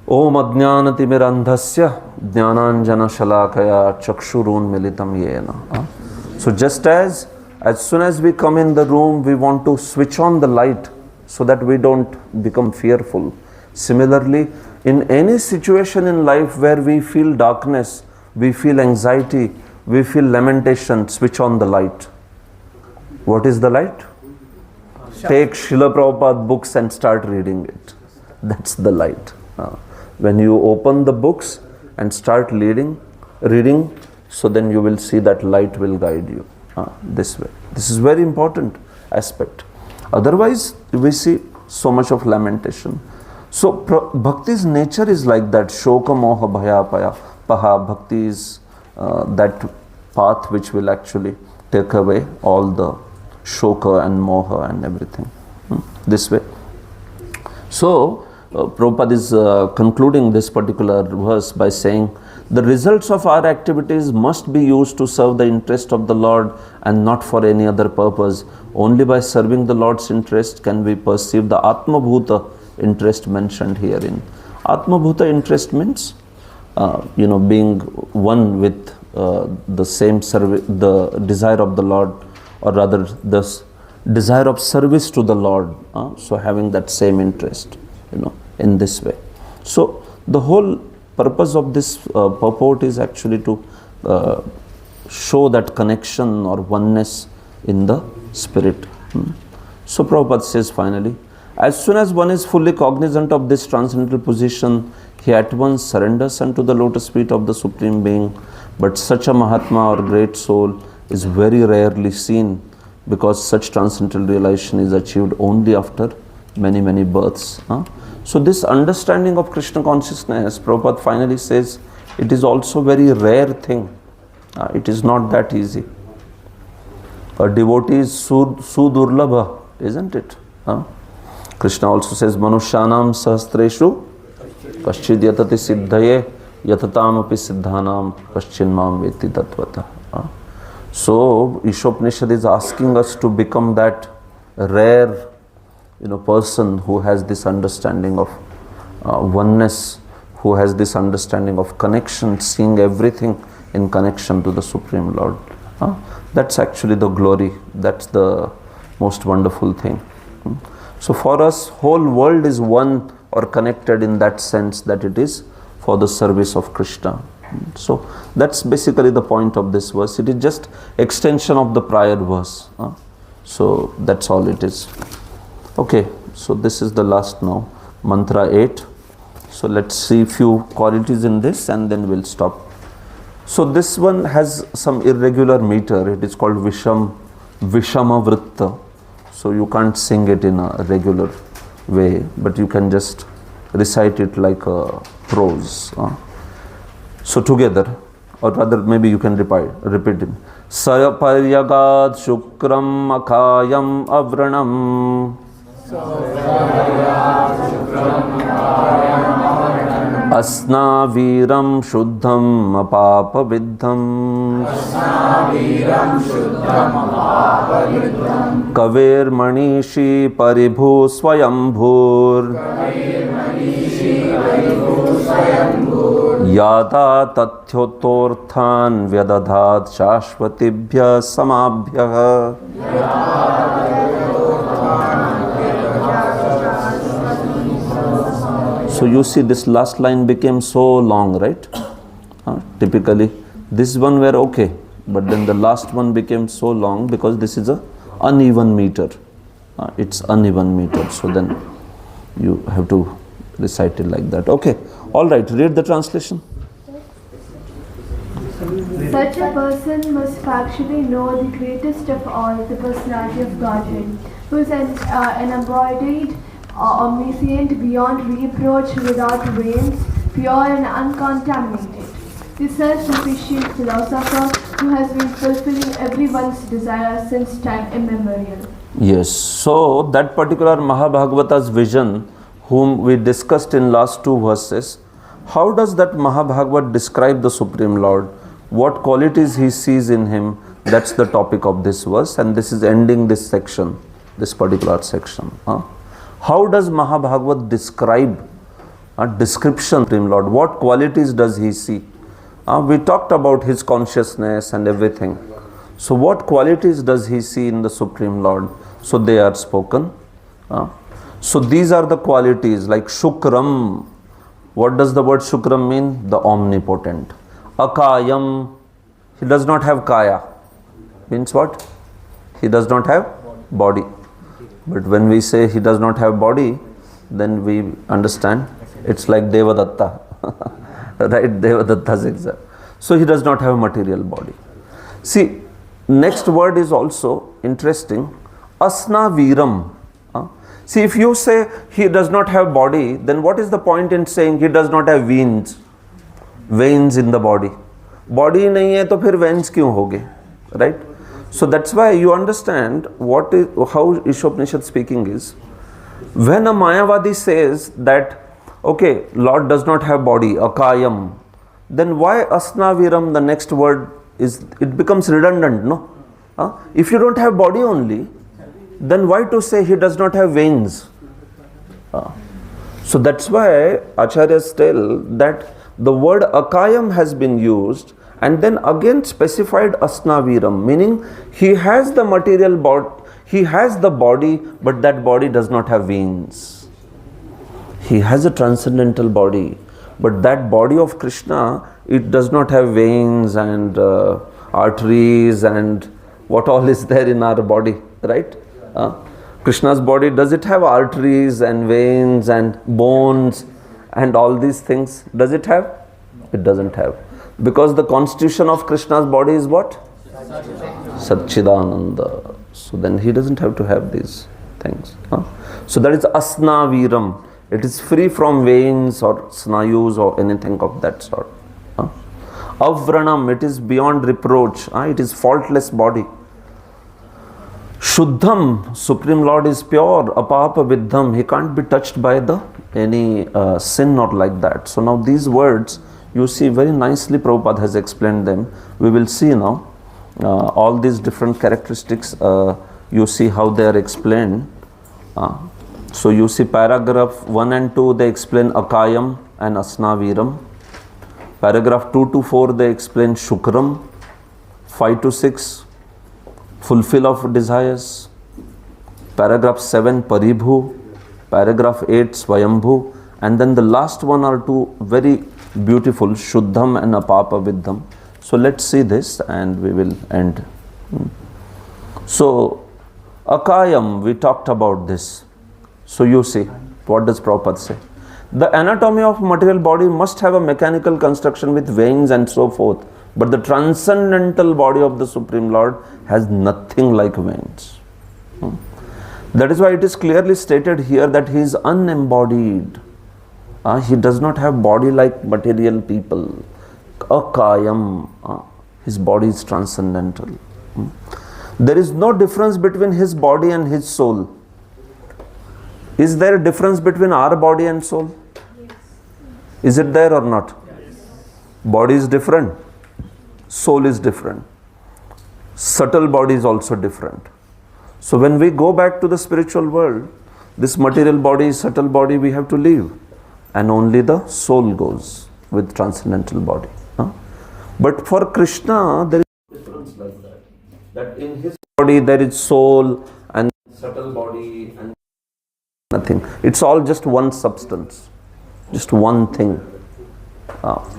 Om Ajnanatimirandhasya Jnananjana Shalakaya Chakshurun Militam Yena. So just as soon as we come in the room, we want to switch on the light so that we don't become fearful. Similarly, in any situation in life where we feel darkness, we feel anxiety, we feel lamentation, switch on the light. What is the light? Take Srila Prabhupada books and start reading it. That's the light. When you open the books and start reading, so then you will see that light will guide you this way. This is very important aspect. Otherwise, we see so much of lamentation. So Bhakti's nature is like that. Shoka moha bhaya paya paha. Bhakti is that path which will actually take away all the shoka and moha and everything. This way. So Prabhupada is concluding this particular verse by saying, the results of our activities must be used to serve the interest of the Lord and not for any other purpose. Only by serving the Lord's interest can we perceive the Atma Bhuta interest mentioned herein. Atma Bhuta interest means, being one with the same service, the desire of the Lord, or rather the desire of service to the Lord. So having that same interest, in this way. So the whole purpose of this purport is actually to show that connection or oneness in the spirit. So Prabhupada says finally, as soon as one is fully cognizant of this transcendental position, he at once surrenders unto the lotus feet of the Supreme Being. But such a Mahatma or great soul is very rarely seen, because such transcendental realization is achieved only after many births. So this understanding of Krishna consciousness, Prabhupada finally says, it is also very rare thing. It is not that easy. A devotee is sudurlabha, isn't it? Krishna also says, Manushyanam sahastreshu kaschid yatati siddhaye yatatam api siddhanam kaschinmam veti tatvata. So Isopanishad is asking us to become that rare person who has this understanding of oneness, who has this understanding of connection, seeing everything in connection to the Supreme Lord. That's actually the glory. That's the most wonderful thing. So for us, whole world is one or connected in that sense that it is for the service of Kṛṣṇa. So that's basically the point of this verse. It is just extension of the prior verse. So that's all it is. Okay, so this is the last now, mantra 8. So let's see few qualities in this and then we'll stop. So this one has some irregular meter. It is called Vishama Vritta. So you can't sing it in a regular way, but you can just recite it like a prose. So together, or rather maybe you can repeat it. Sayaparyagad shukram akayam avranam asna viram shuddham apapa viddham kaver manishi paribhu swayambhur yada tathyotorthan vyadadhat shashvatibhya samabhyah. So you see this last line became so long, right? Typically this one were okay, but then the last one became so long because this is a uneven meter. It's uneven meter, so then you have to recite it like that. Okay, all right, read the translation. Such a person must factually know the greatest of all, the personality of Godhead, who is unembodied, omniscient, beyond reproach, without veins, pure and uncontaminated. The self-sufficient philosopher who has been fulfilling everyone's desire since time immemorial. Yes, so that particular Mahabhagavata's vision, whom we discussed in last two verses, how does that Mahabhagavat describe the Supreme Lord? What qualities he sees in him? That's the topic of this verse, and this is ending this section, this particular section. How does Mahabhagavat describe a description of Supreme Lord? What qualities does he see? We talked about his consciousness and everything. So what qualities does he see in the Supreme Lord? So they are spoken. So these are the qualities like Shukram. What does the word Shukram mean? The omnipotent. Akayam, he does not have kaya. Means what? He does not have body. But when we say he does not have body, then we understand it's like Devadatta. Right? Devadatta's example. So he does not have a material body. See, next word is also interesting. Asna Viram. See, if you say he does not have body, then what is the point in saying he does not have veins? Veins in the body. Body nahi hai to phir veins kyun hoge? Right? So that's why you understand how Isopanishad speaking is. When a Mayavadi says that, okay, Lord does not have body, akayam, then why asna viram, the next word, it becomes redundant, no? If you don't have body only, then why to say he does not have veins? So that's why Acharyas tell that the word akayam has been used and then again specified asna viram, meaning he has the material body, he has the body, but that body does not have veins. He has a transcendental body, but that body of Kṛṣṇa, it does not have veins and arteries and what all is there in our body, right? Kṛṣṇa's body, does it have arteries and veins and bones and all these things? Does it have? It doesn't have. Because the constitution of Kṛṣṇa's body is what? Satchidananda. So then he doesn't have to have these things. So that is asna viram. It is free from veins or snayus or anything of that sort. Avranam, it is beyond reproach. It is faultless body. Shuddham, Supreme Lord is pure. Apapa viddham, he can't be touched by any sin or like that. So now these words, you see very nicely Prabhupada has explained them. We will see now all these different characteristics. You see how they are explained. So you see paragraph 1 and 2, they explain akayam and asna viram. Paragraph 2 to 4, they explain shukram. 5 to 6, fulfill of desires. Paragraph 7, Paribhu. Paragraph 8, Swayambhu. And then the last one or two, very beautiful, Shuddham and Apapa Viddham. So let's see this and we will end. So, Akayam, we talked about this. So you see, what does Prabhupada say? The anatomy of material body must have a mechanical construction with veins and so forth. But the transcendental body of the Supreme Lord has nothing like veins. That is why it is clearly stated here that he is unembodied. He does not have body like material people. Akayam, his body is transcendental. There is no difference between his body and his soul. Is there a difference between our body and soul? Yes. Is it there or not? Yes. Body is different. Soul is different. Subtle body is also different. So when we go back to the spiritual world, this material body, subtle body, we have to leave. And only the soul goes with transcendental body. But for Kṛṣṇa, there is a difference like that. That in his body there is soul and subtle body and nothing. It's all just one substance. Just one thing.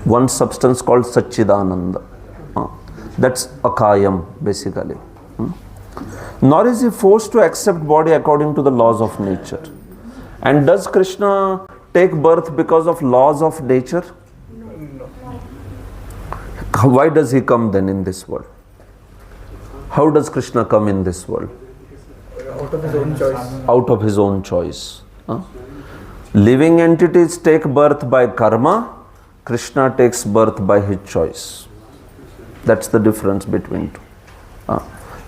One substance called Satchidananda. That's Akayam basically. Nor is he forced to accept body according to the laws of nature. And does Kṛṣṇa take birth because of laws of nature? No. Why does he come then in this world? How does Kṛṣṇa come in this world? Out of his own choice. Out of his own choice. Living entities take birth by karma. Kṛṣṇa takes birth by his choice. That's the difference between two.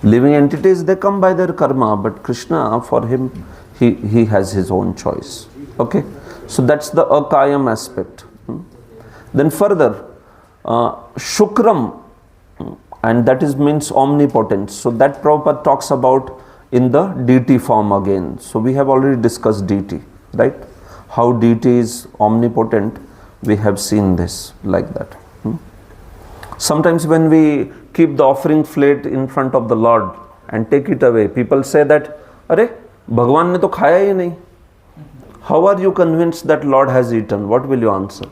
Living entities, they come by their karma, but Kṛṣṇa, for him, he has his own choice. Okay? So that's the Akayam aspect. Then further, Shukram, and that means omnipotence. So that Prabhupada talks about in the deity form again. So we have already discussed deity, right? How deity is omnipotent, we have seen this like that. Sometimes when we keep the offering plate in front of the Lord and take it away, people say that, Arey, Bhagwan ne to khaya hi nahi. How are you convinced that Lord has eaten? What will you answer?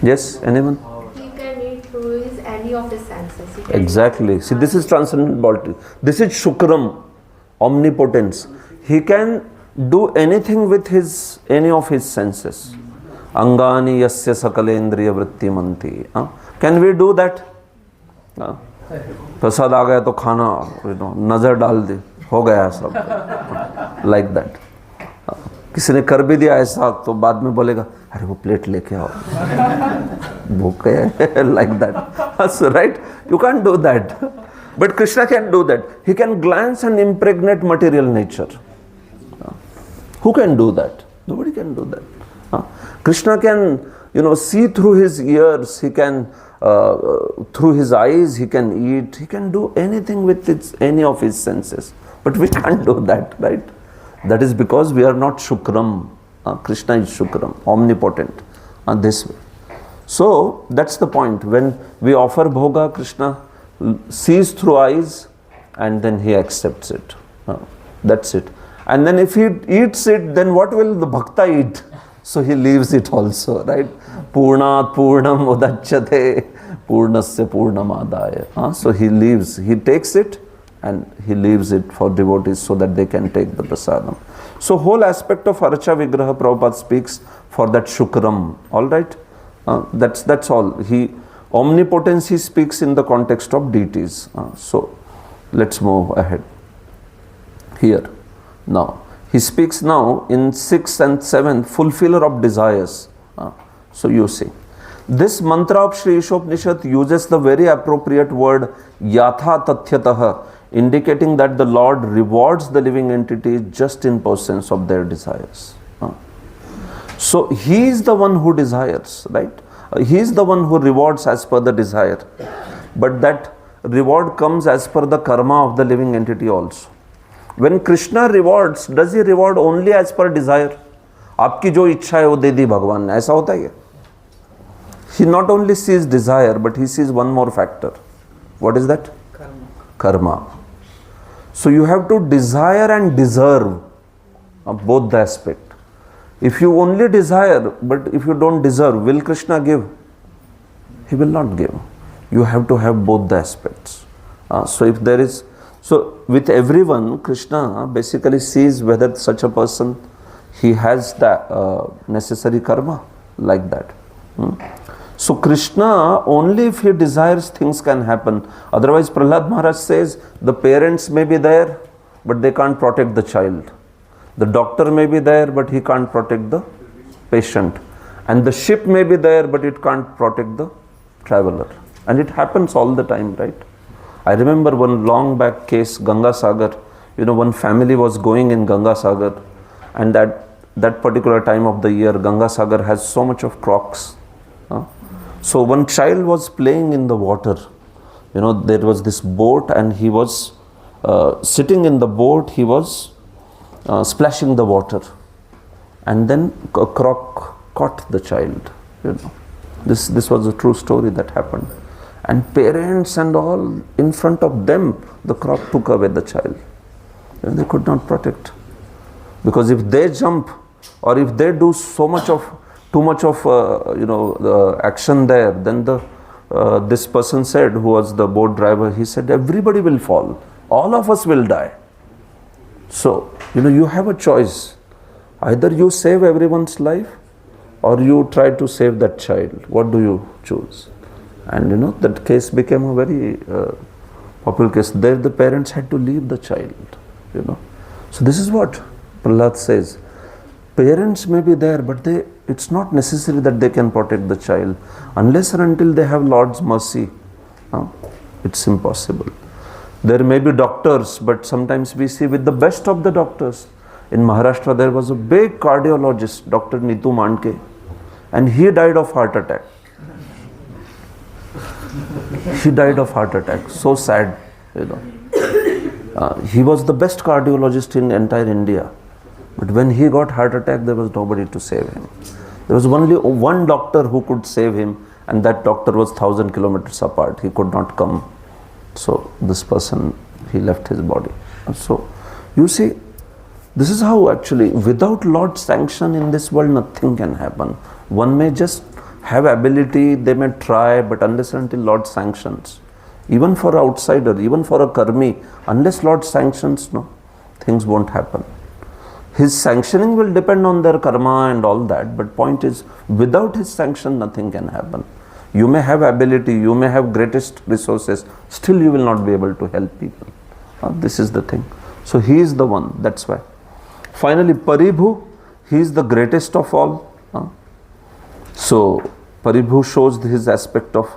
Yes, anyone? He can eat through any of his senses. Exactly. See, this is transcendental body. This is Shukram, omnipotence. He can do anything with any of his senses. Angani yasya sakalendriya vritti manti. Can we do that? Prasad aa gaya to khana, nazar dal di, ho gaya sab. Like that. किसी ने कर भी दिया ऐसा तो बाद में बोलेगा अरे वो प्लेट लेके आओ भूख है like that. So right, you can't do that, but Kṛṣṇa can do that. He can glance and impregnate material nature. Who can do that? Nobody can do that. Kṛṣṇa can see through his ears, he can through his eyes, he can eat, he can do anything with any of his senses, but we can't do that, right? That is because we are not Shukram. Kṛṣṇa is Shukram, omnipotent, this way. So that's the point. When we offer bhoga, Kṛṣṇa sees through eyes and then he accepts it. That's it. And then if he eats it, then what will the bhakta eat? So he leaves it also, right? Purnat purnam udachyate purnasya purnamadaya. So he leaves, he takes it and he leaves it for devotees so that they can take the prasadam. So whole aspect of Archa Vigraha Prabhupada speaks for that Shukram, alright? That's all. Omnipotence he speaks in the context of deities. So let's move ahead. Here, now. He speaks now in 6 and 7, fulfiller of desires. So you see. This mantra of Sri Isopanishad uses the very appropriate word Yatha Tathyataha, indicating that the Lord rewards the living entities just in pursuance of their desires. So he is the one who desires, right? He is the one who rewards as per the desire. But that reward comes as per the karma of the living entity also. When Kṛṣṇa rewards, does he reward only as per desire? आपकी जो इच्छा है वो दे दी भगवान ने, ऐसा होता है क्या? he not only sees desire, but he sees one more factor. What is that? Karma. So you have to desire and deserve both the aspect. If you only desire, but if you don't deserve, will Kṛṣṇa give? He will not give. You have to have both the aspects. So with everyone, Kṛṣṇa basically sees whether such a person, he has the necessary karma, like that. So Kṛṣṇa, only if he desires, things can happen. Otherwise, Prahlad Maharaj says, the parents may be there, but they can't protect the child. The doctor may be there, but he can't protect the patient. And the ship may be there, but it can't protect the traveler. And it happens all the time, right? I remember one long back case, Ganga Sagar. One family was going in Ganga Sagar, and that particular time of the year, Ganga Sagar has so much of crocs. So one child was playing in the water. There was this boat, and he was sitting in the boat, he was splashing the water. And then a croc caught the child. This was a true story that happened. And parents and all, in front of them, the croc took away the child. They could not protect. Because if they jump, or if they do too much of the action there, then this person said, who was the boat driver, he said, everybody will fall. All of us will die. So, you have a choice. Either you save everyone's life, or you try to save that child. What do you choose? And that case became a very popular case. There the parents had to leave the child. So this is what Prahlad says. Parents may be there, but it's not necessary that they can protect the child. Unless and until they have Lord's mercy, it's impossible. There may be doctors, but sometimes we see with the best of the doctors. In Maharashtra, there was a big cardiologist, Dr. Nitu Mandke, and he died of heart attack. He died of heart attack. So sad, He was the best cardiologist in entire India. But when he got heart attack, there was nobody to save him. There was only one doctor who could save him, and that doctor was 1,000 kilometers apart. He could not come. So this person, he left his body. So you see, this is how actually, without Lord's sanction in this world, nothing can happen. One may just have ability, they may try, but unless and until Lord sanctions, even for an outsider, even for a karmi, unless Lord sanctions, no, things won't happen. His sanctioning will depend on their karma and all that, but point is, without his sanction, nothing can happen. You may have ability, you may have greatest resources, still you will not be able to help people. This is the thing. So he is the one, that's why. Finally, Paribhu, he is the greatest of all. So Paribhu shows his aspect of,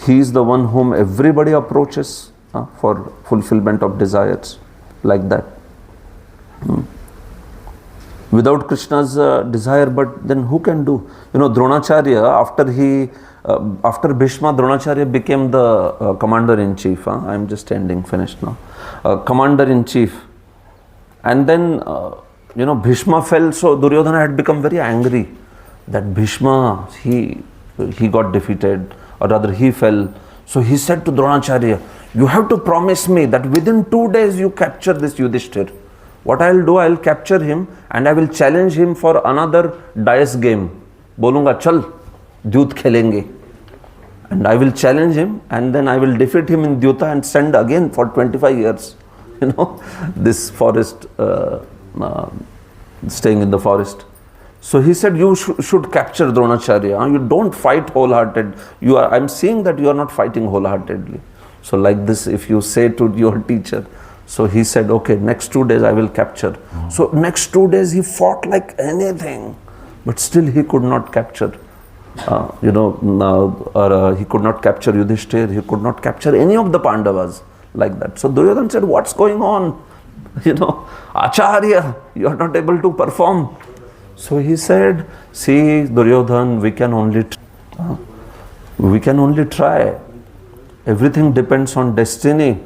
he is the one whom everybody approaches for fulfillment of desires, like that. Without Kṛṣṇa's desire, but then who can do? Dronacharya, after Bhishma, Dronacharya became the commander-in-chief. I am just finished now. Commander-in-chief. And then, Bhishma fell, so Duryodhana had become very angry that Bhishma, he got defeated, or rather he fell. So he said to Dronacharya, you have to promise me that within 2 days you capture this Yudhishthir. What I will do, I will capture him and I will challenge him for another dice game. Bolunga, chal, Dyut khelenge. And I will challenge him, and then I will defeat him in Dyuta and send again for 25 years. This forest, staying in the forest. So he said, you should capture Dronacharya. You don't fight wholehearted. I'm seeing that you are not fighting wholeheartedly. So like this, if you say to your teacher, so he said, okay, next 2 days I will capture. So next 2 days he fought like anything, but still he could not capture, he could not capture Yudhishthir, he could not capture any of the Pandavas like that. So Duryodhana said, what's going on? Acharya, you are not able to perform. So he said, see Duryodhana, we can only try. Everything depends on destiny.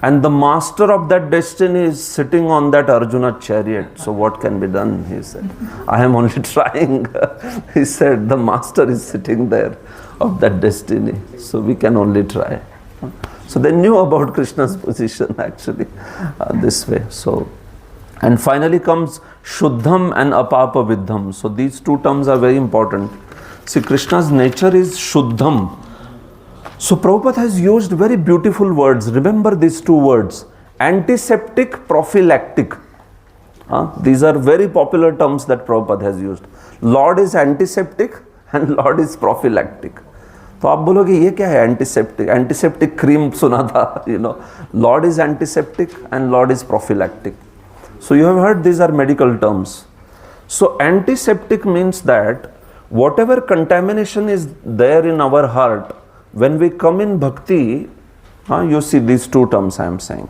And the master of that destiny is sitting on that Arjuna chariot. So what can be done? He said, I am only trying. He said, the master is sitting there of that destiny. So we can only try. So they knew about Krishna's position actually this way. So, and finally comes Shuddham and Apapa Viddham. So these two terms are very important. See, Krishna's nature is Shuddham. So Prabhupada has used very beautiful words. Remember these two words, antiseptic, prophylactic. These are very popular terms that Prabhupada has used. Lord is antiseptic and Lord is prophylactic. तो आप बोलोगे ये क्या है antiseptic? Antiseptic cream सुना था, you know. Lord is antiseptic and Lord is prophylactic. So you have heard these are medical terms. So antiseptic means that whatever contamination is there in our heart, when we come in bhakti, you see these two terms I am saying.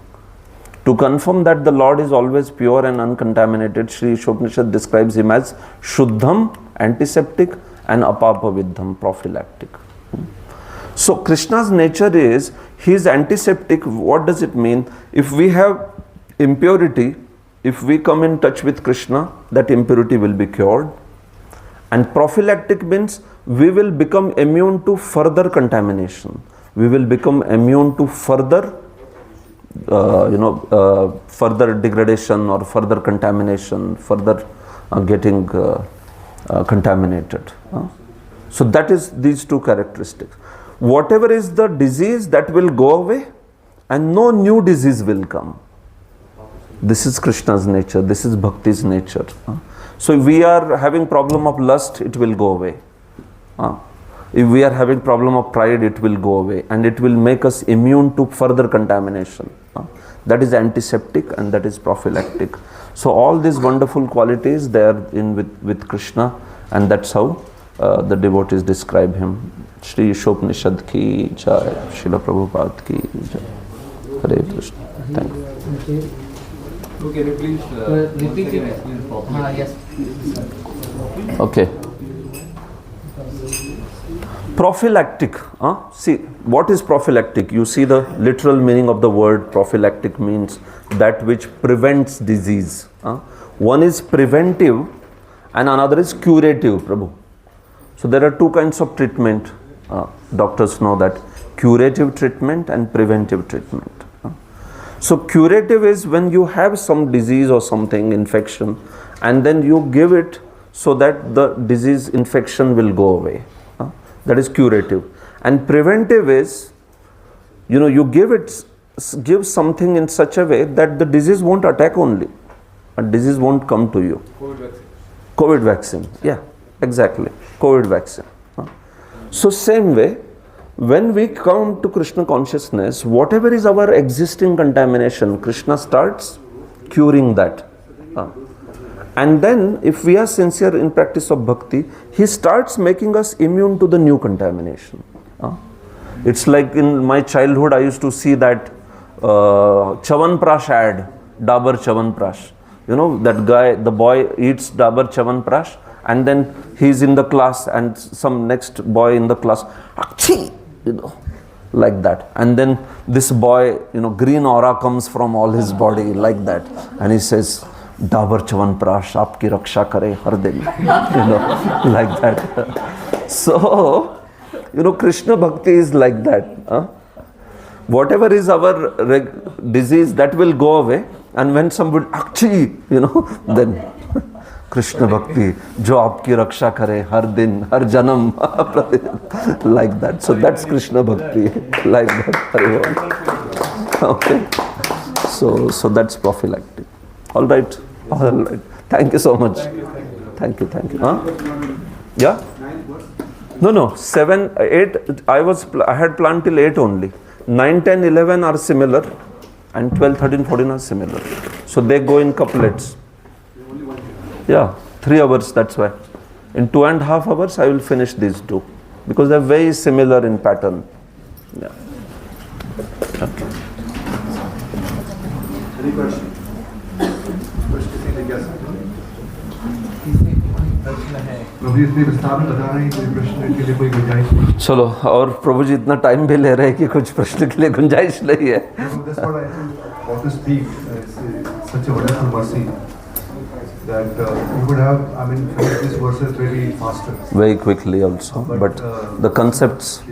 To confirm that the Lord is always pure and uncontaminated, Sri Isopanishad describes him as Shuddham, antiseptic, and Apapa Viddham, prophylactic. So Krishna's nature is, he is antiseptic. What does it mean? If we have impurity, if we come in touch with Krishna, that impurity will be cured. And prophylactic means we will become immune to further contamination. We will become immune to further, further degradation or further contamination, further getting contaminated. So that is these two characteristics. Whatever is the disease, that will go away and no new disease will come. This is Krishna's nature. This is Bhakti's nature. So if we are having problem of lust, it will go away. If we are having problem of pride, it will go away and it will make us immune to further contamination. That is antiseptic and that is prophylactic. So all these wonderful qualities, they are in with Krishna, and that's how the devotees describe him. Shri Isopanishad ki jai, Srila Prabhupada ki jai. Hare Krishna. Thank you. So can you please repeat it? Yes. Okay. Prophylactic. See, what is prophylactic? You see the literal meaning of the word prophylactic means that which prevents disease. One is preventive and another is curative, Prabhu. So there are two kinds of treatment. Doctors know that. Curative treatment and preventive treatment. So curative is when you have some disease or something, infection, and then you give it so that the disease infection will go away. That is curative. And preventive is, you give something in such a way that the disease won't attack only. A disease won't come to you. COVID vaccine. Yeah, exactly. COVID vaccine. So same way, when we come to Krishna consciousness, whatever is our existing contamination, Krishna starts curing that. And then if we are sincere in practice of bhakti, he starts making us immune to the new contamination. It's like in my childhood, I used to see that Chawanprash ad, Dabur Chawanprash. That guy, the boy eats Dabur Chawanprash and then he's in the class and some next boy in the class, achhi, like that. And then this boy, green aura comes from all his body like that. And he says, Dabur Chawanprash, aapki raksha kare har din. Like that. So, Krishna Bhakti is like that. Whatever is our disease, that will go away. And when somebody, actually, then Krishna Bhakti, jo aapki raksha kare har din, har janam, like that. So that's Krishna Bhakti, like that. Okay. So that's prophylactic. All right. Thank you so much. Thank you. Yeah? No. 7, 8. I had planned till 8 only. 9, 10, 11 are similar, and 12, 13, 14 are similar. So they go in couplets. Yeah, 3 hours. That's why. In 2.5 hours, I will finish these two because they are very similar in pattern. Yeah. Okay. Any question? प्रश्न है प्रभु जी इतने विस्तार में बता रहे हैं कि प्रश्न के लिए कोई गुंजाइश नहीं। चलो, और प्रभु जी इतना टाइम भी ले रहे हैं कि कुछ प्रश्न के लिए गुंजाइश नहीं है. That's what I think what to speak. It's such a wonderful mercy that you could have, I mean, finish these verses very faster. Very quickly also, but the concepts